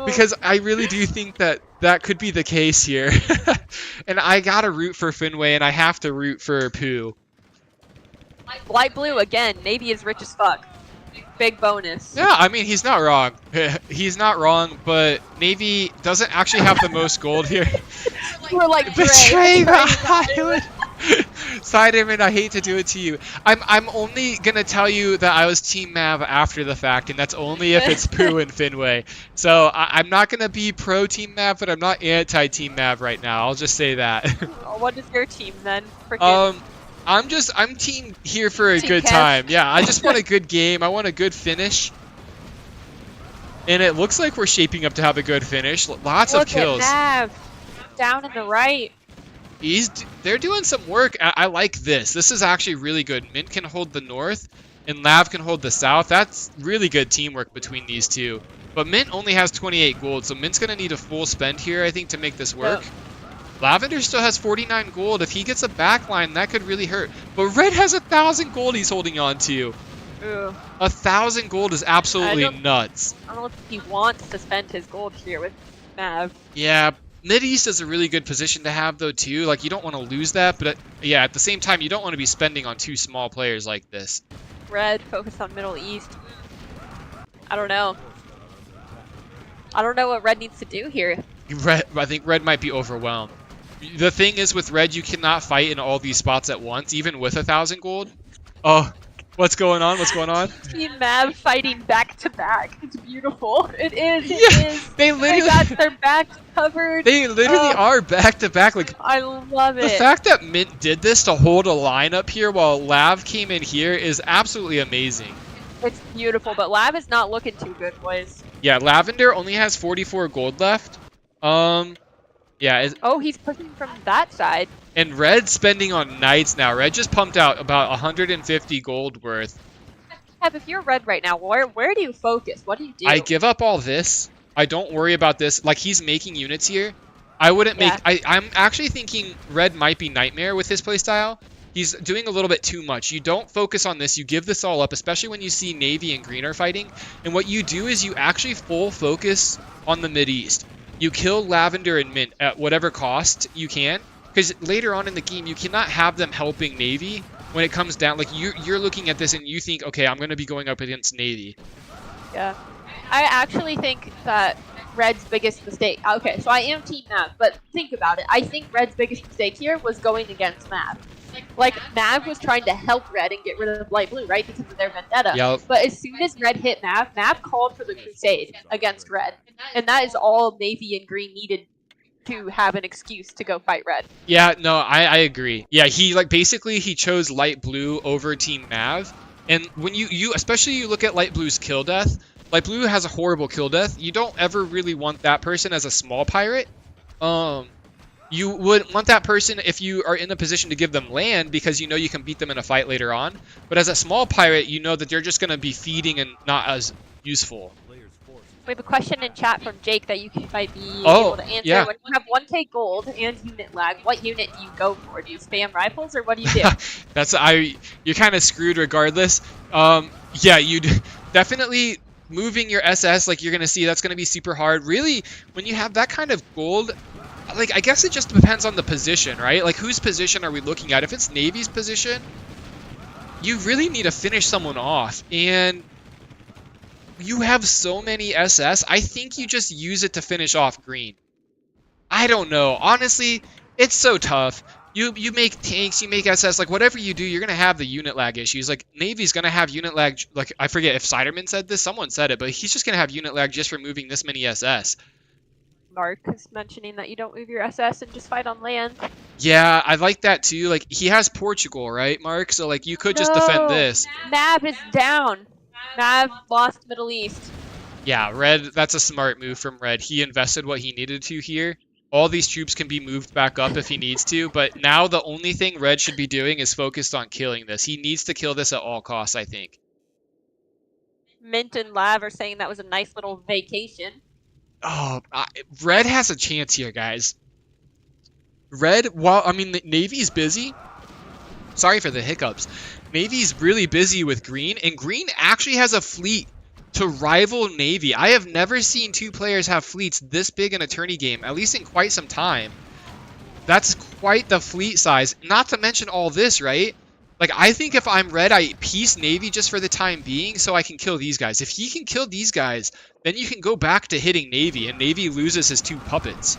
Because I really do think that could be the case here. And I gotta root for Finway and I have to root for poo. Light Blue again. Navy is rich as fuck. Big bonus. Yeah, I mean he's not wrong. He's not wrong, but Navy doesn't actually have the most gold here. We're like betray the island. Siderman, I hate to do it to you. I'm only gonna tell you that I was Team Mav after the fact, and that's only if it's Pooh and Finway. So I'm not gonna be pro Team Mav, but I'm not anti Team Mav right now. I'll just say that. What is your team then? I'm team here for a good time. Yeah, I just want a good game. I want a good finish. And it looks like we're shaping up to have a good finish. Lots of kills. Look at Nav. Down in the right. They're doing some work. I like this. This is actually really good. Mint can hold the north, and Lav can hold the south. That's really good teamwork between these two. But Mint only has 28 gold, so Mint's going to need a full spend here, I think, to make this work. Yep. Lavender still has 49 gold. If he gets a backline, that could really hurt. But Red has 1,000 gold he's holding on to. 1,000 gold is absolutely nuts. I don't know if he wants to spend his gold here with Nav. Yeah, Mid-East is a really good position to have, though, too. Like, you don't want to lose that, but yeah, at the same time, you don't want to be spending on 2 small players like this. Red, focus on Middle East. I don't know. I don't know what Red needs to do here. I think Red might be overwhelmed. The thing is, with Red, you cannot fight in all these spots at once, even with 1,000 gold. Oh, What's going on? What's going on? Team Mav fighting back to back. It's beautiful. It is. It Yeah, is. they They literally, got their backs covered. they literally Oh. are back to back. Like I love the it. fact that Mint did this to hold a line up here while Lav came in here is absolutely amazing. It's beautiful, but Lav is not looking too good, boys. Yeah, Lavender only has 44 gold left. Yeah, Oh, he's pushing from that side. and Red's spending on Knights now. Red just pumped out about 150 gold worth. Kev, if you're Red right now, where do you focus? What do you do? I give up all this. I don't worry about this. Like, he's making units here. I wouldn't make... Yeah. I'm actually thinking Red might be Nightmare with his playstyle. He's doing a little bit too much. You don't focus on this. You give this all up, especially when you see Navy and Green are fighting. And what you do is you actually full focus on the Mideast. You kill Lavender and Mint at whatever cost you can. Because later on in the game, you cannot have them helping Navy when it comes down. Like, you're looking at this and you think, okay, I'm going to be going up against Navy. Yeah. I actually think that Red's biggest mistake... Okay, so I am Team Mav, but think about it. I think Red's biggest mistake here was going against Mav. Like, Mav was trying to help Red and get rid of Light Blue, right? Because of their vendetta. Yep. But as soon as Red hit Mav, Mav called for the Crusade against Red. And that is all Navy and Green needed to have an excuse to go fight Red. Yeah, no, I agree. Yeah, he, like, basically he chose Light Blue over Team Mav. And when you especially you look at Light Blue's kill death, Light Blue has a horrible kill death. You don't ever really want that person as a small pirate. You would want that person if you are in a position to give them land because you know you can beat them in a fight later on. But as a small pirate, you know that they're just going to be feeding and not as useful. We have a question in chat from Jake that you might be Oh, able to answer. yeah. When you have 1k gold and unit lag, what unit do you go for? Do you spam rifles or what do you do? You're kind of screwed regardless. Yeah, you'd definitely moving your SS like you're going to see. That's going to be super hard. Really, when you have that kind of gold, like, I guess it just depends on the position, right? Like, whose position are we looking at? If it's Navy's position, you really need to finish someone off. And you have so many SS, I think you just use it to finish off Green. I don't know. Honestly, it's so tough. You make tanks, you make SS, like, whatever you do, you're going to have the unit lag issues. Like, Navy's going to have unit lag, like, I forget if Siderman said this, someone said it, but he's just going to have unit lag just for moving this many SS. Mark is mentioning that you don't move your SS and just fight on land. Yeah, I like that too. Like, he has Portugal, right, Mark? So, like, you could just defend this. Mav is down. Mav lost Middle East. Yeah, Red, that's a smart move from Red. He invested what he needed to here. All these troops can be moved back up if he needs to, but now the only thing Red should be doing is focused on killing this. He needs to kill this at all costs, I think. Mint and Lav are saying that was a nice little vacation. Oh, Red has a chance here, guys. Red, while, I mean, the Navy's busy. Sorry for the hiccups. Navy's really busy with Green, and Green actually has a fleet to rival Navy. I have never seen two players have fleets this big in a tourney game, at least in quite some time. That's quite the fleet size. Not to mention all this, right? Like, I think if I'm Red, I piece Navy just for the time being so I can kill these guys. If he can kill these guys, then you can go back to hitting Navy, and Navy loses his two puppets.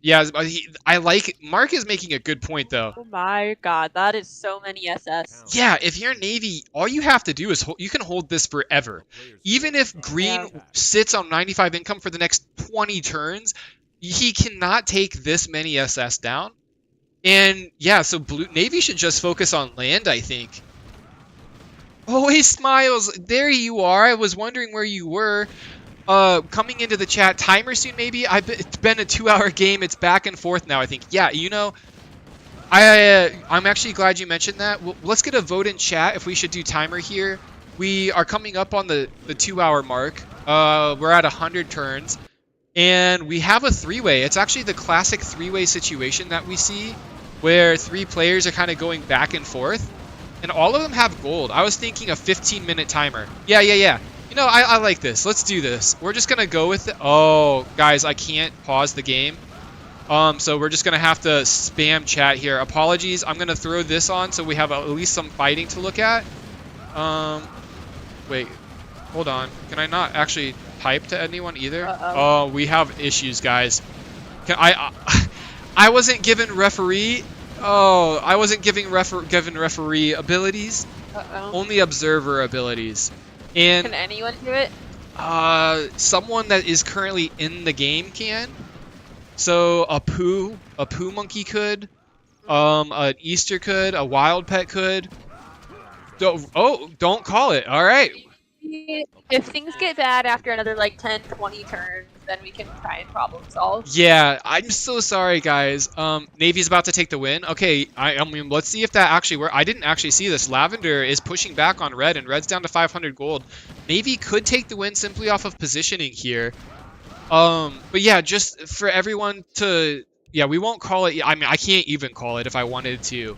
Yeah, I like... Mark is making a good point, though. Oh my god, that is so many SS. Yeah, if you're Navy, all you have to do is... You can hold this forever. Even if Green sits on 95 income for the next 20 turns, he cannot take this many SS down. And, yeah, so Navy should just focus on land, I think. Oh, he smiles. There you are. I was wondering where you were. Coming into the chat, timer soon maybe. It's been a 2-hour game. It's back and forth now, I think. Yeah, you know, I'm actually glad you mentioned that. Let's get a vote in chat if we should do timer here. We are coming up on the 2-hour mark. We're at 100 turns. And we have a 3-way. It's actually the classic 3-way situation that we see where 3 players are kind of going back and forth. And all of them have gold. I was thinking a 15-minute timer. Yeah. You know, I like this. Let's do this. We're just going to go with it. Oh, guys, I can't pause the game. So we're just going to have to spam chat here. Apologies. I'm going to throw this on so we have at least some fighting to look at. Wait. Hold on. Can I not actually type to anyone either? Oh, we have issues, guys. I wasn't given referee Oh, I wasn't given referee abilities. Uh-oh. Only observer abilities. And Can anyone do it? someone that is currently in the game can. So a poo monkey could. An Easter could. A wild pet could. Don't call it. All right. If things get bad after another like 10, 20 turns, then we can try and problem solve. Yeah, I'm so sorry, guys. Navy's about to take the win. Okay, I mean, let's see if that actually works. I didn't actually see this. Lavender is pushing back on red, and red's down to 500 gold. Navy could take the win simply off of positioning here. But yeah, just for everyone to, yeah, we won't call it. I mean, I can't even call it if I wanted to.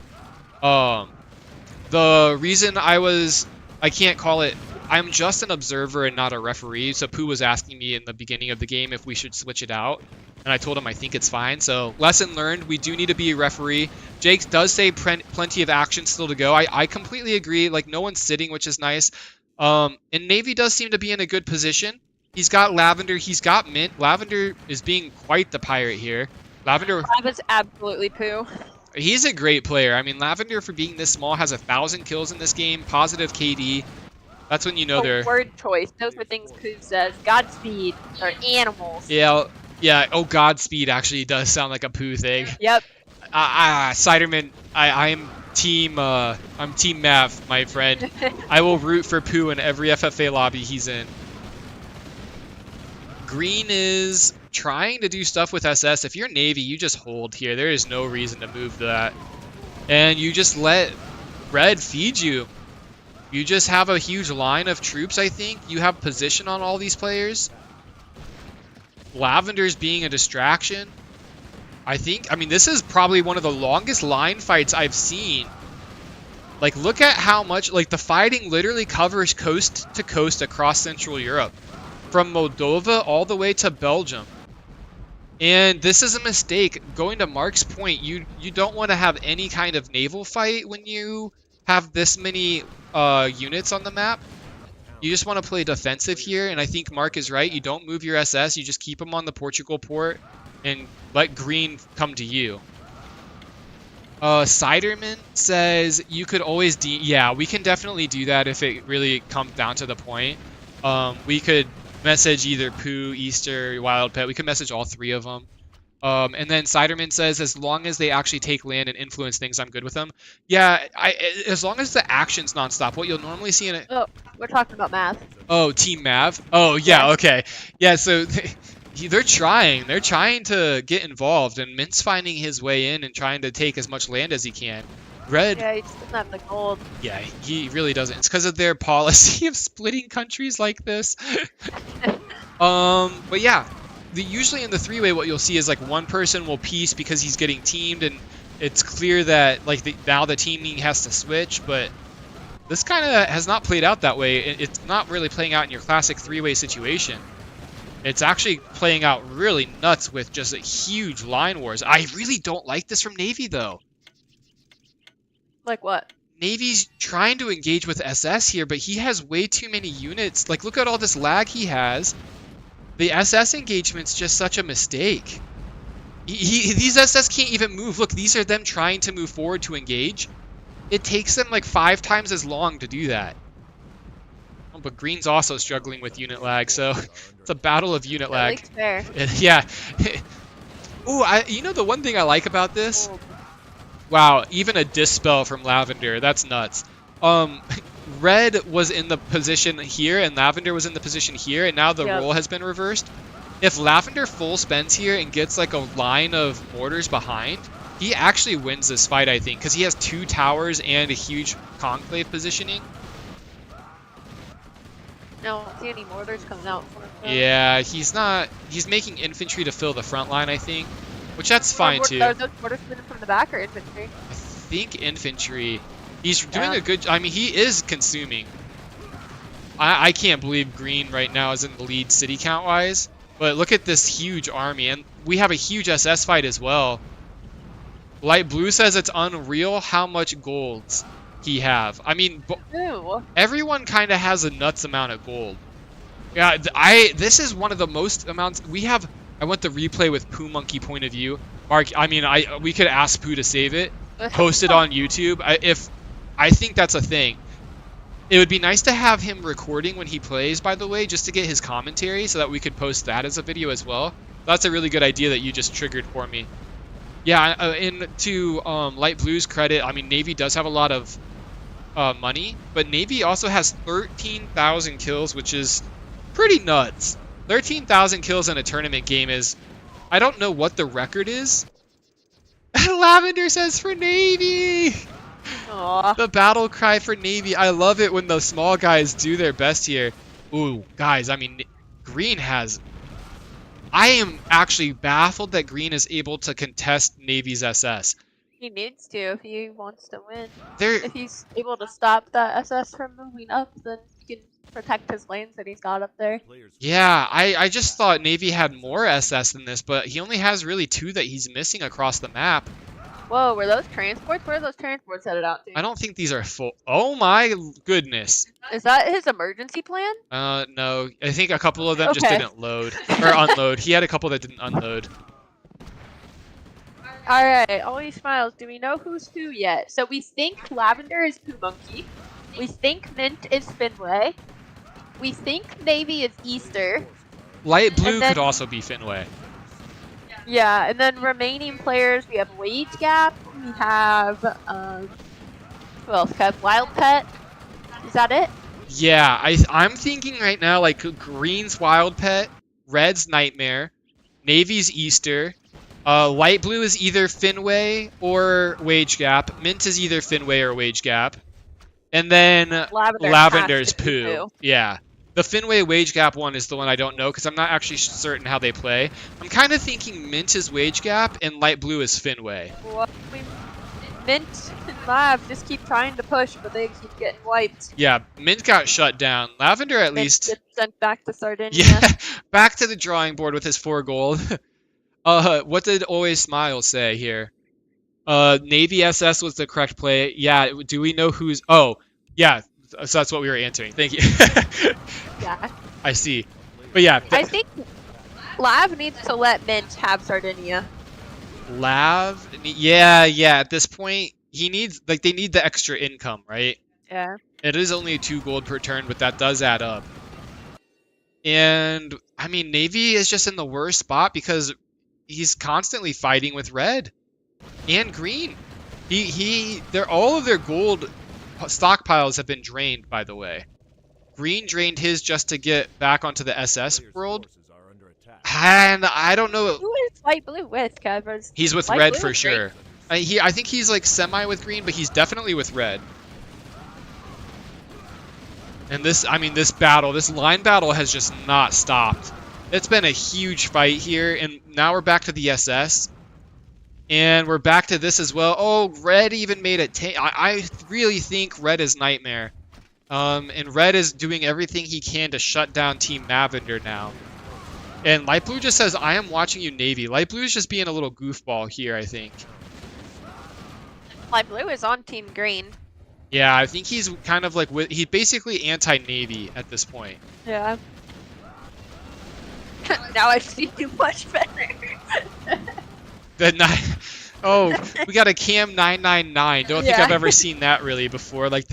The reason I can't call it. I'm just an observer and not a referee. So Pooh was asking me in the beginning of the game if we should switch it out. And I told him I think it's fine. So lesson learned, we do need to be a referee. Jake does say plenty of action still to go. I completely agree. Like, no one's sitting, which is nice. And Navy does seem to be in a good position. He's got Lavender. He's got Mint. Lavender is being quite the pirate here. Lavender... Lavender's absolutely Pooh. He's a great player. I mean, Lavender, for being this small, has 1,000 kills in this game. Positive KD. That's when you know they're... Word choice. Those are things Pooh says. Godspeed. Or animals. Yeah. Oh, Godspeed actually does sound like a Pooh thing. Yep. Ciderman, I'm team Mav, my friend. I will root for Pooh in every FFA lobby he's in. Green is trying to do stuff with SS. If you're Navy, you just hold here. There is no reason to move that. And you just let red feed you. You just have a huge line of troops, I think. You have position on all these players. Lavender's being a distraction. I mean, this is probably one of the longest line fights I've seen. Like, look at how much, like, the fighting literally covers coast to coast across Central Europe. From Moldova all the way to Belgium. And this is a mistake. Going to Mark's point, you don't want to have any kind of naval fight when you have this many units on the map. You just want to play defensive here, and I think Mark is right. You don't move your SS, you just keep them on the Portugal port and let green come to you. Ciderman says you could always yeah, we can definitely do that if it really comes down to the point. We could message either Pooh, Easter, Wild Pet. We could message all three of them. And then Ciderman says, as long as they actually take land and influence things, I'm good with them. Yeah, as long as the action's nonstop. What you'll normally see in it. Oh, we're talking about math. Oh, Team Mav. Oh, yeah, okay. Yeah, so they're trying. They're trying to get involved, and Mint's finding his way in and trying to take as much land as he can. Red. Yeah, he just doesn't have the gold. Yeah, he really doesn't. It's because of their policy of splitting countries like this. But yeah. Usually in the three-way, what you'll see is like one person will piece because he's getting teamed, and it's clear that like now the teaming has to switch. But this kind of has not played out that way. It's not really playing out in your classic three-way situation. It's actually playing out really nuts with just a huge line wars. I really don't like this from Navy though. Like what? Navy's trying to engage with SS here, but he has way too many units. Like, look at all this lag he has. The SS engagement's just such a mistake. These SS can't even move. Look, these are them trying to move forward to engage. It takes them like 5 times as long to do that. Oh, but Green's also struggling with unit lag, so it's a battle of unit lag. Fair. Yeah. Ooh, you know the one thing I like about this? Wow, even a dispel from Lavender. That's nuts. Red was in the position here, and Lavender was in the position here, and now the role has been reversed. If Lavender full spends here and gets like a line of mortars behind, he actually wins this fight, I think, because he has 2 towers and a huge conclave positioning. No, I don't see any mortars coming out. Yeah, he's making infantry to fill the front line, I think, which that's fine too. Are those mortars coming from the back or infantry? I think infantry. He's doing a good. I mean, he is consuming. I can't believe Green right now is in the lead city count wise, but look at this huge army, and we have a huge SS fight as well. Light Blue says it's unreal how much golds he have. I mean, everyone kind of has a nuts amount of gold. Yeah, this is one of the most amounts we have. I want the replay with Pooh Monkey point of view. Mark, I mean, we could ask Pooh to save it. posted on YouTube. I think that's a thing. It would be nice to have him recording when he plays, by the way, just to get his commentary so that we could post that as a video as well. That's a really good idea that you just triggered for me. Yeah, and to Light Blue's credit, I mean, Navy does have a lot of money, but Navy also has 13,000 kills, which is pretty nuts. 13,000 kills in a tournament game is, I don't know what the record is. Lavender says for Navy! Aw. The battle cry for Navy. I love it when the small guys do their best here. Ooh, guys, I mean, Green has... I am actually baffled that Green is able to contest Navy's SS. He needs to if he wants to win. They're... If he's able to stop that SS from moving up, then he can protect his lanes that he's got up there. Yeah, I just thought Navy had more SS than this, but he only has really 2 that he's missing across the map. Whoa, were those transports? Where are those transports headed out to? I don't think these are full. Oh my goodness. Is that his emergency plan? No. I think a couple of them just Okay. didn't load. Or unload. He had a couple that didn't unload. Alright, always smiles. Do we know who's who yet? So we think Lavender is Poo Monkey. We think Mint is Finway. We think Navy is Easter. Light Blue And then- could also be Finway. Yeah, and then remaining players, we have Wage Gap, we have, who else? We have Wild Pet. Is that it? Yeah, I'm thinking right now, like, Green's Wild Pet, Red's Nightmare, Navy's Easter, Light Blue is either Finway or Wage Gap, Mint is either Finway or Wage Gap, and then Lavender's has to be Poo. Yeah. The Finway Wage Gap one is the one I don't know because I'm not actually certain how they play. I'm kind of thinking Mint is Wage Gap and Light Blue is Finway. Well, Mint and Lav just keep trying to push, but they keep getting wiped. Yeah, Mint got shut down. Lavender at Mint least... gets sent back to Sardinia. Yeah, back to the drawing board with his 4 gold. What did Always Smile say here? Navy SS was the correct play. Yeah, do we know who's... Oh, yeah, so that's what we were answering. Thank you. Yeah. I see. But yeah, I think Lav needs to let Mint have Sardinia. Lav... Yeah, at this point, he needs... Like, they need the extra income, right? Yeah. It is only 2 gold per turn, but that does add up. And, I mean, Navy is just in the worst spot because he's constantly fighting with Red and Green. They're all of their gold stockpiles have been drained, by the way. Green drained his just to get back onto the SS world. And I don't know. Who is Light Blue with, Kev? He's with Light Red Blue for is sure. I think he's like semi with Green, but he's definitely with Red. And this battle, this line battle has just not stopped. It's been a huge fight here, and now we're back to the SS. And we're back to this as well. Oh, Red even made it. I really think Red is Nightmare. And Red is doing everything he can to shut down Team Lavender now. And Light Blue just says, I am watching you, Navy. Light Blue is just being a little goofball here, I think. Light Blue is on Team Green. Yeah, I think he's kind of like... He's basically anti-Navy at this point. Yeah. Now I see you much better. Oh, we got a cam 999. Don't think Yeah. I've ever seen that really before. Like,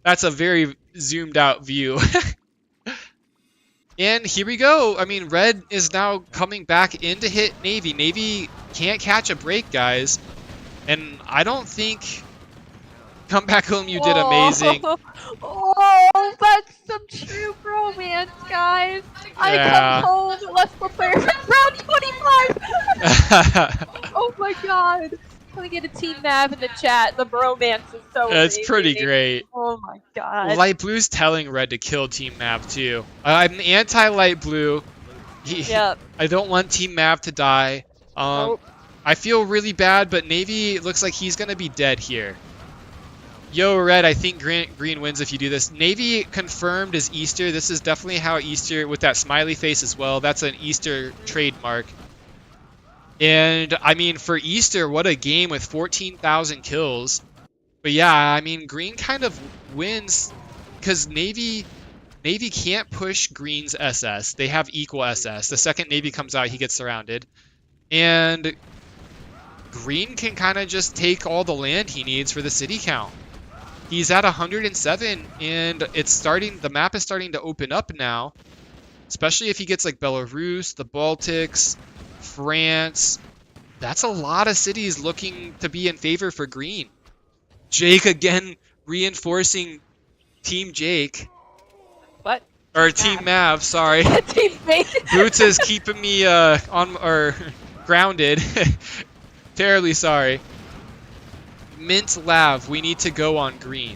that's a very zoomed out view. And here we go. I mean, Red is now coming back in to hit Navy. Navy can't catch a break, guys. And I don't think... Come back home, you did amazing. Oh, that's some true romance, guys. I Yeah. come home, let's prepare for round 25. Oh my god. Can we get a team nav in the chat? The bromance is so It's amazing. pretty great. Oh my god. Light Blue's telling Red to kill Team Mav too. I'm anti-Light Blue. Yep. I don't want Team Mav to die. Nope. I feel really bad, but Navy looks like he's gonna be dead here. Yo, Red, I think Green wins if you do this. Navy confirmed is Easter. This is definitely how Easter, with that smiley face as well. That's an Easter trademark. And, I mean, for Easter, what a game with 14,000 kills. But yeah, I mean, Green kind of wins because Navy can't push Green's SS. They have equal SS. The second Navy comes out, he gets surrounded. And Green can kind of just take all the land he needs for the city count. He's at 107, and the map is starting to open up now. Especially if he gets like Belarus, the Baltics, France. That's a lot of cities looking to be in favor for Green. Jake again reinforcing Team Jake. What? Or Team Mav, sorry. Team Mate. Boots is keeping me grounded. Terribly sorry. Mint Lav, we need to go on Green.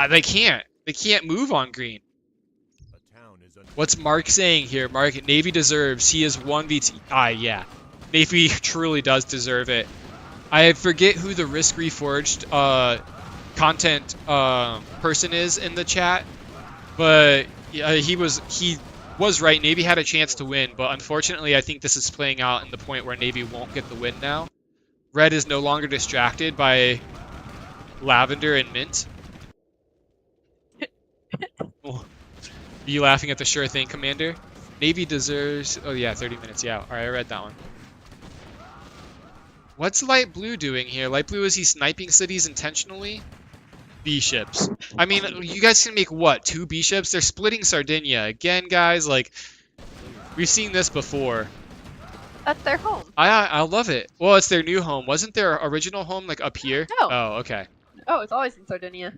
They can't. They can't move on Green. What's Mark saying here? Mark, Navy deserves. He is 1v2. Yeah. Navy truly does deserve it. I forget who the Risk Reforged content person is in the chat, but he was right. Navy had a chance to win, but unfortunately, I think this is playing out in the point where Navy won't get the win now. Red is no longer distracted by Lavender and Mint. Are you laughing at the sure thing, Commander? Navy deserves... Oh yeah, 30 minutes. Yeah, alright, I read that one. What's Light Blue doing here? Light Blue, is he sniping cities intentionally? B-ships. I mean, you guys can make what? 2 B-ships? They're splitting Sardinia. Again, guys, like... We've seen this before. That's their home. I love it. Well, it's their new home. Wasn't their original home, like, up here? No. Oh, okay. Oh, it's always in Sardinia.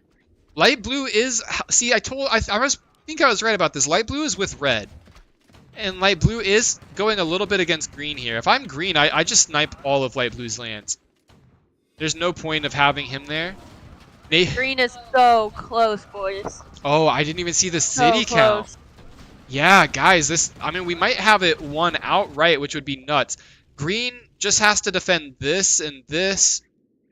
Light Blue is... See, I think I was right about this. Light Blue is with Red. And Light Blue is going a little bit against Green here. If I'm Green, I just snipe all of Light Blue's lands. There's no point of having him there. Green is so close, boys. Oh, I didn't even see the city count. Yeah, guys, I mean, we might have it won outright, which would be nuts. Green just has to defend this and this.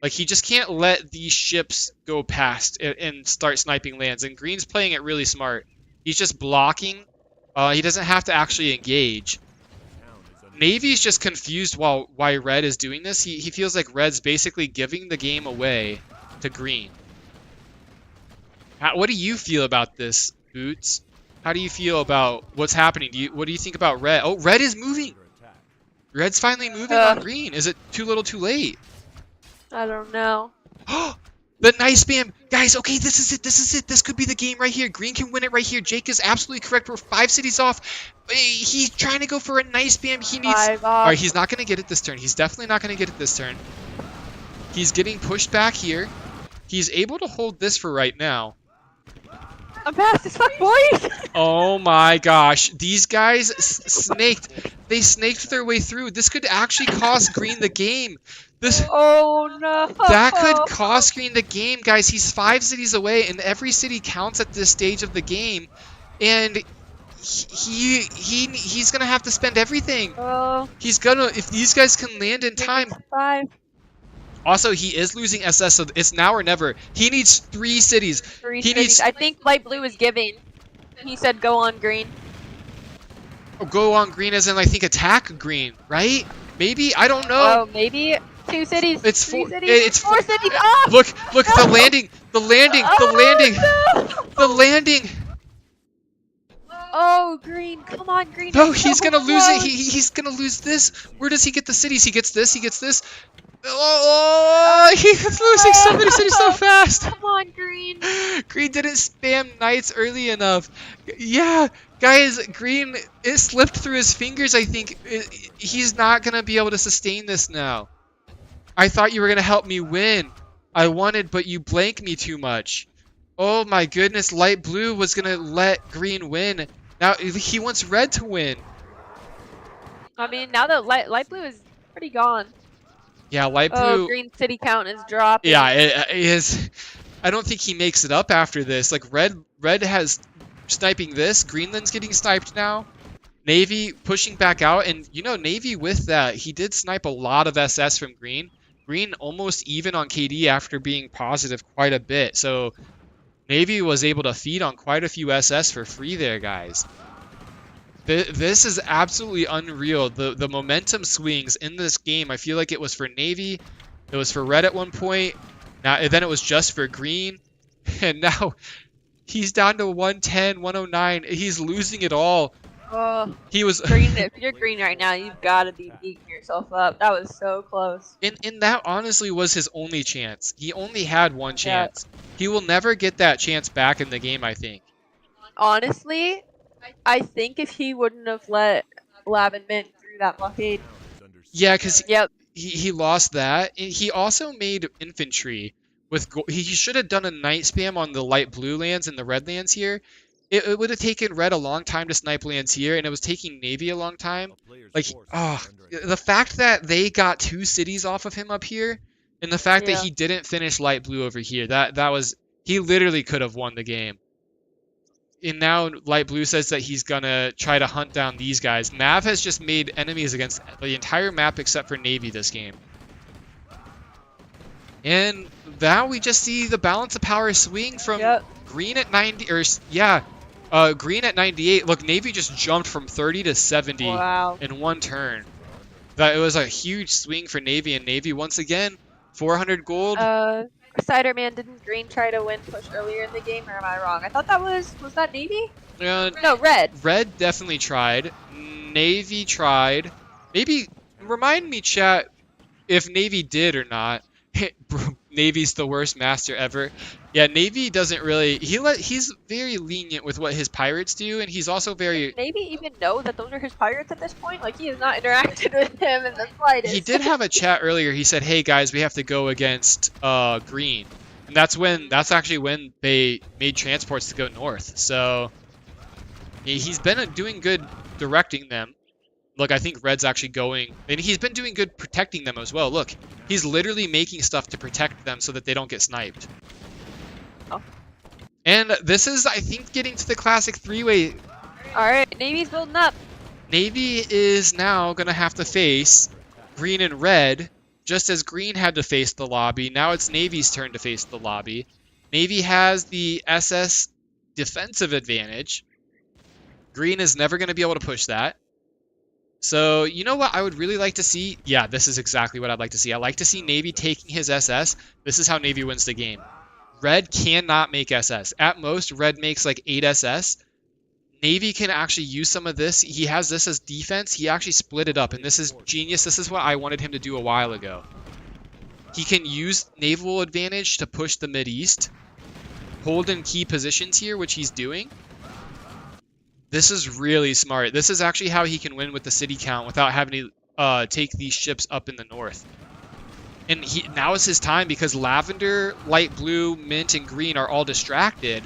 Like, he just can't let these ships go past and start sniping lands. And Green's playing it really smart. He's just blocking. He doesn't have to actually engage. Navy's just confused why Red is doing this. He feels like Red's basically giving the game away to Green. What do you feel about this, Boots? How do you feel about what's happening? What do you think about Red? Oh, Red is moving. Red's finally moving on Green. Is it too little too late? I don't know. The nice spam. Guys, okay, this is it. This is it. This could be the game right here. Green can win it right here. Jake is absolutely correct. We're 5 cities off. He's trying to go for a nice spam. He needs... Alright, he's not going to get it this turn. He's definitely not going to get it this turn. He's getting pushed back here. He's able to hold this for right now. I'm fast as fuck, boys! Oh my gosh. These guys snaked. They snaked their way through. This could actually cost Green the game. Oh no! That could cost Green the game, guys. He's 5 cities away, and every city counts at this stage of the game. And he's gonna have to spend everything. He's gonna, if these guys can land in time. 5. Also, he is losing SS, so it's now or never. He needs 3 cities. 3 cities. I think Light Blue is giving. He said go on Green. Oh, go on Green as in, I think, attack Green, right? Maybe? I don't know. Oh, maybe 2 cities. It's 3 cities. It's 4 cities. Oh! Look, the landing, the landing, the landing, no! the landing. Oh, Green, come on, Green. No, he's gonna lose it. He's gonna lose this. Where does he get the cities? He gets this. He gets this. Oh, he's losing so many cities so fast. Come on, Green. Green didn't spam knights early enough. Yeah, guys, Green, it slipped through his fingers, I think. He's not going to be able to sustain this now. I thought you were going to help me win. I wanted, but you blanked me too much. Oh my goodness, Light Blue was going to let Green win. Now, he wants Red to win. I mean, now that Light Blue is pretty gone. Yeah, Light Blue... Oh, Green city count is dropping. Yeah, it is... I don't think he makes it up after this. Like, Red has sniping this. Greenland's getting sniped now. Navy pushing back out. And, you know, Navy with that, he did snipe a lot of SS from Green. Green almost even on KD after being positive quite a bit. So, Navy was able to feed on quite a few SS for free there, guys. This is absolutely unreal. The momentum swings in this game. I feel like it was for Navy. It was for Red at one point. Now, then it was just for Green. And now he's down to 110, 109. He's losing it all. Oh, He was green. If you're green right now, you've got to be beating yourself up. That was so close. and that honestly was his only chance. He only had one Yeah. chance. He will never get that chance back in the game, I think. Honestly, I think if he wouldn't have let Lab and Mint through that blockade. Yeah, because Yep. he lost that. And he also made infantry with he should have done a night spam on the light blue lands and the red lands here. It would have taken red a long time to snipe lands here, and it was taking navy a long time. Like, the fact that they got 2 cities off of him up here, and the fact that Yeah. he didn't finish light blue over here, that was, he literally could have won the game. And now light blue says that he's gonna try to hunt down these guys. Nav has just made enemies against the entire map except for navy this game. And now we just see the balance of power swing from green at 90, or yeah, green at 98. Look, navy just jumped from 30 to 70 in one turn. That it was a huge swing for navy, and navy once again 400 gold. Ciderman, didn't green try to win push earlier in the game, or am I wrong? I thought that was that navy? No, red. Red definitely tried. Navy tried. Maybe remind me, chat, if navy did or not. Navy's the worst master ever. Yeah, navy doesn't really. He's very lenient with what his pirates do, and he's also very. Does Navy even know that those are his pirates at this point? Like, he has not interacted with him in the slightest. He did have a chat earlier. He said, "Hey guys, we have to go against green," and that's actually when they made transports to go north. So he's been doing good directing them. Look, I think red's actually going, and he's been doing good protecting them as well. Look, he's literally making stuff to protect them so that they don't get sniped. Oh. And this is, I think, getting to the classic 3-way. Alright, Navy's building up. Navy is now going to have to face green and red, just as green had to face the lobby. Now it's Navy's turn to face the lobby. Navy has the SS defensive advantage. Green is never going to be able to push that. So, you know what I would really like to see? Yeah, this is exactly what I'd like to see. I'd like to see Navy taking his SS. This is how Navy wins the game. Red cannot make SS. At most, red makes like 8 SS. Navy can actually use some of this. He has this as defense. He actually split it up, and this is genius. This is what I wanted him to do a while ago. He can use naval advantage to push the Mideast, hold in key positions here, which he's doing. This is really smart. This is actually how he can win with the city count without having to take these ships up in the north. And now is his time because lavender, light blue, mint, and green are all distracted.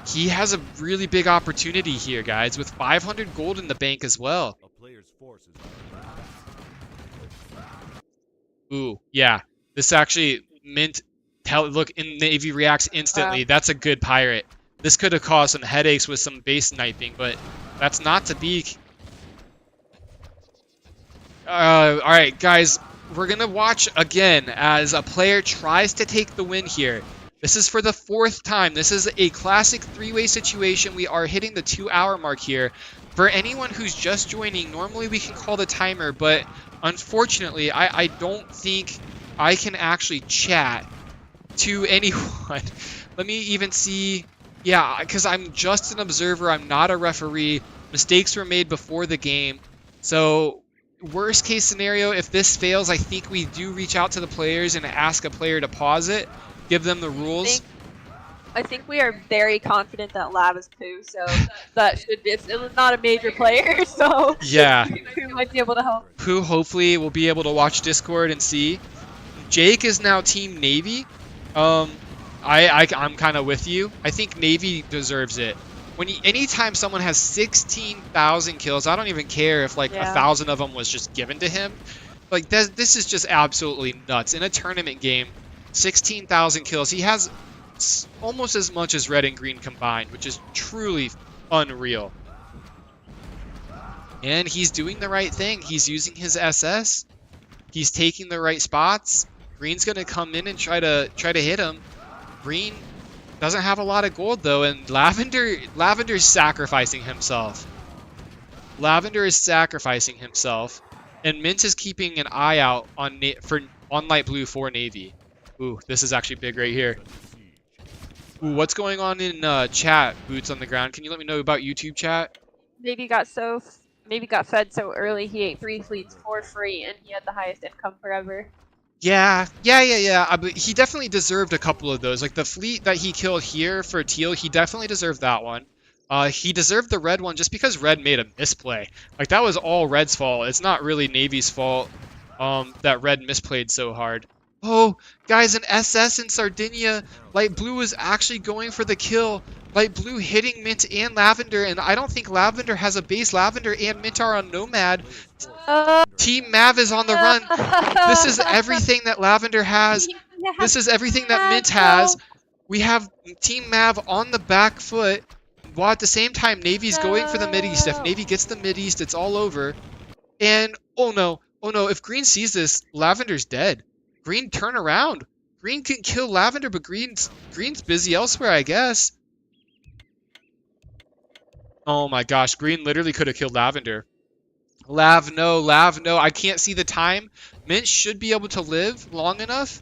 He has a really big opportunity here, guys, with 500 gold in the bank as well. Ooh, yeah. This actually, mint, look, Navy reacts instantly. That's a good pirate. This could have caused some headaches with some base sniping, but that's not to be. Alright, guys, we're going to watch again as a player tries to take the win here. This is for the 4th time. This is a classic 3-way situation. We are hitting the 2-hour mark here. For anyone who's just joining, normally we can call the timer, but unfortunately, I don't think I can actually chat to anyone. Let me even see. Yeah, because I'm just an observer. I'm not a referee. Mistakes were made before the game. So, worst case scenario, if this fails, I think we do reach out to the players and ask a player to pause it. Give them the rules. I think we are very confident that Lab is poo, so that should be. It was not a major player, so yeah, we might be able to help. Poo hopefully will be able to watch Discord and see. Jake is now Team Navy. I'm kind of with you. I think Navy deserves it. Anytime someone has 16,000 kills, I don't even care if like 1,000 of them was just given to him. Like this is just absolutely nuts. In a tournament game, 16,000 kills. He has almost as much as red and green combined, which is truly unreal. And he's doing the right thing. He's using his SS. He's taking the right spots. Green's gonna come in and try to hit him. Green doesn't have a lot of gold though, and Lavender's sacrificing himself. Lavender is sacrificing himself, and Mint is keeping an eye out on light blue for Navy. Ooh, this is actually big right here. Ooh, what's going on in chat, Boots on the ground? Can you let me know about YouTube chat? Maybe got fed so early he ate 3 fleets for free and he had the highest income forever. Yeah. He definitely deserved a couple of those. Like the fleet that he killed here for Teal, he definitely deserved that one. He deserved the red one just because red made a misplay. Like that was all red's fault. It's not really Navy's fault that red misplayed so hard. Oh, guys, an SS in Sardinia. Light blue was actually going for the kill. Light blue hitting mint and lavender, and I don't think lavender has a base. Lavender and mint are on Nomad. Team Mav is on the run. This is everything that lavender has. This is everything that mint has. We have Team Mav on the back foot, while at the same time Navy's going for the Mideast. If Navy gets the Mideast, it's all over. And oh no, if Green sees this, lavender's dead. Green, turn around. Green can kill lavender, but Green's busy elsewhere, I guess. Oh my gosh, Green literally could have killed lavender. Lav, no. I can't see the time. Mint should be able to live long enough.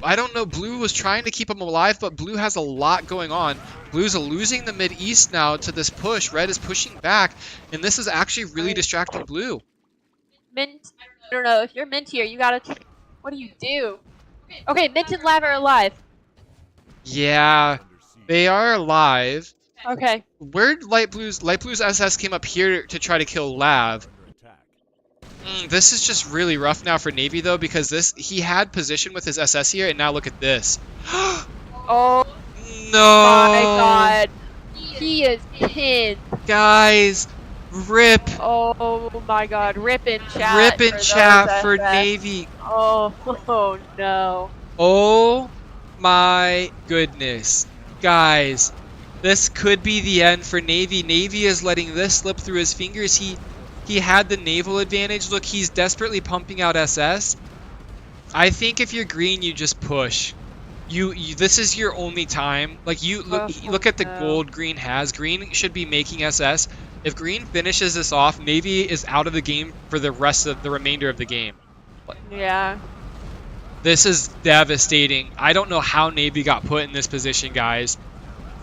I don't know. Blue was trying to keep him alive, but blue has a lot going on. Blue's losing the mid-east now to this push. Red is pushing back, and this is actually really distracting blue. Mint, I don't know. If you're mint here, you gotta... What do? Okay, mint and lav are alive. Yeah, they are alive. Okay. Where'd Light Blue's SS came up here to try to kill Lav. This is just really rough now for Navy though, because he had position with his SS here, and now look at this. Oh no! My God, he is pinned. Guys, rip. Oh my God, rip in chat. Rip in chat for Navy. Oh no. Oh my goodness, guys. This could be the end for Navy. Navy is letting this slip through his fingers. He had the naval advantage. Look, he's desperately pumping out SS. I think if you're green, you just push. This is your only time. Like look at the gold green has. Green should be making SS. If green finishes this off, Navy is out of the game for the remainder of the game. Yeah. This is devastating. I don't know how Navy got put in this position, guys.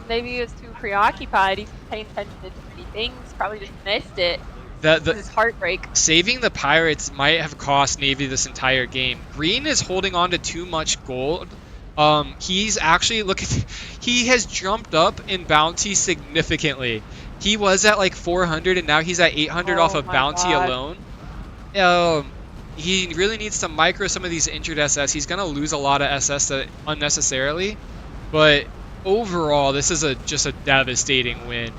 Maybe he was too preoccupied. He's paying attention to too many things. Probably just missed it. This is heartbreak. Saving the pirates might have cost Navy this entire game. Green is holding on to too much gold. He's actually he has jumped up in bounty significantly. He was at like 400 and now he's at 800 off of bounty alone. He really needs to micro some of these injured SS. He's gonna lose a lot of SS unnecessarily, but overall, this is just a devastating win.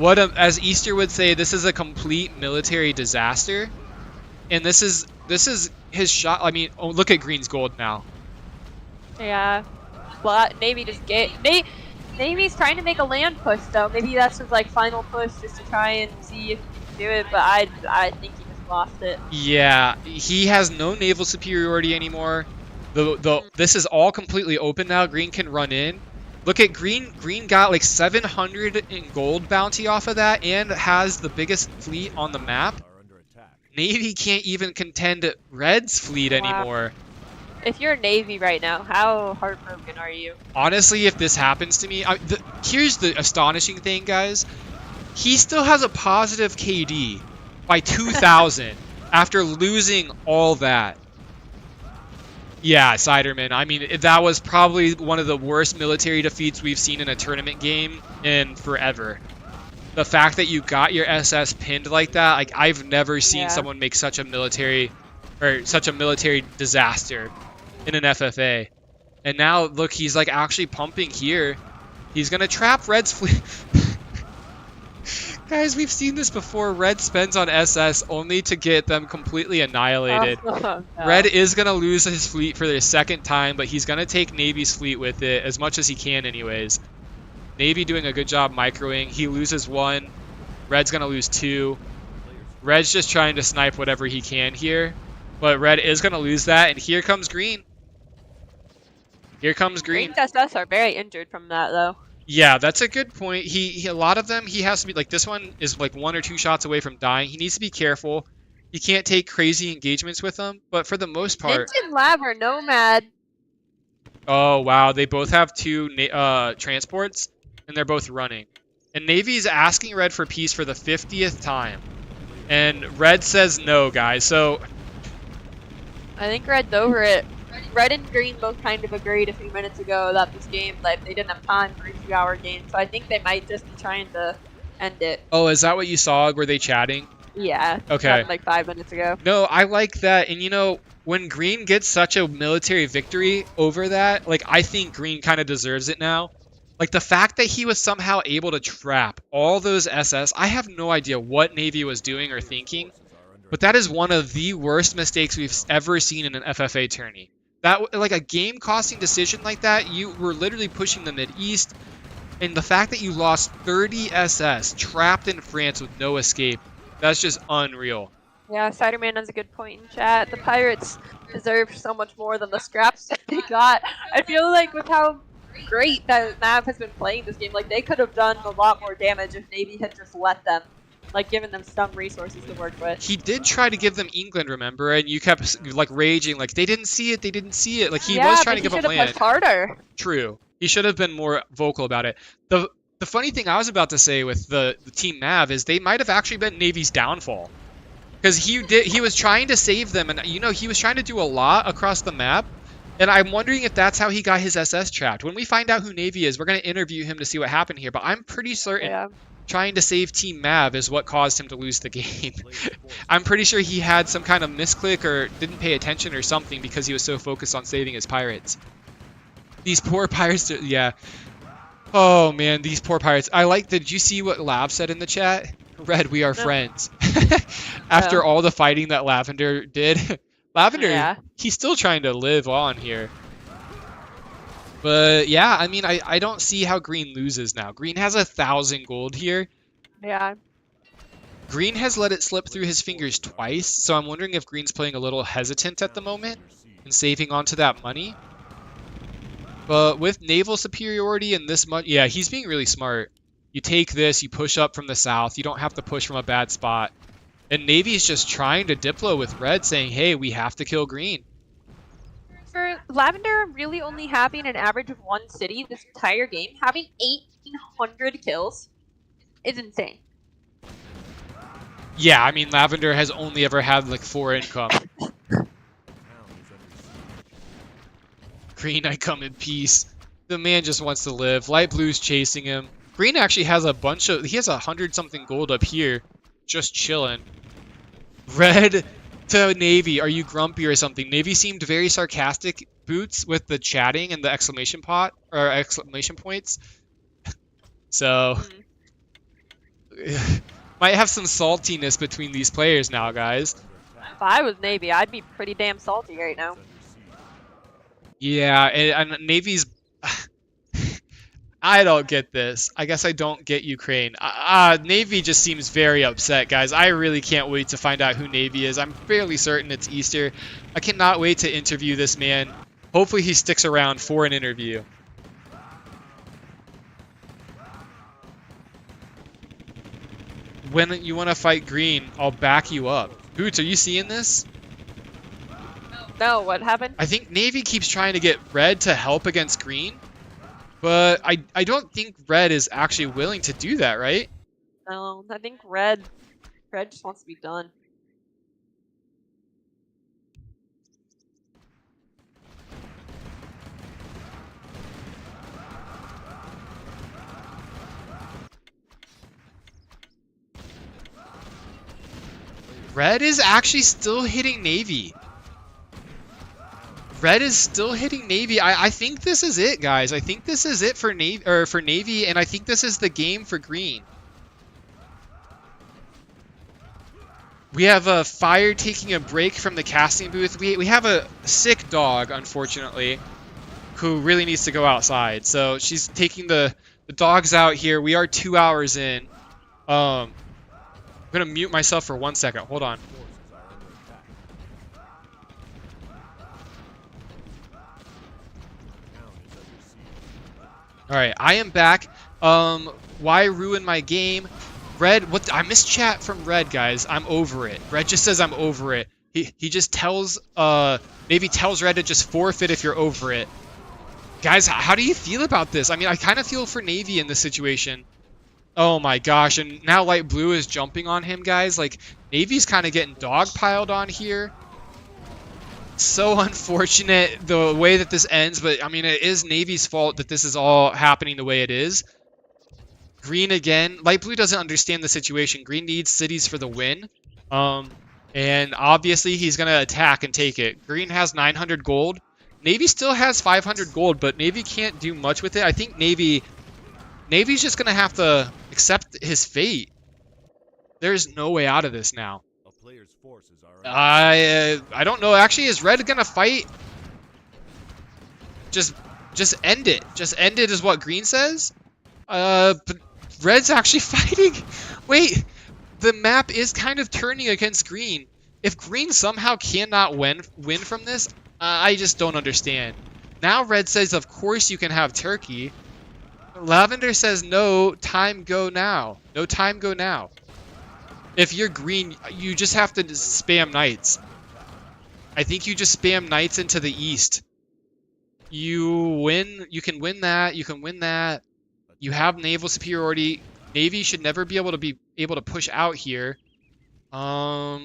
As Easter would say, this is a complete military disaster, and this is his shot. I mean, oh, look at Green's gold now. Yeah, well, Navy just Navy's trying to make a land push though. Maybe that's his like final push, just to try and see if he can do it. But I think he just lost it. Yeah, he has no naval superiority anymore. This is all completely open now. Green can run in. Look at Green. Green got like 700 in gold bounty off of that and has the biggest fleet on the map. Navy can't even contend Red's fleet anymore. If you're Navy right now, how heartbroken are you? Honestly, if this happens to me, here's the astonishing thing, guys. He still has a positive KD by 2,000 after losing all that. Yeah, Siderman. I mean, that was probably one of the worst military defeats we've seen in a tournament game in forever. The fact that you got your SS pinned like that, like I've never seen someone make such a military disaster in an FFA. And now look, he's like actually pumping here. He's gonna trap Red's fleet. Guys, we've seen this before. Red spends on SS only to get them completely annihilated. No. Red is going to lose his fleet for the second time, but he's going to take Navy's fleet with it as much as he can anyways. Navy doing a good job microing. He loses 1. Red's going to lose 2. Red's just trying to snipe whatever he can here, but Red is going to lose that, and here comes Green. Here comes Green. Green's SS are very injured from that, though. Yeah, that's a good point. A lot of them, he has to be, like, this one is like 1 or 2 shots away from dying. He needs to be careful. He can't take crazy engagements with them, but for the most part... Mint and Lav are Nomad. Oh, wow. They both have 2 transports, and they're both running. And Navy's asking Red for peace for the 50th time. And Red says no, guys. So I think Red's over it. Red and Green both kind of agreed a few minutes ago that this game, like, they didn't have time for a 2-hour game. So I think they might just be trying to end it. oh, is that what you saw? Were they chatting? Yeah. Okay. Happened like 5 minutes ago. No, I like that. And, you know, when Green gets such a military victory over that, like, I think Green kind of deserves it now. Like, the fact that he was somehow able to trap all those SS, I have no idea what Navy was doing or thinking, but that is one of the worst mistakes we've ever seen in an FFA tourney. That, like, a game-costing decision like that, you were literally pushing the Mid-East, and the fact that you lost 30 SS trapped in France with no escape, that's just unreal. Yeah, Ciderman has a good point in chat. The Pirates deserve so much more than the scraps that they got. I feel like with how great that Nav has been playing this game, like, they could have done a lot more damage if Navy had just let them, like, given them some resources to work with. He did try to give them England, remember? And you kept, like, raging, like, they didn't see it, they didn't see it. Like, he was trying to give up land. Yeah, but he should have pushed harder. True. He should have been more vocal about it. The funny thing I was about to say with the Team Nav is they might have actually been Navy's downfall. Because he was trying to save them, and, you know, he was trying to do a lot across the map. And I'm wondering if that's how he got his SS trapped. When we find out who Navy is, we're going to interview him to see what happened here. But I'm pretty certain trying to save Team Mav is what caused him to lose the game. I'm pretty sure he had some kind of misclick or didn't pay attention or something because he was so focused on saving his pirates. These poor pirates, yeah. Oh, man, these poor pirates. Did you see what Lav said in the chat? Red, we are friends. After all the fighting that Lavender did. Lavender, he's still trying to live on here. But yeah, I mean, I don't see how Green loses now. Green has 1,000 gold here. Yeah. Green has let it slip through his fingers twice, so I'm wondering if Green's playing a little hesitant at the moment and saving onto that money. But with naval superiority and this much, yeah, he's being really smart. You take this, you push up from the south, you don't have to push from a bad spot. And Navy's just trying to diplo with Red, saying, hey, we have to kill Green. For Lavender really only having an average of 1 city this entire game, having 1,800 kills is insane. Yeah, I mean, Lavender has only ever had, like, 4 income. Green, I come in peace. The man just wants to live. Light Blue's chasing him. Green actually has a bunch of... He has 100-something gold up here. Just chilling. Red to Navy. Are you grumpy or something? Navy seemed very sarcastic, Boots, with the chatting and the exclamation points. So... might have some saltiness between these players now, guys. If I was Navy, I'd be pretty damn salty right now. Yeah, and Navy's... I don't get this. I guess I don't get Ukraine. Navy just seems very upset, guys. I really can't wait to find out who Navy is. I'm fairly certain it's Easter. I cannot wait to interview this man. Hopefully he sticks around for an interview. When you want to fight Green, I'll back you up. Boots, are you seeing this? No, what happened? I think Navy keeps trying to get Red to help against Green. But I don't think Red is actually willing to do that, right? No, I think Red just wants to be done. Red is actually still hitting Navy. Red is still hitting Navy. I think this is it, guys. I think this is it for Navy, and I think this is the game for Green. We have a Fire taking a break from the casting booth. We have a sick dog, unfortunately, who really needs to go outside. So she's taking the dogs out here. We are 2 hours in. I'm gonna mute myself for 1 second. Hold on. Alright, I am back. Why ruin my game? Red, what? I missed chat from Red, guys. I'm over it. Red just says I'm over it. He just tells, Navy tells Red to just forfeit if you're over it. Guys, how do you feel about this? I mean, I kind of feel for Navy in this situation. Oh my gosh, and now light blue is jumping on him, guys. Like, Navy's kind of getting dogpiled on here. So unfortunate the way that this ends, but I mean, it is Navy's fault that this is all happening the way it is. Green again. Light blue doesn't understand the situation. Green needs cities for the win. And obviously he's going to attack and take it. Green has 900 gold. Navy still has 500 gold, but Navy can't do much with it. I think Navy's just going to have to accept his fate. There's no way out of this now. I don't know. Actually, is Red going to fight? Just end it. Just end it is what Green says. But Red's actually fighting. Wait, the map is kind of turning against Green. If Green somehow cannot win from this, I just don't understand. Now Red says, of course you can have Turkey. Lavender says, no, time go now. No time go now. If you're Green, you just have to spam knights. I think you just spam knights into the east. You win. You can win that. You can win that. You have naval superiority. Navy should never be able to push out here. What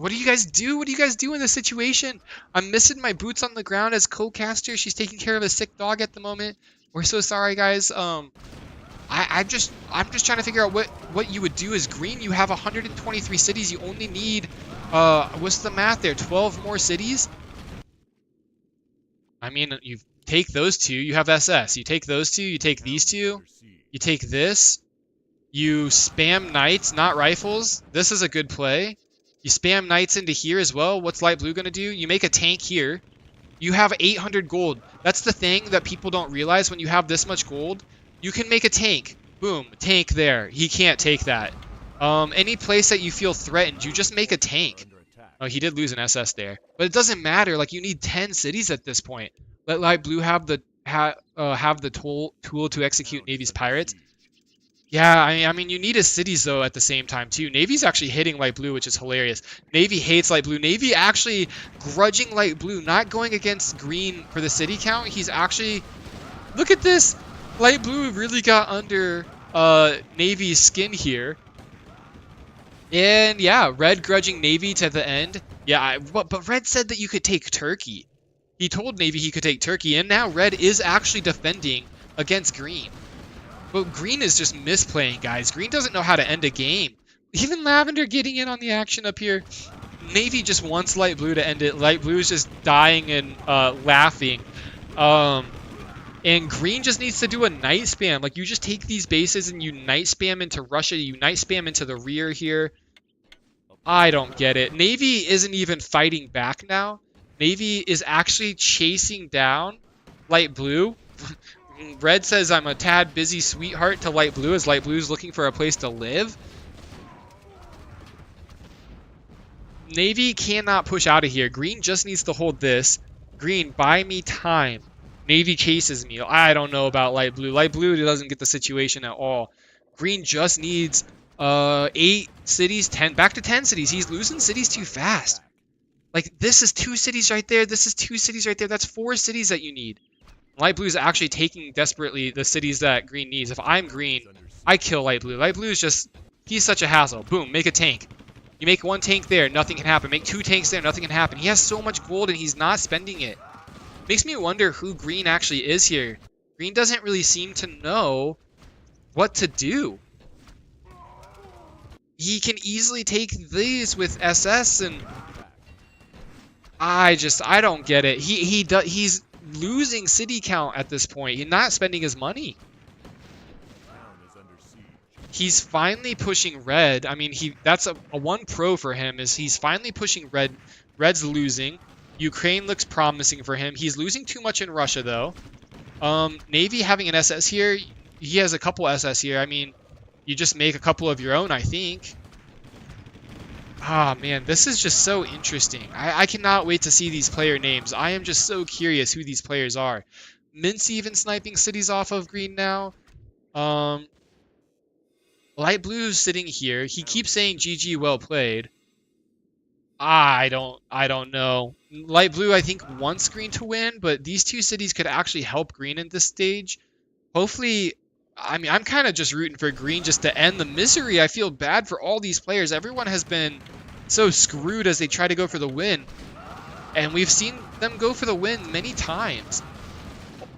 do you guys do? What do you guys do in this situation? I'm missing my boots on the ground as co-caster. She's taking care of a sick dog at the moment. We're so sorry, guys. I'm just trying to figure out what you would do as Green. You have 123 cities. You only need what's the math there? 12 more cities. I mean, you take those two. You have SS. You take those two. You take these two. You take this. You spam knights, not rifles. This is a good play. You spam knights into here as well. What's light blue going to do? You make a tank here. You have 800 gold. That's the thing that people don't realize. When you have this much gold, you can make a tank. Boom, tank there. He can't take that. Any place that you feel threatened, you just make a tank. Oh, he did lose an SS there. But it doesn't matter. Like, you need 10 cities at this point. Let light blue have the tool to execute Navy's pirates. Yeah, I mean, you need his cities, though, at the same time, too. Navy's actually hitting light blue, which is hilarious. Navy hates light blue. Navy actually grudging light blue, not going against Green for the city count. He's actually... Look at this! Light blue really got under Navy's skin here. And, yeah, Red grudging Navy to the end. Yeah, but Red said that you could take Turkey. He told Navy he could take Turkey, and now Red is actually defending against Green. But Green is just misplaying, guys. Green doesn't know how to end a game. Even Lavender getting in on the action up here. Navy just wants light blue to end it. Light blue is just dying and laughing. And Green just needs to do a night spam. Like, you just take these bases and you night spam into Russia. You night spam into the rear here. I don't get it. Navy isn't even fighting back now. Navy is actually chasing down light blue. Red says, I'm a tad busy sweetheart to light blue, as light blue is looking for a place to live. Navy cannot push out of here. Green just needs to hold this. Green, buy me time. Navy chases me. I don't know about light blue. Light blue doesn't get the situation at all. Green just needs 8 cities, 10, back to 10 cities. He's losing cities too fast. Like, this is 2 cities right there. This is 2 cities right there. That's 4 cities that you need. Light blue is actually taking desperately the cities that Green needs. If I'm Green, I kill light blue. Light blue is just, he's such a hassle. Boom, make a tank. You make 1 tank there, nothing can happen. Make 2 tanks there, nothing can happen. He has so much gold and he's not spending it. Makes me wonder who Green actually is here. Green doesn't really seem to know what to do. He can easily take these with SS, and I don't get it. He's losing city count at this point. He's not spending his money. He's finally pushing red. I mean, that's a 1 pro for him, is he's finally pushing red. Red's losing. Ukraine looks promising for him. He's losing too much in Russia, though. Navy having an SS here. He has a couple SS here. I mean, you just make a couple of your own, I think. Ah, man, this is just so interesting. I cannot wait to see these player names. I am just so curious who these players are. Mince even sniping cities off of Green now. Light Blue's sitting here. He keeps saying GG, well played. I don't know. Light blue, I think, wants green to win, but these two cities could actually help green in this stage. Hopefully, I mean, I'm kind of just rooting for green just to end the misery. I feel bad for all these players. Everyone has been so screwed as they try to go for the win. And we've seen them go for the win many times.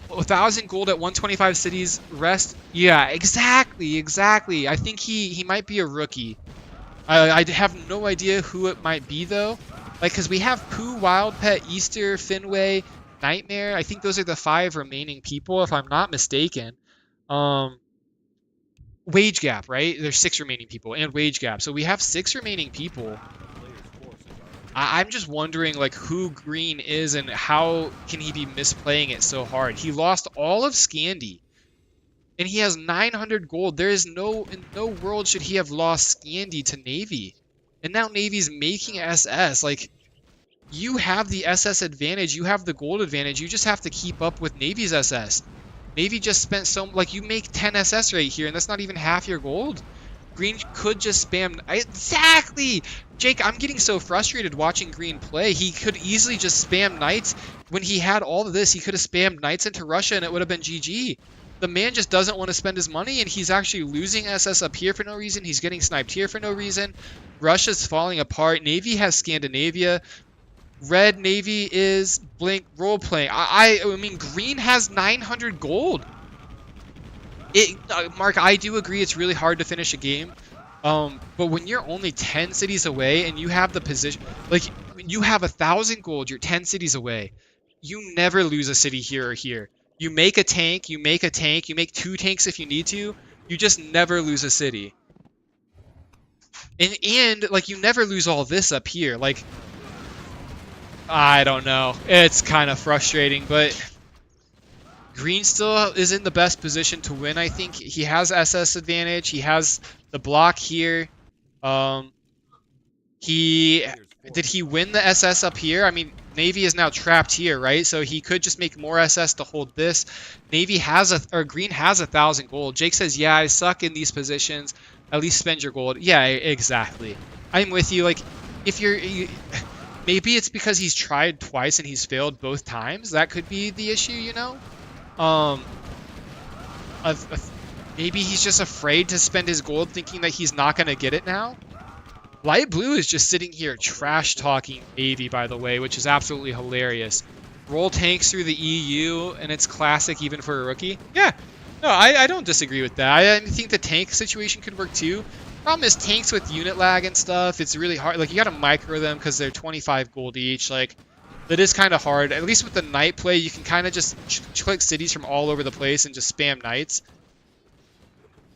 1,000 gold at 125 cities, rest. Yeah, exactly. I think he might be a rookie. I have no idea who it might be, though. Like, because we have Pooh, Wild Pet, Easter, Finway, Nightmare. I think those are the 5 remaining people, if I'm not mistaken. Wage Gap, right? There's 6 remaining people, and Wage Gap. So we have 6 remaining people. I'm just wondering, like, who Green is and how can he be misplaying it so hard. He lost all of Scandi. And he has 900 gold. There is in no world should he have lost Scandi to Navy. And now Navy's making SS. Like, you have the SS advantage. You have the gold advantage. You just have to keep up with Navy's SS. Navy just spent like, you make 10 SS right here, and that's not even half your gold. Green could just spam. Exactly! Jake, I'm getting so frustrated watching Green play. He could easily just spam Knights. When he had all of this, he could have spammed Knights into Russia, and it would have been GG. The man just doesn't want to spend his money, and he's actually losing SS up here for no reason. He's getting sniped here for no reason. Russia's falling apart. Navy has Scandinavia. Red Navy is blink role-playing. I mean, Green has 900 gold. Mark, I do agree it's really hard to finish a game. But when you're only 10 cities away and you have the position, like, you have 1,000 gold, you're 10 cities away. You never lose a city here or here. You make a tank, you make 2 tanks if you need to. You just never lose a city. And like, you never lose all this up here. Like, I don't know. It's kind of frustrating, but Green still is in the best position to win, I think. He has SS advantage. He has the block here. Did he win the SS up here? I mean, Navy is now trapped here, right? So he could just make more SS to hold this. Navy has Green has 1,000 gold. Jake says, yeah, I suck in these positions. At least spend your gold. Yeah, exactly. I'm with you. Like, if maybe it's because he's tried twice and he's failed both times. That could be the issue, you know? Maybe he's just afraid to spend his gold thinking that he's not going to get it now. Light blue is just sitting here trash-talking Navy, by the way, which is absolutely hilarious. Roll tanks through the EU, and it's classic even for a rookie. Yeah, no, I don't disagree with that. I think the tank situation could work too. Problem is, tanks with unit lag and stuff, it's really hard. Like, you gotta micro them because they're 25 gold each. Like, that is kind of hard. At least with the Knight play, you can kind of just click cities from all over the place and just spam Knights.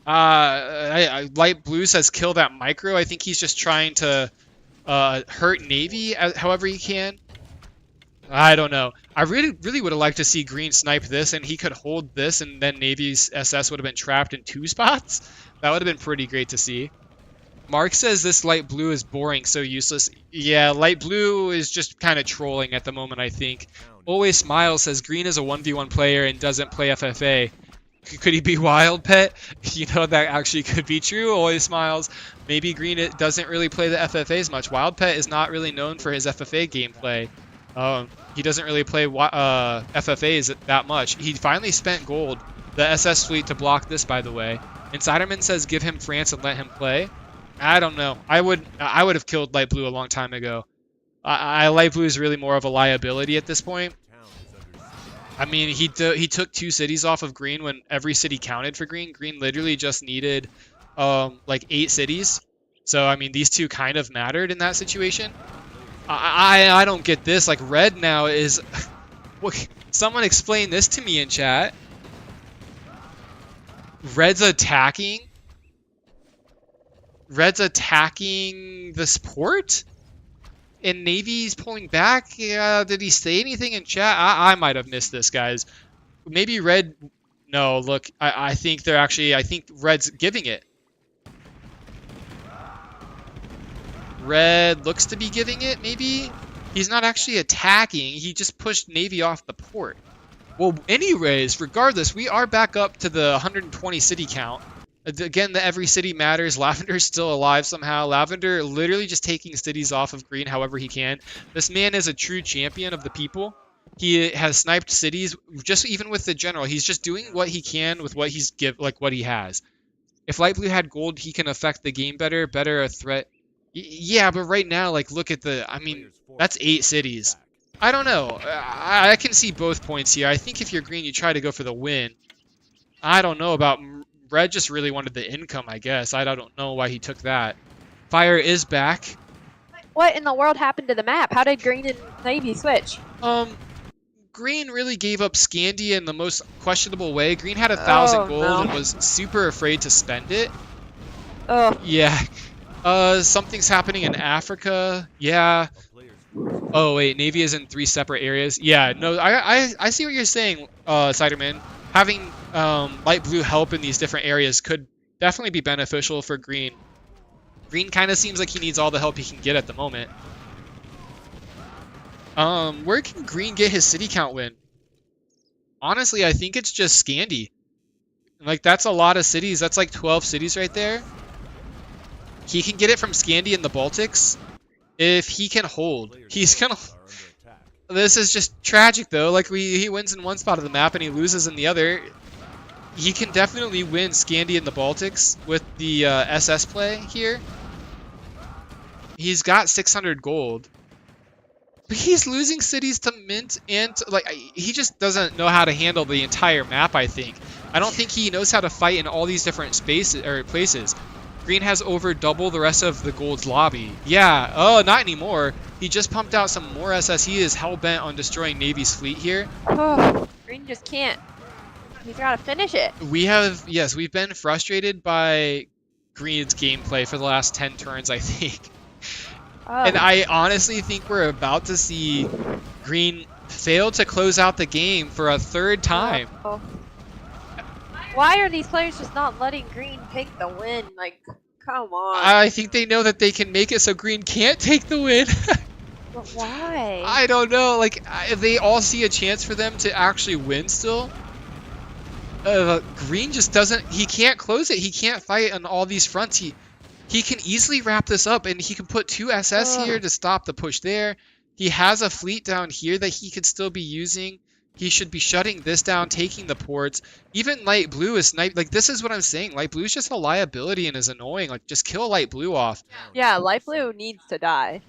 Light blue says kill that micro. I think he's just trying to hurt Navy however he can. I don't know. I really would have liked to see Green snipe this, and he could hold this, and then Navy's SS would have been trapped in 2 spots. That would have been pretty great to see. Mark says this light blue is boring, so useless. Yeah, light blue is just kind of trolling at the moment, I think. Always Smiles says Green is a 1v1 player and doesn't play FFA. Could he be Wild Pet? You know, that actually could be true. Always Smiles. Maybe Green doesn't really play the FFA as much. Wild Pet is not really known for his FFA gameplay. He doesn't really play FFAs that much. He finally spent gold, the SS fleet, to block this, by the way. Insiderman says give him France and let him play. I don't know. I would have killed light blue a long time ago. Light blue is really more of a liability at this point. I mean, he took 2 cities off of Green when every city counted for Green. Green literally just needed like 8 cities. So I mean, these 2 kind of mattered in that situation. I don't get this. Like, red now is someone explain this to me in chat. Red's attacking this port? And Navy's pulling back? Yeah, did he say anything in chat? I might have missed this, guys. Maybe red... No, look, I think they're actually... I think red's giving it. Red looks to be giving it, maybe? He's not actually attacking. He just pushed Navy off the port. Well, anyways, regardless, we are back up to the 120 city count. Again, the every city matters. Lavender's still alive somehow. Lavender literally just taking cities off of Green however he can. This man is a true champion of the people. He has sniped cities, just even with the general. He's just doing what he can with what what he has. If Light Blue had gold, he can affect the game better a threat. Yeah, but right now, like, look at I mean, that's 8 cities. I don't know. I can see both points here. I think if you're Green, you try to go for the win. I don't know about Red. Just really wanted the income, I guess. I don't know why he took that. Fire is back. What in the world happened to the map? How did Green and Navy switch? Green really gave up Scandy in the most questionable way. Green had 1,000 gold and was super afraid to spend it. Oh. Yeah. Something's happening in Africa. Yeah. Oh wait, Navy is in 3 separate areas. Yeah, no, I see what you're saying, Ciderman. Having Light Blue help in these different areas could definitely be beneficial for Green. Green kind of seems like he needs all the help he can get at the moment. Where can Green get his city count win? Honestly, I think it's just Scandy. Like, that's a lot of cities. That's like 12 cities right there. He can get it from Scandy in the Baltics if he can hold. He's gonna... This is just tragic, though. Like, he wins in one spot of the map and he loses in the other. He can definitely win Scandy in the Baltics with the SS play here. He's got 600 gold. But he's losing cities to Mint and he just doesn't know how to handle the entire map, I think. I don't think he knows how to fight in all these different spaces or places. Green has over double the rest of the gold's lobby. Yeah, oh, not anymore. He just pumped out some more SS. He is hell-bent on destroying Navy's fleet here. Oh, Green just can't. He's got to finish it. We've been frustrated by Green's gameplay for the last 10 turns, I think. Oh. And I honestly think we're about to see Green fail to close out the game for a 3rd time. Oh. Why are these players just not letting Green take the win? Like, come on. I think they know that they can make it so Green can't take the win. But why? I don't know. Like, they all see a chance for them to actually win still. Green just doesn't... He can't close it. He can't fight on all these fronts. He can easily wrap this up, and he can put 2 SS here to stop the push there. He has a fleet down here that he could still be using. He should be shutting this down, taking the ports. Even Light Blue is sniped. Like, this is what I'm saying. Light Blue is just a liability and is annoying. Like, just kill Light Blue off. Yeah, Light Blue needs to die.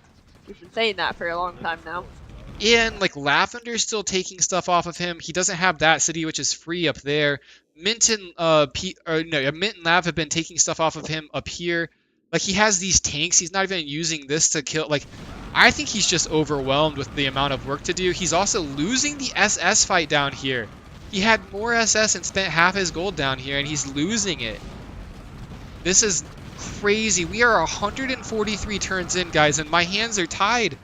We've been saying that for a long time now. And, like, Lavender's still taking stuff off of him. He doesn't have that city, which is free up there. Mint and Lav have been taking stuff off of him up here. Like, he has these tanks. He's not even using this to kill. Like, I think he's just overwhelmed with the amount of work to do. He's also losing the SS fight down here. He had more SS and spent half his gold down here, and he's losing it. This is crazy. We are 143 turns in, guys, and my hands are tied.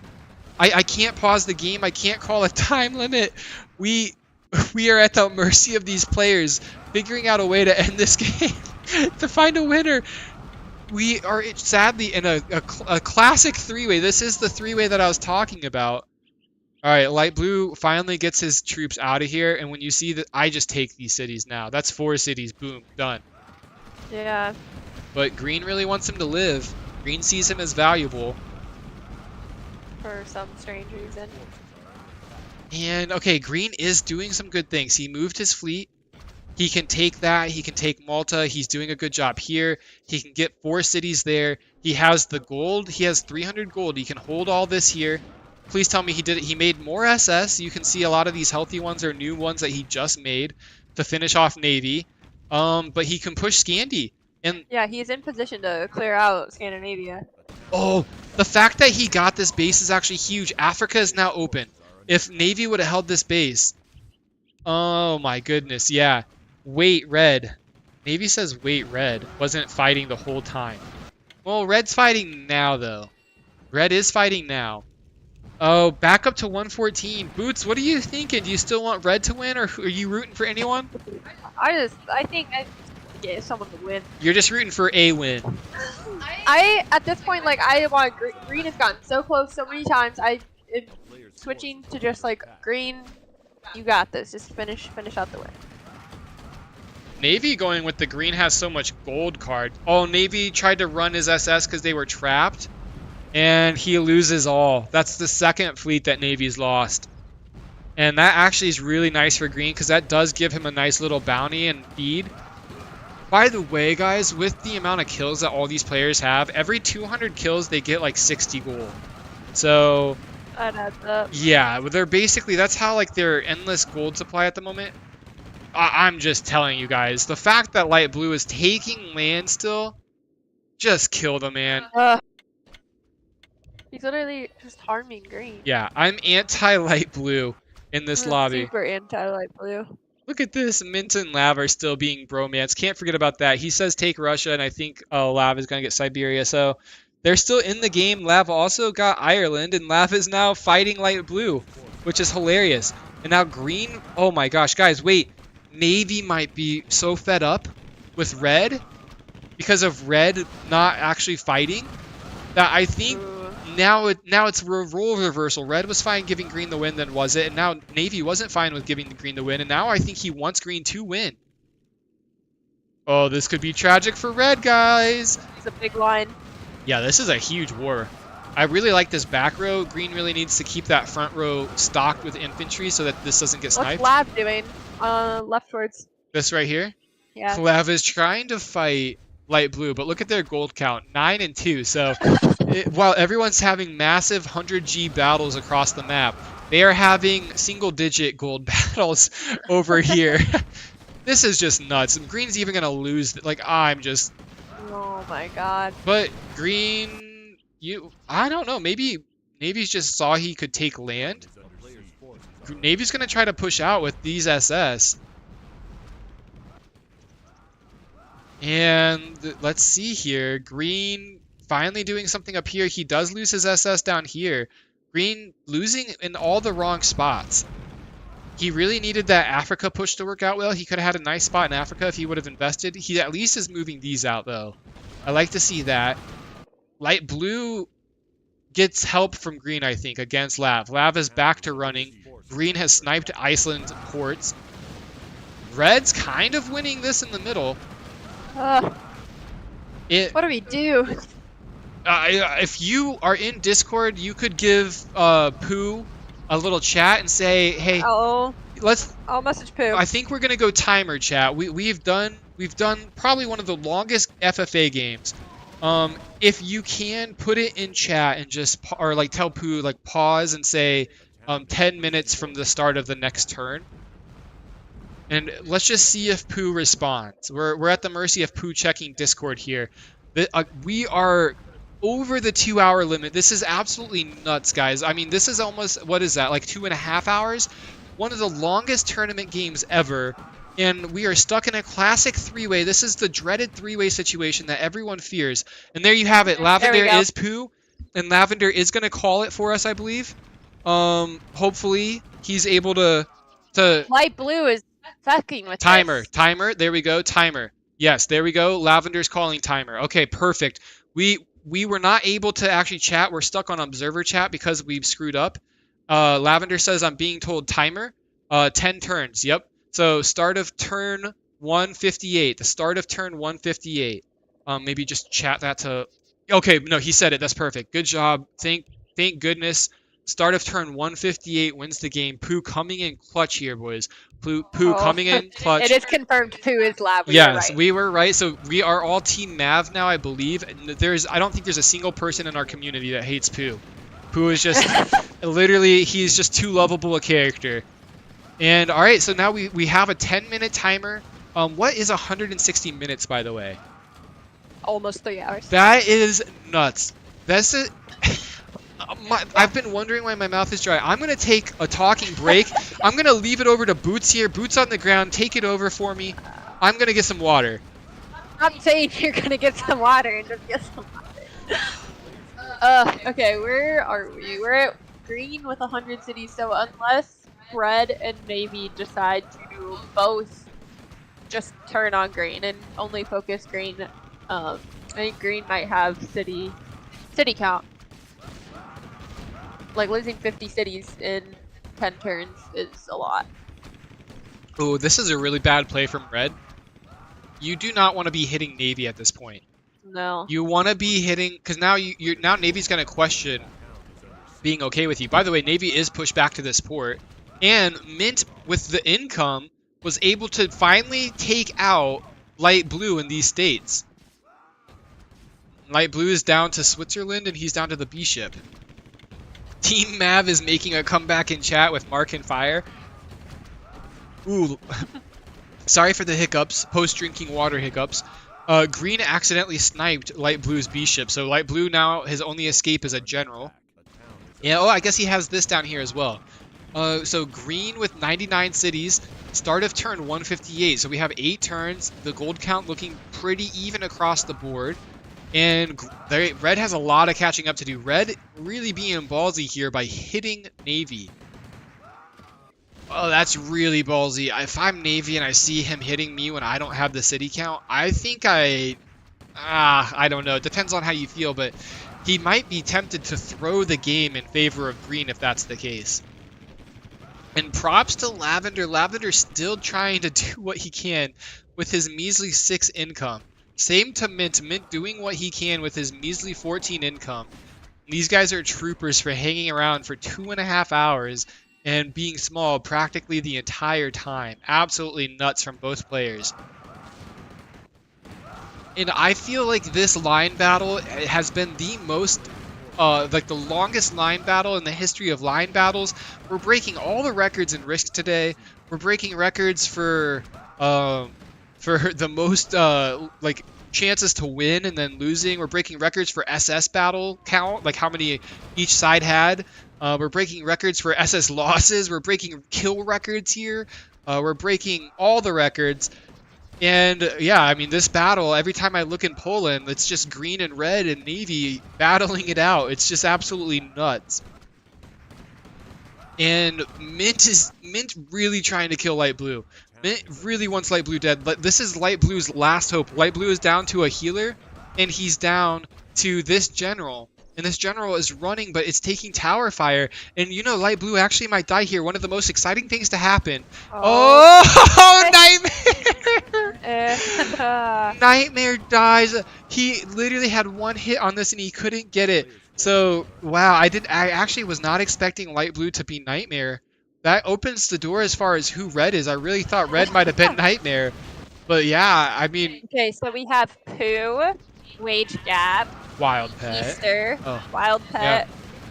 I can't pause the game. I can't call a time limit. We are at the mercy of these players figuring out a way to end this game, to find a winner. We are sadly in a classic 3-way. This is the 3-way that I was talking about. All right, Light Blue finally gets his troops out of here, and when you see that, I just take these cities now. That's 4 cities. Boom, done. Yeah. But Green really wants him to live. Green sees him as valuable. For some strange reason. And, okay, Green is doing some good things. He moved his fleet. He can take that. He can take Malta. He's doing a good job here. He can get 4 cities there. He has the gold. He has 300 gold. He can hold all this here. Please tell me he did it. He made more SS. You can see a lot of these healthy ones are new ones that he just made to finish off Navy. But he can push Scandy. And yeah, he's in position to clear out Scandinavia. Oh, the fact that he got this base is actually huge. Africa is now open. If Navy would have held this base... Oh my goodness, yeah. Wait, Red. Navy says wait, Red. Wasn't fighting the whole time. Well, Red's fighting now, though. Red is fighting now. Oh, back up to 114. Boots, what are you thinking? Do you still want Red to win, or are you rooting for anyone? I think I get someone to win. You're just rooting for a win. At this point, like, I want Green has gotten so close so many times. I am switching to just like Green. You got this. Just finish out the win. Navy going with the green has so much gold card. Oh, Navy tried to run his SS because they were trapped, and he loses all. That's the second fleet that Navy's lost. And that actually is really nice for green because that does give him a nice little bounty and feed. By the way, guys, with the amount of kills that all these players have, every 200 kills they get like 60 gold. So That adds up. yeah, they're basically, that's how like their endless gold supply at the moment. I'm just telling you guys, the fact that light blue is taking land still, just kill the man. He's literally just harming green. Yeah, I'm anti-light blue in this I'm lobby. Super anti-light blue. Look at this, Mint and Lav are still being bromance. Can't forget about that. He says take Russia, and I think Lav is going to get Siberia, so they're still in the game. Lav also got Ireland, and Lav is now fighting light blue, which is hilarious. And now green, oh my gosh, guys, wait. Navy might be so fed up with red because of red not actually fighting that I think now it's a role reversal. Red was fine giving green the win, then was it? And now Navy wasn't fine with giving green the win, and now I think he wants green to win. Oh, this could be tragic for red, guys. It's a big line. Yeah, this is a huge war. I really like this back row. Green really needs to keep that front row stocked with infantry so that this doesn't get sniped. What's Lab doing? Leftwards. This right here? Yeah. Lav is trying to fight light blue, but look at their gold count, 9 and 2. So while everyone's having massive 100G battles across the map, they are having single-digit gold battles over here. This is just nuts. And green's even gonna lose. Like, I'm just. Oh my god. But green, I don't know. Maybe Navy's just saw he could take land. Navy's gonna try to push out with these SS. And let's see here. Green finally doing something up here. He does lose his SS down here. Green losing in all the wrong spots. He really needed that Africa push to work out well. He could have had a nice spot in Africa if he would have invested. He at least is moving these out, though. I like to see that. Light blue gets help from green, I think, against Lav. Lav is back to running. Green has sniped Iceland ports. Red's kind of winning this in the middle. What do we do? If you are in Discord, you could give Pooh a little chat and say, "Hey, I'll message Pooh." I think we're gonna go timer chat. We've done probably one of the longest FFA games. If you can put it in chat and just tell Pooh pause and say 10 minutes from the start of the next turn. And let's just see if Pooh responds. We're at the mercy of Pooh checking Discord here. We are over the 2-hour limit. This is absolutely nuts, guys. I mean, this is almost, what is that, like 2.5 hours? One of the longest tournament games ever. And we are stuck in a classic three-way. This is the dreaded three-way situation that everyone fears. And there you have it. Lavender is Pooh. And Lavender is going to call it for us, I believe. Hopefully he's able to Light blue is fucking with timer. this. Timer. There we go. Timer. Yes, there we go. Lavender's calling timer. Okay, perfect. We were not able to actually chat. We're stuck on observer chat because we've screwed up. Lavender says I'm being told timer. 10 turns. Yep. So start of turn 158. The start of turn 158. Maybe just chat that to. Okay, no, he said it. That's perfect. Good job. Thank goodness. Start of turn 158 wins the game. Pooh coming in clutch here, boys. Pooh coming in clutch. It is confirmed Pooh is Lav. Yes, we were right. So we are all Team Mav now, I believe. I don't think there's a single person in our community that hates Pooh. Pooh is just literally, he's just too lovable a character. And all right, so now we have a 10-minute timer. What is 160 minutes, by the way? Almost 3 hours. That is nuts. That's it. I've been wondering why my mouth is dry. I'm going to take a talking break. I'm going to leave it over to Boots here. Boots on the ground. Take it over for me. I'm going to get some water. I'm saying you're going to get some water and just get some water. Okay, where are we? We're at green with 100 cities, so unless red and navy decide to both just turn on green and only focus green, I think green might have city count. Like, losing 50 cities in 10 turns is a lot. Oh, this is a really bad play from red. You do not want to be hitting Navy at this point. No. You want to be hitting, because now now Navy's going to question being okay with you. By the way, Navy is pushed back to this port, and Mint, with the income, was able to finally take out Light Blue in these states. Light Blue is down to Switzerland, and he's down to the B ship. Team Mav is making a comeback in chat with Mark and Fire. Ooh. Sorry for the hiccups, post-drinking water hiccups. Green accidentally sniped Light Blue's B ship, so Light Blue now, his only escape is a general. Yeah, oh, I guess he has this down here as well. So Green with 99 cities, start of turn 158. So we have 8 turns, the gold count looking pretty even across the board. And Red has a lot of catching up to do. Red really being ballsy here by hitting Navy. Oh, that's really ballsy. If I'm Navy and I see him hitting me when I don't have the city count, I think I don't know. It depends on how you feel, but he might be tempted to throw the game in favor of Green if that's the case. And props to Lavender. Lavender's still trying to do what he can with his measly 6 income. Same to Mint. Mint doing what he can with his measly 14 income. These guys are troopers for hanging around for 2.5 hours and being small practically the entire time. Absolutely nuts from both players. And I feel like this line battle has been the most, like the longest line battle in the history of line battles. We're breaking all the records in Risk today. We're breaking records for the most, like, chances to win and then losing. We're breaking records for SS battle count, like how many each side had. We're breaking records for SS losses. We're breaking kill records here. We're breaking all the records. And yeah, I mean, this battle, every time I look in Poland, it's just Green and Red and Navy battling it out. It's just absolutely nuts. And Mint really trying to kill Light Blue. Mint really wants Light Blue dead. This is Light Blue's last hope. Light Blue is down to a healer, and he's down to this general. And this general is running, but it's taking tower fire. And you know, Light Blue actually might die here. One of the most exciting things to happen. Oh, Nightmare! Nightmare dies. He literally had one hit on this, and he couldn't get it. So, wow, I actually was not expecting Light Blue to be Nightmare. That opens the door as far as who Red is. I really thought Red might have been Nightmare. But yeah, I mean... Okay, so we have Pooh, Wage Gap, Wild Pet. Easter, Oh. Wild Pet,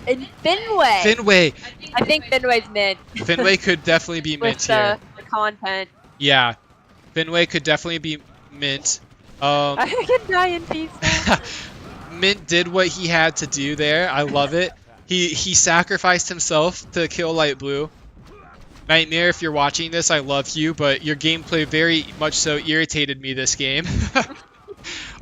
Yeah. and Finway. Finway. I think Finway's mint. Finway could definitely be mint with here. the content. Yeah. Finway could definitely be mint. I can die in peace now. Mint did what he had to do there. I love it. He sacrificed himself to kill Light Blue. Nightmare, if you're watching this, I love you, but your gameplay very much so irritated me this game.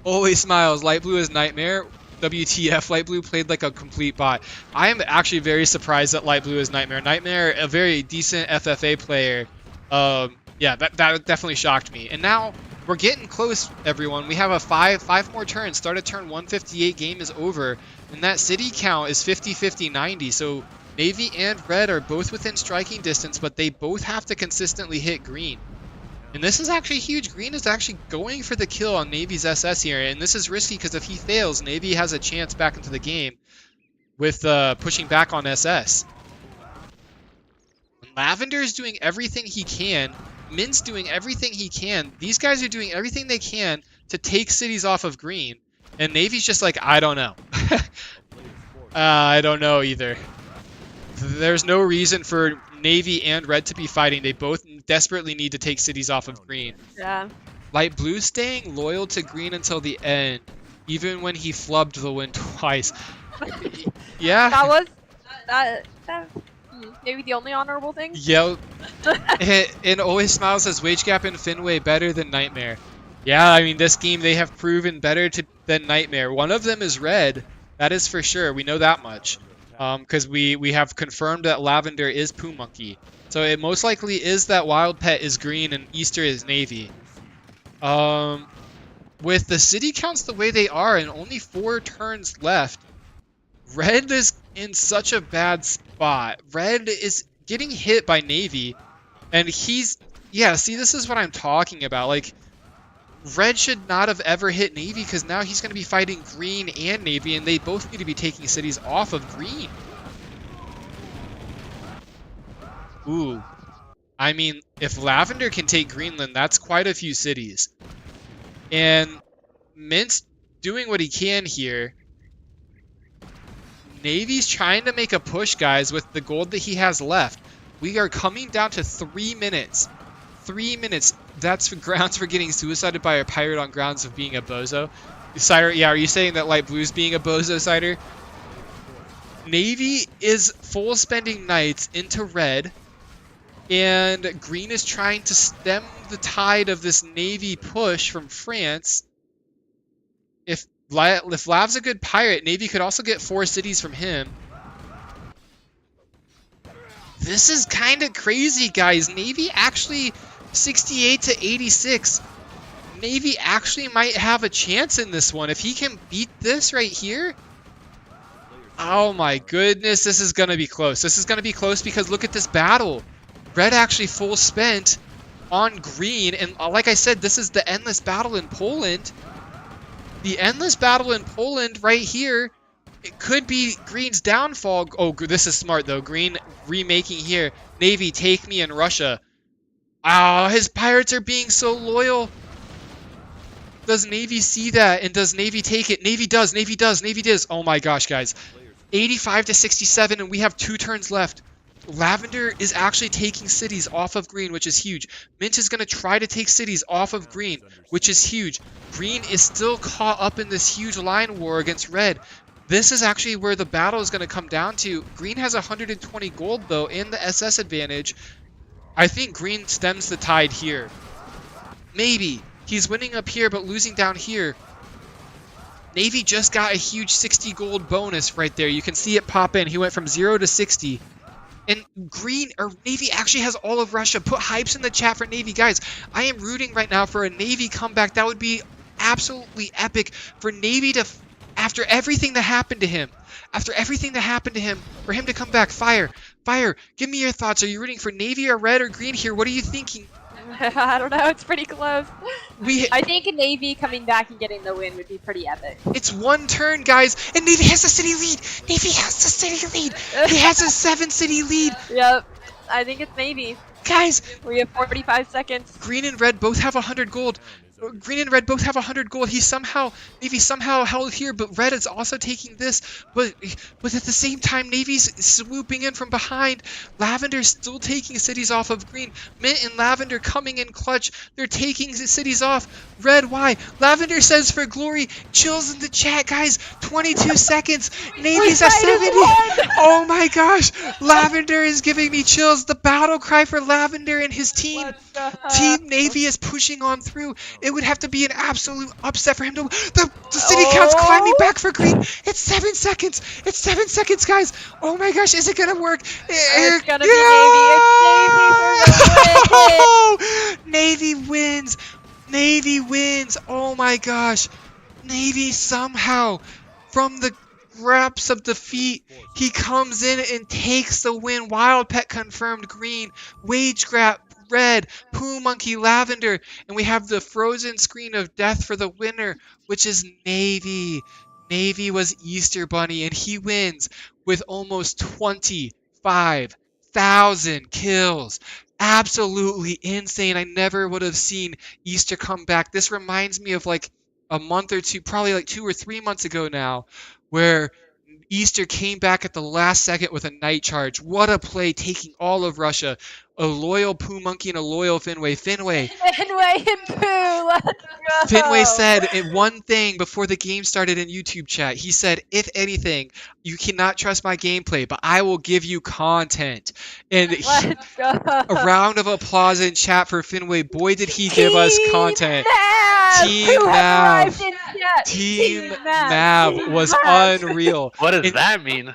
Always smiles. Light Blue is Nightmare. WTF, Light Blue played like a complete bot. I am actually very surprised that Light Blue is Nightmare. Nightmare, a very decent FFA player. Yeah, that definitely shocked me. And now we're getting close, everyone. We have a five more turns. Start of turn 158, game is over. And that city count is 50-50-90. So Navy and Red are both within striking distance, but they both have to consistently hit Green. And this is actually huge. Green is actually going for the kill on Navy's SS here. And this is risky because if he fails, Navy has a chance back into the game with pushing back on SS. Lavender is doing everything he can. Min's doing everything he can. These guys are doing everything they can to take cities off of Green. And Navy's just like, I don't know. I don't know either. There's no reason for Navy and Red to be fighting. They both desperately need to take cities off of Green. Yeah. Light Blue staying loyal to Green until the end, even when he flubbed the win twice. Yeah. That was maybe the only honorable thing. Yep. And always smiles says Wage Gap and Finway better than Nightmare. Yeah, I mean this game they have proven better than Nightmare. One of them is Red. That is for sure. We know that much. Because we have confirmed that Lavender is Poo Monkey. So it most likely is that Wild Pet is Green and Easter is Navy. With the city counts the way they are and only 4 turns left, Red is in such a bad spot. Red is getting hit by Navy, and he's... Yeah, see, this is what I'm talking about. Like, Red should not have ever hit Navy because now he's going to be fighting Green and Navy, and they both need to be taking cities off of Green. Ooh. I mean, if Lavender can take Greenland, that's quite a few cities. And Mint's doing what he can here. Navy's trying to make a push, guys, with the gold that he has left. We are coming down to 3 minutes. 3 minutes. That's grounds for getting suicided by a pirate on grounds of being a bozo. Cider, yeah, are you saying that light blue's being a bozo, Cider? Navy is full spending knights into red, and Green is trying to stem the tide of this Navy push from France. If Lav's a good pirate, Navy could also get 4 cities from him. This is kind of crazy, guys. Navy actually 68 to 86. Navy actually might have a chance in this one. If he can beat this right here. Oh my goodness, this is going to be close. This is going to be close because look at this battle. Red actually full spent on Green. And like I said, this is the endless battle in Poland. The endless battle in Poland right here. It could be Green's downfall. Oh, this is smart, though. Green remaking here. Navy, take me in Russia. Ah, his pirates are being so loyal. Does Navy see that? And does Navy take it? Navy does. Navy does. Navy does. Oh, my gosh, guys. 85 to 67, and we have 2 turns left. Lavender is actually taking cities off of Green, which is huge. Mint is going to try to take cities off of Green, which is huge. Green is still caught up in this huge line war against Red. This is actually where the battle is going to come down to. Green has 120 gold, though, and the SS advantage. I think Green stems the tide here. Maybe. He's winning up here, but losing down here. Navy just got a huge 60 gold bonus right there. You can see it pop in. He went from 0 to 60. And Navy actually has all of Russia. Put hypes in the chat for Navy. Guys, I am rooting right now for a Navy comeback. That would be absolutely epic for Navy to, after everything that happened to him, for him to come back. Fire, give me your thoughts. Are you rooting for Navy or Red or Green here? What are you thinking? I don't know. It's pretty close. I think Navy coming back and getting the win would be pretty epic. It's 1 turn, guys, and Navy has the city lead. Navy has the city lead. He has a 7-city lead. Yep. I think it's Navy. Guys, we have 45 seconds. Green and Red both have 100 gold. Green and Red both have 100 gold. Navy somehow held here, but Red is also taking this. But at the same time, Navy's swooping in from behind. Lavender's still taking cities off of Green. Mint and Lavender coming in clutch. They're taking the cities off. Red, why? Lavender says for glory. Chills in the chat, guys. 22 seconds. Navy's at 70. Oh my gosh. Lavender is giving me chills. The battle cry for Lavender and his team. Team Navy is pushing on through. It would have to be an absolute upset for him to... The city count's climbing back for Green. It's 7 seconds. It's 7 seconds, guys. Oh my gosh, is it going to work? It's going to be Navy. It's Navy for the win. Navy wins. Navy wins. Oh my gosh. Navy somehow, from the reps of defeat, he comes in and takes the win. Wild Pet confirmed Green. Wage Grab Red, Poo Monkey Lavender, and we have the frozen screen of death for the winner, which is Navy. Navy was Easter Bunny, and he wins with almost 25,000 kills. Absolutely insane. I never would have seen Easter come back. This reminds me of like a month or two, probably like 2 or 3 months ago now, where Easter came back at the last second with a night charge. What a play, taking all of Russia. A loyal Poo Monkey and a loyal Finway. Finway and Poo, let's go. Finway said one thing before the game started in YouTube chat. He said, if anything, you cannot trust my gameplay, but I will give you content. And let's go. A round of applause in chat for Finway. Boy, did he give us content. Team Mav. Team Mav was unreal. What does that mean?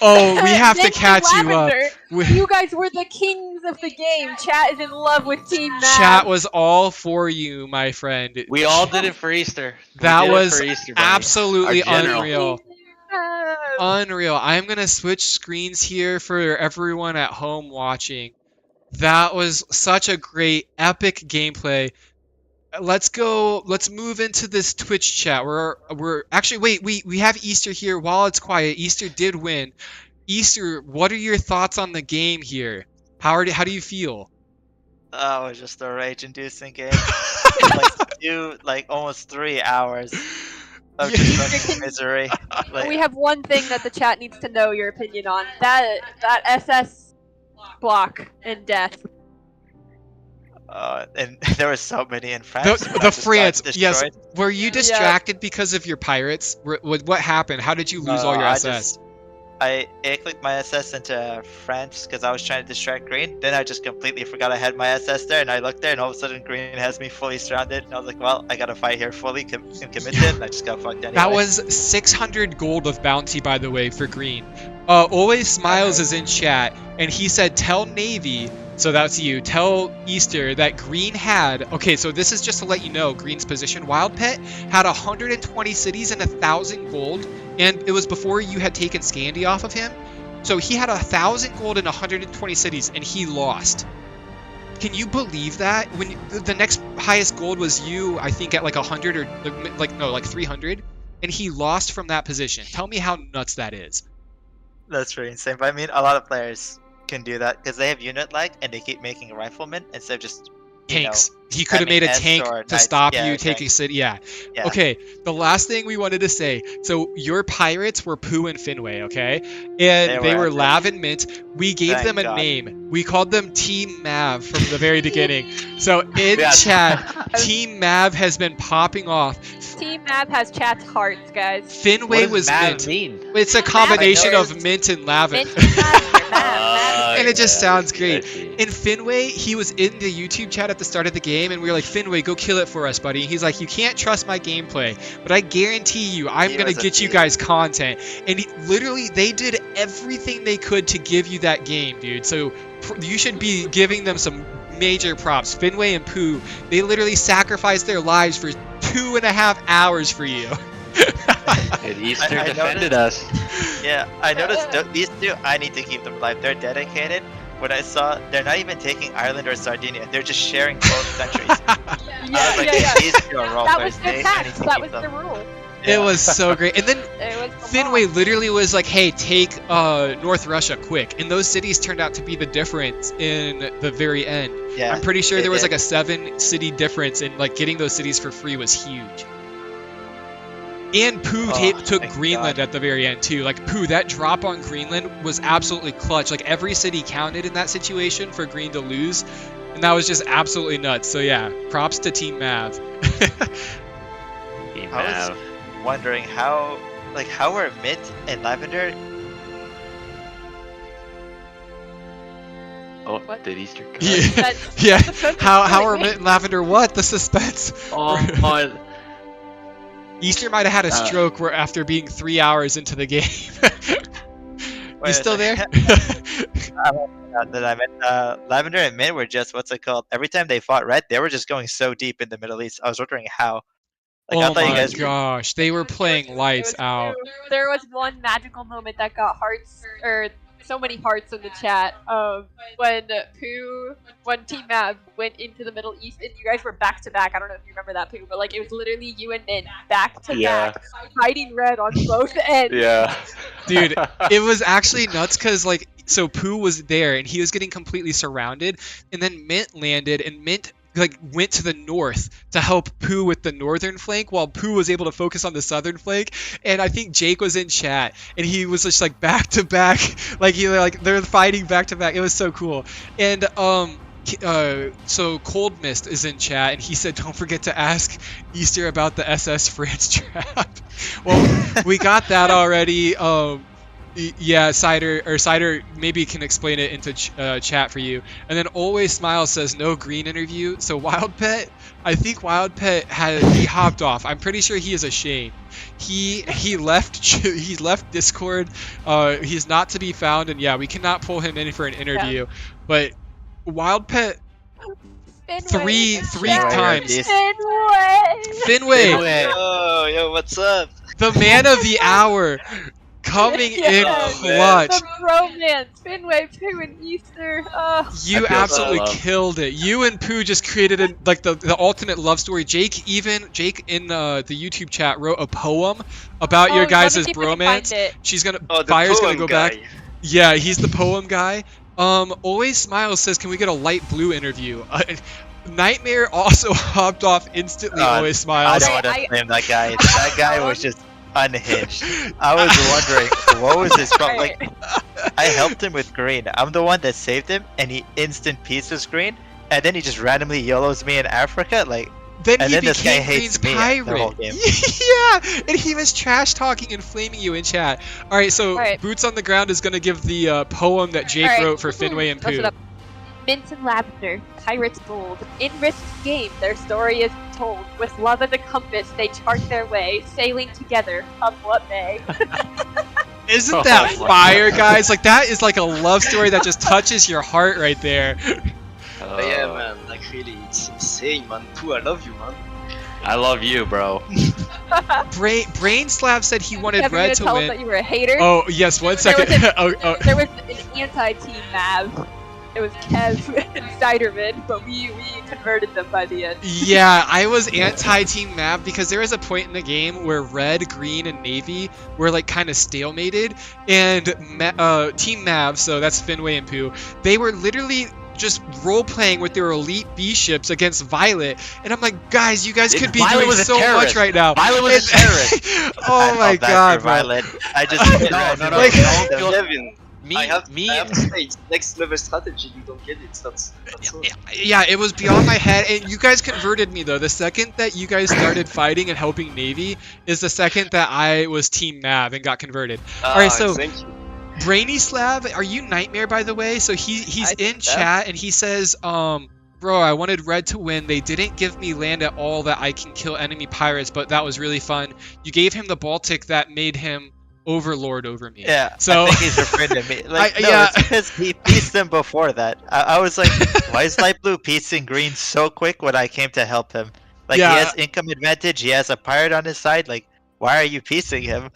Oh, we have to catch you up. You guys were the kings of the game. Chat is in love with Team Mav. Chat was all for you, my friend. We all did it for Easter. That was absolutely unreal. Unreal. I'm going to switch screens here for everyone at home watching. That was such a great, epic gameplay. let's go. Let's move into this Twitch chat. We're actually wait. We have Easter here. While it's quiet, Easter did win. Easter, what are your thoughts on the game here? How do you feel? Oh, it was just a rage-inducing game. like almost 3 hours of just fucking misery. Like, We have one thing that the chat needs to know your opinion on. That SS block in death. and there were so many in France. The but I just got France, yes. destroyed. Were you distracted because of your pirates? What happened? How did you lose all your SS? I clicked my SS into France because I was trying to distract green. Then I just completely forgot I had my SS there, and I looked there, and all of a sudden green has me fully surrounded. And I was like, well, I gotta fight here fully and commit it. And I just got fucked anyway. That was 600 gold of bounty, by the way, for green. Always Smiles is in chat, and he said, tell Navy, so that's you, tell Easter that green had, okay, so this is just to let you know, green's position. Wild Pet had 120 cities and 1,000 gold, and it was before you had taken Scandy off of him. So he had 1,000 gold and 120 cities, and he lost. Can you believe that? When the next highest gold was you, I think at like 100 or like 300, and he lost from that position. Tell me how nuts that is. That's pretty insane. But I mean, a lot of players can do that because they have unit lag and they keep making riflemen instead of just tanks. He could have made a tank to stop you taking city. Yeah. Okay. The last thing we wanted to say. So your pirates were Pooh and Finway, okay? And they were Lav and Mint. We gave them a name. We called them Team Mav from the very beginning. So in chat, Team Mav has been popping off. Team Mav has chat's hearts, guys. Finway was Mint. Mean? It's a combination of Mint and Lavin. And it just sounds great. In Finway, he was in the YouTube chat at the start of the game, and we were like, Finway, go kill it for us, buddy. He's like, you can't trust my gameplay, but I guarantee you, I'm going to get you guys content. And literally, they did everything they could to give you that game, dude. So you should be giving them some major props. Finway and Pooh, they literally sacrificed their lives for 2.5 hours for you. And Easter defended us. Yeah, I noticed these two, I need to keep them alive. They're dedicated. When I saw, they're not even taking Ireland or Sardinia. They're just sharing both countries. These two are that was their tax. That was the rule. It was so great. And then Finway literally was like, hey, take North Russia quick. And those cities turned out to be the difference in the very end. Yeah, I'm pretty sure there was like a 7-city difference, and like getting those cities for free was huge. And Pooh took Greenland at the very end too. Like Pooh, that drop on Greenland was absolutely clutch. Like every city counted in that situation for Green to lose, and that was just absolutely nuts. So yeah, props to Team Mav. Team I was wondering how were Mint and Lavender? Oh, what did Easter come? Yeah. How are Mint and Lavender? What the suspense? Easter might have had a stroke after being 3 hours into the game. You still there? Lavender and Mint were just, what's it called? Every time they fought Red, they were just going so deep in the Middle East. I was wondering how. Like, oh my gosh, they were playing lights out. There was one magical moment that got hearts, or so many hearts in the chat, when Team Mav went into the Middle East and you guys were back to back. I don't know if you remember that, Pooh, but like it was literally you and Mint back to back, hiding Red on both ends. Yeah, dude, it was actually nuts because like so Pooh was there and he was getting completely surrounded, and then Mint landed and Mint like went to the north to help Pooh with the northern flank while Pooh was able to focus on the southern flank. And I think Jake was in chat and he was just like back to back, like they're fighting back to back. It was so cool. And so Cold Mist is in chat and he said don't forget to ask Easter about the SS France trap. Well, we got that already. Yeah, Cider maybe can explain it into chat for you. And then Always Smile says no green interview. So Wild Pet, I think Wild Pet he hopped off. I'm pretty sure he is ashamed. He left Discord. He's not to be found, and yeah, we cannot pull him in for an interview. Yeah. But Wild Pet three times. Finway. Oh, yo, what's up? The man of the hour. coming in Yes. clutch. The bromance, Finway, Pooh, and Easter. You I feel absolutely so loved. killed it. You and Pooh just created the ultimate love story. Jake in the YouTube chat wrote a poem about your let me guys' see if I can find bromance. it. She's gonna Oh, the Fire's gonna poem go guy. back. Yeah, he's the poem guy. Always Smiles says, can we get a light blue interview? Nightmare also hopped off instantly. Always I Smiles. don't want to blame that guy. That guy was just unhinged. I was wondering what was his problem. Like, I helped him with green. I'm the one that saved him, and he instant pieces green, and then he just randomly YOLOs me in Africa. Like, Then and he then this guy became hates Green's me the whole pirate. game. Yeah, and he was trash talking and flaming you in chat. All right, so Alright. Boots on the Ground is gonna give the poem that Jake Alright. wrote for Finway and Close it Pooh. up. Mint and lavender, pirates bold. In Risk's game, their story is told. With love as a compass, they chart their way, sailing together, come what may. Isn't Oh that my fire, guys? Like that is like a love story that just touches your heart right there. But yeah, man, like really, it's insane, man. Pooh, I love you, man. I love you, bro. Brain Slab said he wanted Ever Red gonna to tell us win. that you were a hater? Oh yes, one There was second. a- There was an anti-team Mav. It was Kev and Ciderman, but we converted them by the end. Yeah, I was anti-Team Mav because there was a point in the game where Red, Green, and Navy were like kind of stalemated, and Team Mav, so that's Finway and Pooh, they were literally just role-playing with their elite B ships against Violet, and I'm like, guys, you guys could be Violet doing was a so terrorist. much right now. Violet was a terrorist. Oh my felt bad god, for bro. Violet. I just No, Like- don't feel- Kevin, I have to say, it's next level strategy. You don't get it. That's all. Yeah, it was beyond my head, and you guys converted me though. The second that you guys started fighting and helping Navy is the second that I was Team Mav and got converted. Alright, so Thank you. Brainy Slab, are you Nightmare by the way? So he's I in think so. chat and he says, bro, I wanted Red to win. They didn't give me land at all that I can kill enemy pirates, but that was really fun. You gave him the Baltic that made him overlord over me. Yeah, So- I think he's afraid of me. Like, no, yeah. it's because he pieced them before that. I was like, why is Light Blue piecing green so quick when I came to help him? Like, Yeah. he has income advantage, he has a pirate on his side, like, why are you piecing him?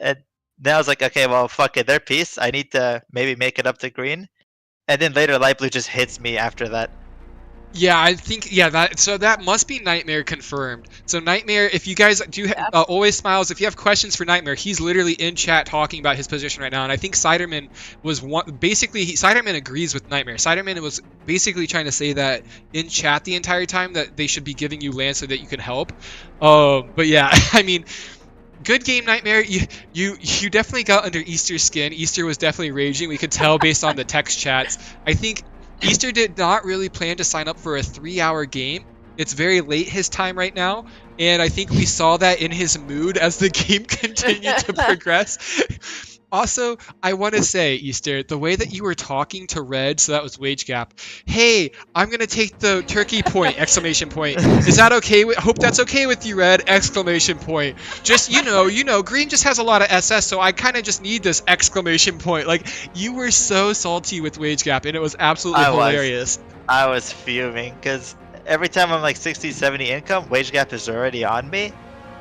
And then I was like, okay, well, fuck it, they're piece. I need to maybe make it up to green. And then later, Light Blue just hits me after that. Yeah, I think that must be Nightmare confirmed. So Nightmare, if you guys do Always Smiles, if you have questions for Nightmare, he's literally in chat talking about his position right now, and I think Ciderman was Ciderman agrees with Nightmare. Ciderman was basically trying to say that in chat the entire time that they should be giving you land so that you can help. But yeah, I mean, good game, Nightmare. You definitely got under Easter's skin. Easter was definitely raging. We could tell based on the text chats. I think Easter did not really plan to sign up for a 3-hour game. It's very late his time right now, and I think we saw that in his mood as the game continued to progress. Also, I want to say, Easter, the way that you were talking to Red, so that was Wage Gap. Hey, I'm gonna take the turkey point! Exclamation point. Is that okay? Hope that's okay with you, Red! Exclamation point. Just you know, Green just has a lot of SS, so I kind of just need this exclamation point. Like you were so salty with Wage Gap, and it was absolutely hilarious. I was fuming, because every time I'm like 60, 70 income, Wage Gap is already on me.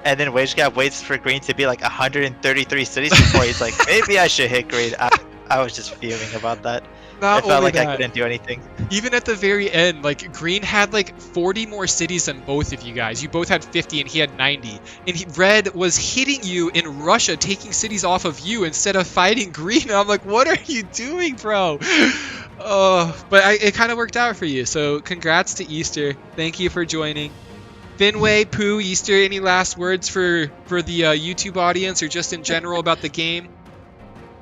And then Wage Gap waits for green to be like 133 cities before he's like, maybe I should hit green. I was just fuming about that. Not I felt only like that, I couldn't do anything. even at the very end, like Green had like 40 more cities than both of you guys. You both had 50 and he had 90. And Red was hitting you in Russia, taking cities off of you instead of fighting Green. And I'm like, what are you doing, bro? But it kind of worked out for you. So congrats to Easter. Thank you for joining. Finway, Pooh, Easter, any last words for the YouTube audience or just in general about the game?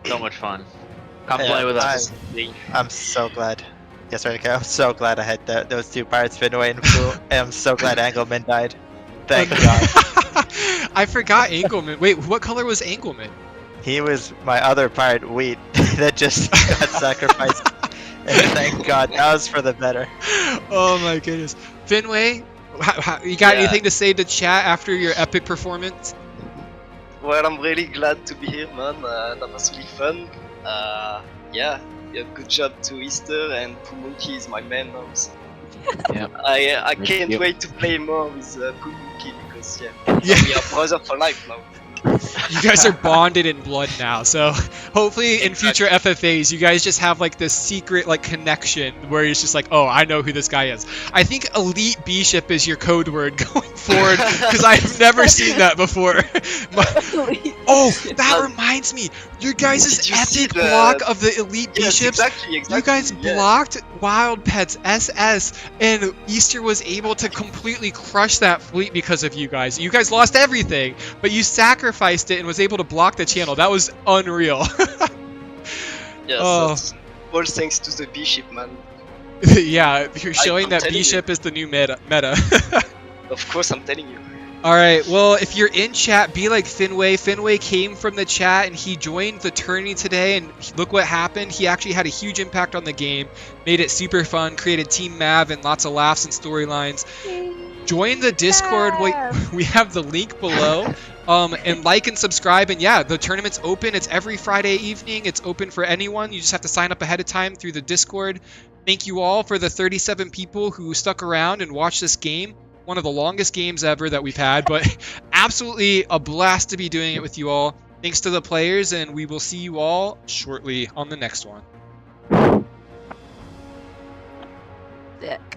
So much fun. Come Yeah, play with us. I'm so glad. Yes, right, okay. I'm so glad I had those two pirates, Finway and Pooh. And I'm so glad Engelman died. Thank God. I forgot Engelman. Wait, what color was Engelman? He was my other pirate, Wheat, that just got sacrificed. And thank God, that was for the better. Oh my goodness. Finway, you got Yeah. anything to say to chat after your epic performance? Well, I'm really glad to be here, man. That was really fun. Yeah, good job to Easter, and Pooh Monkey is my man now. So. Yep. I Thank can't you. wait to play more with Pooh Monkey because Yeah. we are brothers for life now. You guys are bonded in blood now, so hopefully in future FFAs you guys just have like this secret like connection where it's just like, oh, I know who this guy is. I think Elite Bishop is your code word going forward because I've never seen that before. Oh, that reminds me, your guys' Did you see epic the- block of the Elite Yes, Bishops. exactly. You guys yeah. blocked Wild Pets SS, and Easter was able to completely crush that fleet because of you guys. You guys lost everything, but you sacrificed it and was able to block the channel. That was unreal. Yes, Oh. that's all thanks to the Bishop, man. Yeah, you're showing I'm that telling you. Bishop is the new meta. Of course, I'm telling you. Alright, well, if you're in chat, be like Finway. Finway came from the chat and he joined the tourney today, and look what happened. He actually had a huge impact on the game, made it super fun, created Team Mav and lots of laughs and storylines. Join the Discord. We have the link below. And like and subscribe. And yeah, the tournament's open. It's every Friday evening. It's open for anyone. You just have to sign up ahead of time through the Discord. Thank you all for the 37 people who stuck around and watched this game. One of the longest games ever that we've had, but absolutely a blast to be doing it with you all. Thanks to the players, and we will see you all shortly on the next one. Sick.